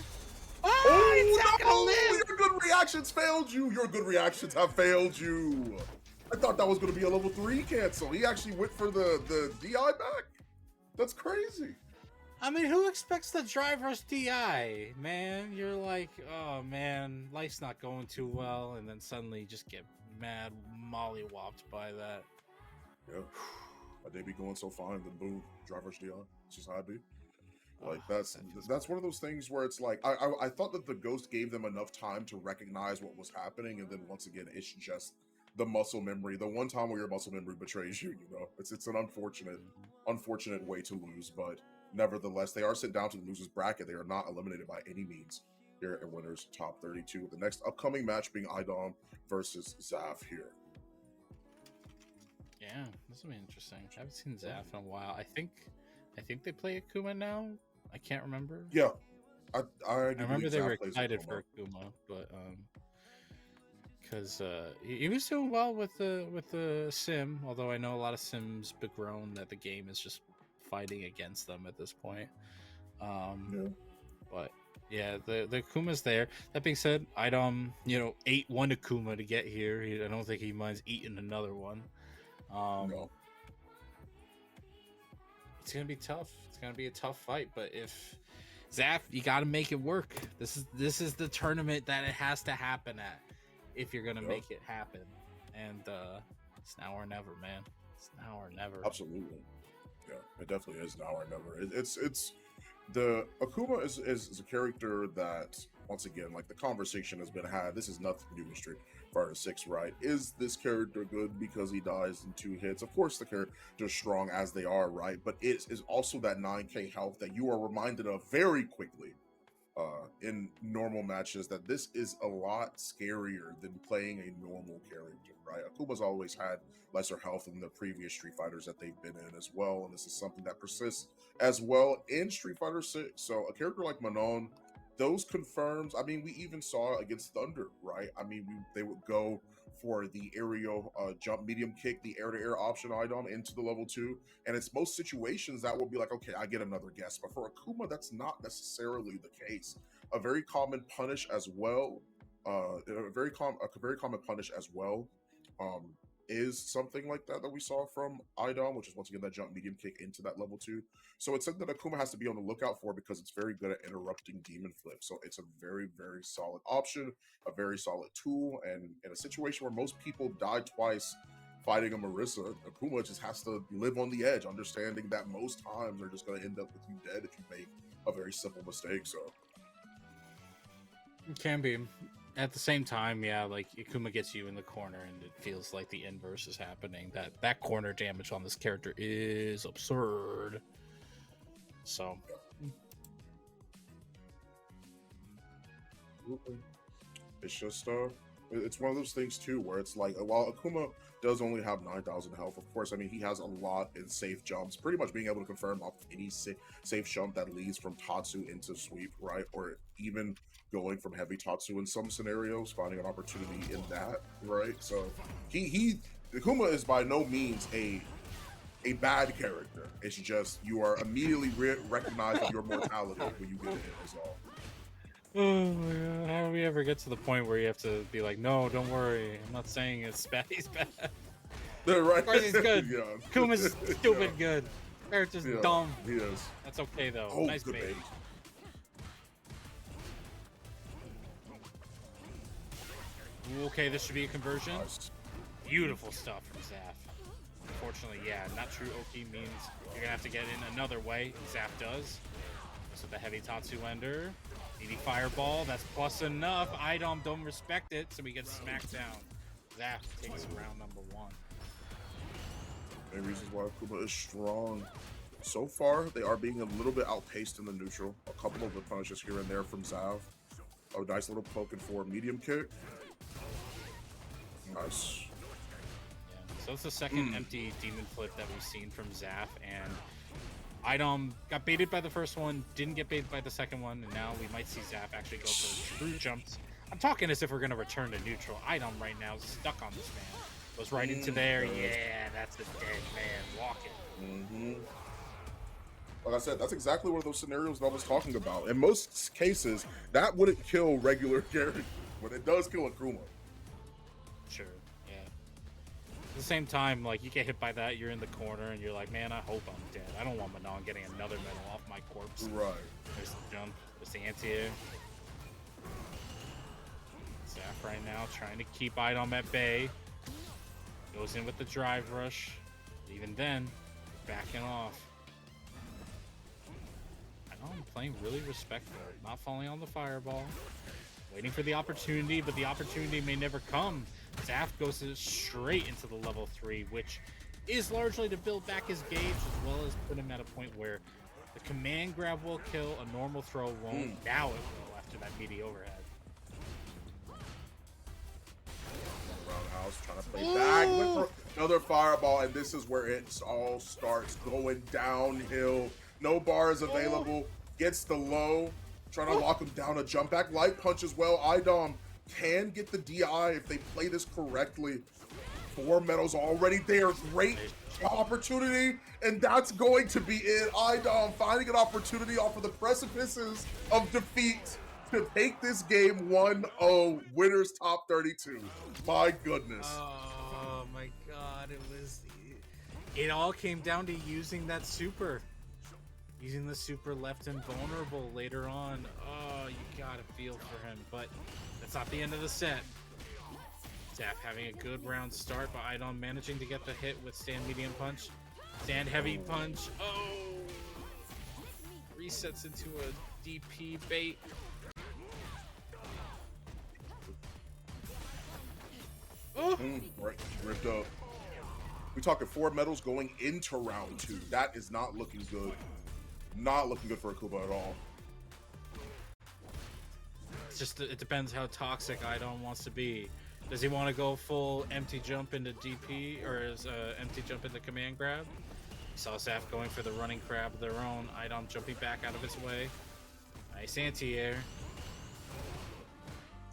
Oh, no! Your good reactions failed you. Your good reactions have failed you. I thought that was going to be a level 3 cancel. He actually went for the DI back. That's crazy. I mean, who expects the drive rush DI, man? You're like, oh man, life's not going too well, and then suddenly you just get mad mollywopped by that. Yeah, my day be going so fine, then boom, drive rush DI. It's just how it be. Like that's one of those things where it's like I thought that the Ghost gave them enough time to recognize what was happening, and then once again, it's just the muscle memory. The one time where your muscle memory betrays you, you know, it's an unfortunate way to lose, but. Nevertheless, they are sent down to the losers bracket. They are not eliminated by any means here at Winners Top 32. The next upcoming match being Idom versus Sayff here. Yeah, this will be interesting. I haven't seen Sayff in a while. I think they play Akuma now. I can't remember. Yeah, I remember they were excited for Akuma, but because he was doing well with the sim. Although I know a lot of sims begroan that the game is just fighting against them at this point. But yeah, the Akuma's there. That being said, Idom, ate one Akuma to get here. I don't think he minds eating another one. No. It's gonna be tough. It's gonna be a tough fight. But if Sayff, you got to make it work. This is the tournament that it has to happen at if you're gonna make it happen. And it's now or never, man. It's now or never. Absolutely. Yeah, it definitely is now or never. It's the Akuma is a character that, once again, like the conversation has been had. This is nothing new in Street Fighter 6, right? Is this character good because he dies in 2 hits? Of course, the character's strong as they are, right? But it is also that 9k health that you are reminded of very quickly in normal matches, that this is a lot scarier than playing a normal character, right? Akuma's always had lesser health than the previous Street Fighters that they've been in as well, and this is something that persists as well in Street Fighter 6. So a character like Manon, those confirms, I mean, we even saw against Thunder, right? I mean, they would go for the aerial jump medium kick, the air-to-air option Idom into the level 2, and it's most situations that will be like, okay, I get another guess. But for Akuma, that's not necessarily the case. A very common punish as well, a very common punish as well, is something like that we saw from Idom, which is once again that jump medium kick into that level 2. So it's something that Akuma has to be on the lookout for because it's very good at interrupting demon flip. So it's a very, very solid option, a very solid tool, and in a situation where most people die twice fighting a Marissa, Akuma just has to live on the edge, understanding that most times they're just going to end up with you dead if you make a very simple mistake. So it can be. At the same time, yeah, like Akuma gets you in the corner and it feels like the inverse is happening. That corner damage on this character is absurd. So it's just it's one of those things too where it's like, while Akuma does only have 9,000 health, of course, I mean, he has a lot in safe jumps, pretty much being able to confirm off any safe jump that leads from Tatsu into sweep, right? Or even going from heavy Tatsu in some scenarios, finding an opportunity in that, right? So Akuma is by no means a bad character. It's just you are immediately recognized of your mortality when you get it is all. Oh my god, how do we ever get to the point where you have to be like, no, don't worry, I'm not saying it's bad, he's bad. Right. Of course he's good. Yeah. Akuma's stupid good. character's Yeah, dumb. he is. That's okay though. Oh, Nice good bait. bait. Ooh, okay, this should be a conversion. Nice. Beautiful stuff from Sayff. Unfortunately, yeah, not true OP means you're gonna have to get in another way. Sayff does. So the heavy Tatsu ender. Needy fireball, that's plus enough. Idom don't respect it, so we get smacked down. Sayff takes round number 1. Many reasons why Kuma is strong. So far, they are being a little bit outpaced in the neutral. A couple of the punishes here and there from Sayff. Oh, nice little poking for a medium kick. Nice. Yeah. So it's the second empty demon flip that we've seen from Sayff, and Idom got baited by the first one, didn't get baited by the second one, and now we might see Sayff actually go for true jumps. I'm talking as if we're going to return to neutral. Idom right now is stuck on this man. Goes right into there. Yeah, that's a dead man. Walk it. Like I said, that's exactly one of those scenarios that I was talking about. In most cases, that wouldn't kill regular Gary, but it does kill Akuma. Sure, yeah. At the same time, like, you get hit by that, you're in the corner, and you're like, man, I hope I'm dead. I don't want Manon getting another medal off my corpse. Right. There's the jump. There's the anti-air. Sayff right now trying to keep Idom at bay. Goes in with the drive rush. Even then, backing off. Idom playing really respectful. Not falling on the fireball. Waiting for the opportunity, but the opportunity may never come. Sayff goes straight into the level 3, which is largely to build back his gauge as well as put him at a point where the command grab will kill, a normal throw won't. Now it will after that meaty overhead. Roundhouse trying to play back with another fireball, and this is where it all starts going downhill. No bars available. Gets the low. Trying to lock him down. A jump back light punch as well. Idom can get the DI if they play this correctly. 4 medals already there. Great opportunity, and that's going to be it. Idom finding an opportunity off of the precipices of defeat to take this game 1-0. Winners top 32. My goodness. Oh my god, it all came down to using that super. Using the super left him vulnerable later on. Oh, you gotta feel for him, but that's not the end of the set. Sayff having a good round start, but Idom managing to get the hit with stand medium punch. Stand heavy punch. Oh! Resets into a DP bait. Oh! Right, ripped up. We talking 4 medals going into round 2. That is not looking good. Not looking good for Akuma at all. It's just, it depends how toxic Idom wants to be. Does he want to go full empty jump into DP, or is empty jump into command grab? We saw Sayff going for the running crab of their own. Idom jumping back out of his way. Nice anti-air.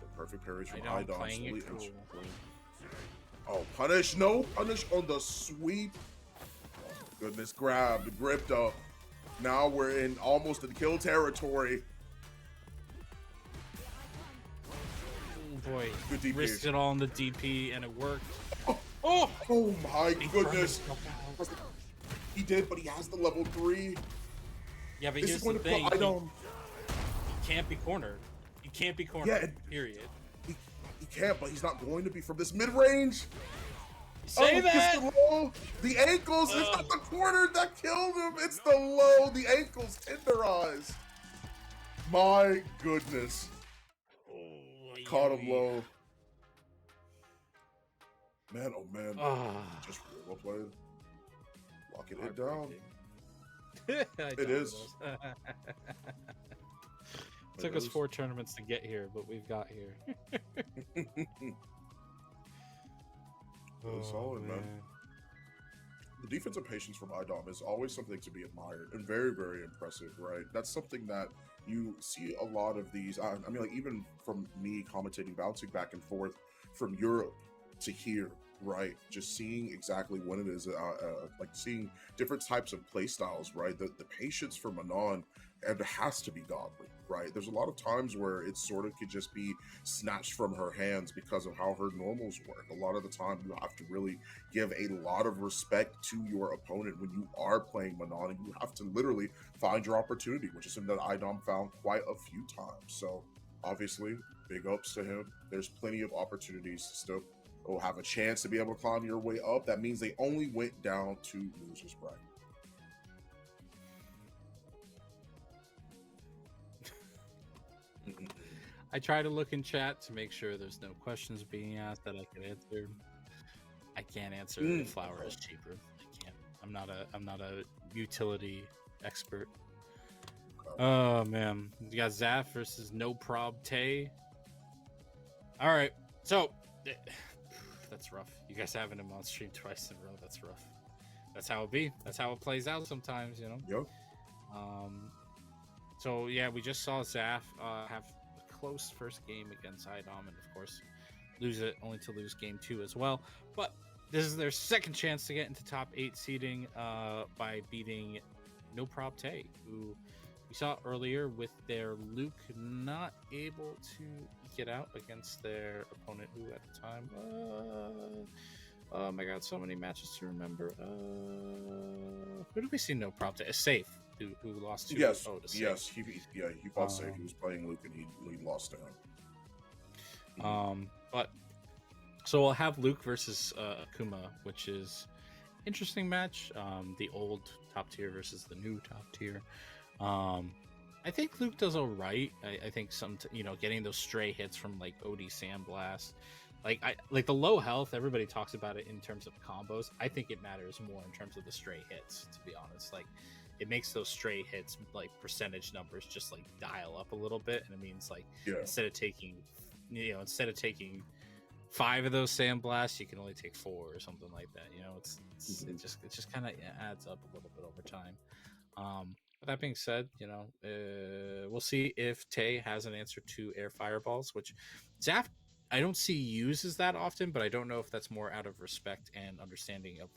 The perfect parry from Idom Idom. playing it Slowly cool. Oh, punish. No punish on the sweep. Goodness, grabbed, gripped up. Now we're in almost in kill territory. Oh boy, Good DP. risked it all in the DP and it worked. Oh my He burned goodness. himself out. He did, but he has the level 3. Yeah, but This here's is going the to thing. put Idom. He can't be cornered. He can't be cornered. Yeah, Period. He can't, but he's not going to be from this mid-range. Say that! It's the low. The ankles. It's not the corner that killed him. It's the low. The ankles tenderized. My goodness. Caught him low. Man, oh man. Just really well played. Locking it down. It is. Took us 4 tournaments to get here, but we've got here. Really solid, man. The defensive patience from Idom is always something to be admired and very, very impressive, right? That's something that you see a lot of these. I mean, like, even from me commentating, bouncing back and forth from Europe to here, right? Just seeing exactly when it is, like seeing different types of play styles, right? The patience for Manon, and it has to be godly, right, there's a lot of times where it sort of could just be snatched from her hands because of how her normals work. A lot of the time, you have to really give a lot of respect to your opponent when you are playing Manon, and you have to literally find your opportunity, which is something that Idom found quite a few times. So obviously, big ups to him. There's plenty of opportunities to still have a chance to be able to climb your way up. That means they only went down to losers bracket. I try to look in chat to make sure there's no questions being asked that I can answer. I can't answer if flour is cheaper. I can't. I'm not a utility expert. Oh man, you got Zaf versus No Prob Tay. All right, so that's rough. You guys having him on stream twice in a row. That's rough. That's how it be. That's how it plays out sometimes, you know. Yep. So yeah, we just saw Zaf have a close first game against Idom, and of course lose it, only to lose game 2 as well. But this is their second chance to get into top 8 seeding by beating No Prob Tay, who we saw earlier with their Luke not able to get out against their opponent, who at the time, oh my god, so many matches to remember. Who did we see No Prob Tay? Sayff, who lost to yes, to Sayff. yes, he fought Sayff. He was playing Luke and he lost to him. But so we'll have Luke versus Akuma, which is interesting match. The old top tier versus the new top tier. I think Luke does all right. I think getting those stray hits from like OD Sandblast, like the low health. Everybody talks about it in terms of combos. I think it matters more in terms of the stray hits. To be honest, like it makes those stray hits like percentage numbers just like dial up a little bit, and it means like instead of taking 5 of those Sandblasts, you can only take 4 or something like that. You know, it just kind of adds up a little bit over time. But that being said, you know, we'll see if Tay has an answer to air fireballs, which Zaf I don't see uses that often, but I don't know if that's more out of respect and understanding of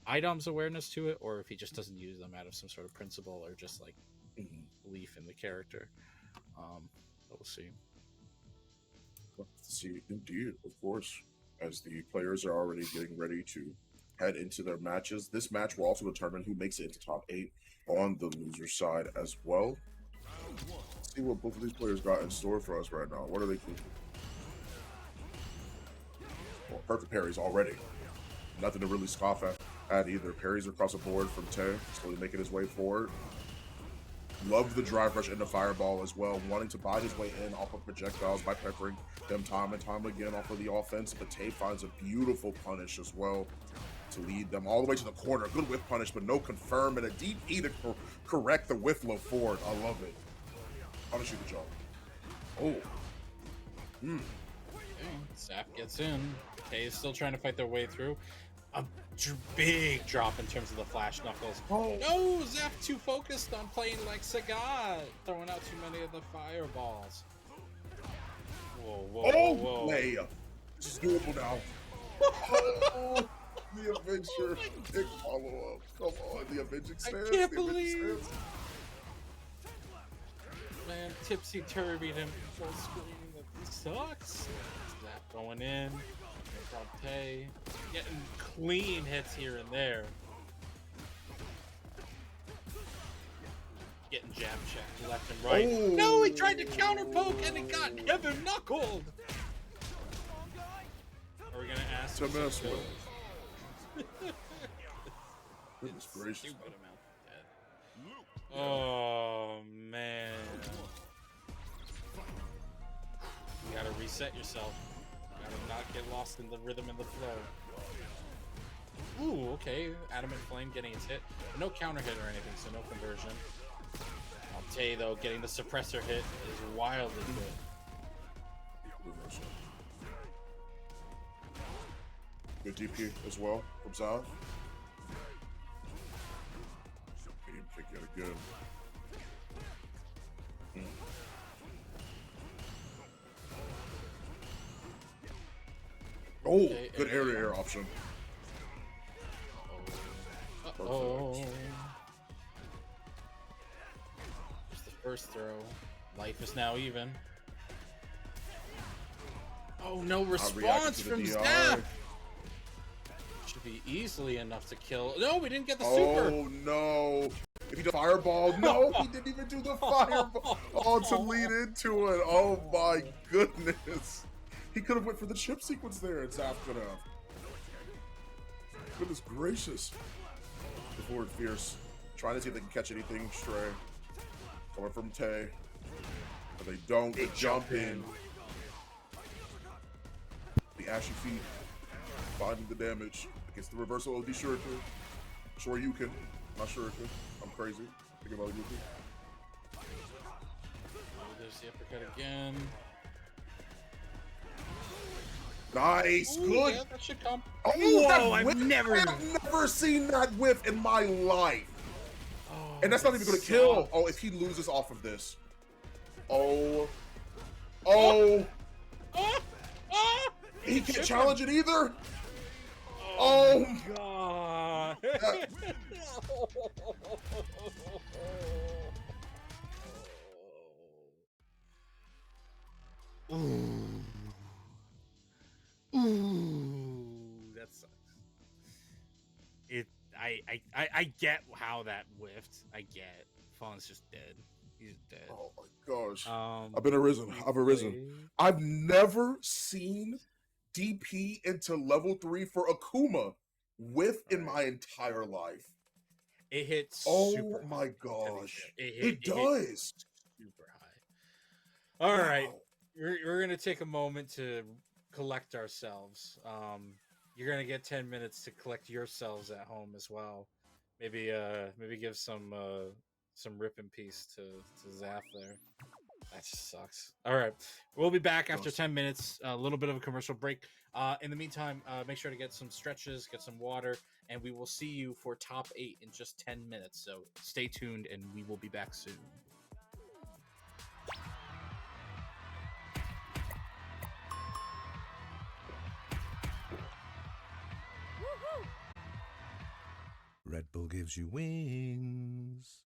Idom's awareness to it, or if he just doesn't use them out of some sort of principle or just like belief in the character. But we'll see. See, indeed, of course, as the players are already getting ready to head into their matches. This match will also determine who makes it into top 8 on the loser side as well. Let's see what both of these players got in store for us right now. What are they thinking? Well, perfect parries already. Nothing to really scoff at either. Parries across the board from Tay, slowly making his way forward. Love the drive rush into Fireball as well, wanting to buy his way in off of projectiles by peppering them time and time again off of the offense. But Tay finds a beautiful punish as well to lead them all the way to the corner. Good whiff punish, but no confirm, and a deep E to correct the whiff low forward. I love it. Punish you, good job. Oh. Zaf gets in. Tay is still trying to fight their way through. A big drop in terms of the flash knuckles. Oh no, Zaf too focused on playing like Sagat, throwing out too many of the fireballs. Whoa, whoa, whoa. Play. This is doable now. Oh, the Avenger. Big follow up. Come on, the Avenging stance. I can't believe. Man, Tipsy turbied him full screen. That sucks. Zaf going in. Tay getting clean hits here and there. Getting jab checked left and right. Oh. No, he tried to counter poke and it got heather knuckled. Are we gonna ask to mess with? Goodness gracious. Oh man. You gotta reset yourself. Gotta not get lost in the rhythm and the flow. Ooh, okay. Adamant Flame getting his hit. No counter hit or anything, so no conversion. Tay, though, getting the suppressor hit is wildly good. Good DP as well from Zaf. Game kick yet again. Oh, good air option. Oh. Just the first throw. Life is now even. Oh, no Not reacting response to the from DI. Zerox. Should be easily enough to kill. No, we didn't get the super. Oh no! If he did fireball, no, he didn't even do the fireball. Oh, to lead into it. Oh my goodness! He could have went for the chip sequence there, and Sayff could have. Goodness gracious! The forward fierce, trying to see if they can catch anything stray. Coming from Tay, but they don't. They jump in. The ashy feet finding the damage against the reversal OD Shuriken. Shoryuken, not Shuriken. I'm crazy. Thinking about Yuki. Oh, there's the uppercut again. Nice, Ooh, good. yeah, that should come. Oh, Whoa, that I've whiff! never- I've never seen that whiff in my life. Oh, And that's not that even gonna kill. sucks. Oh, if he loses off of this. Oh. Oh. He can't challenge it either. Oh. God. Ooh. Ooh, that sucks. I get how that whiffed. I get. Fawn's just dead. He's dead. Oh my gosh. Um, I've arisen. I've arisen. I've never seen DP into level 3 for Akuma whiff in my entire life. It hits. Oh super my high, to be gosh. fair. It hit does. super high. All right, Wow. we're gonna take a moment to collect ourselves. You're gonna get 10 minutes to collect yourselves at home as well. Maybe give some rip in peace to Sayff there. That just sucks. All right, we'll be back after 10 minutes. A little bit of a commercial break. In the meantime, make sure to get some stretches, get some water, and we will see you for top 8 in just 10 minutes. So stay tuned, and we will be back soon. Red Bull gives you wings.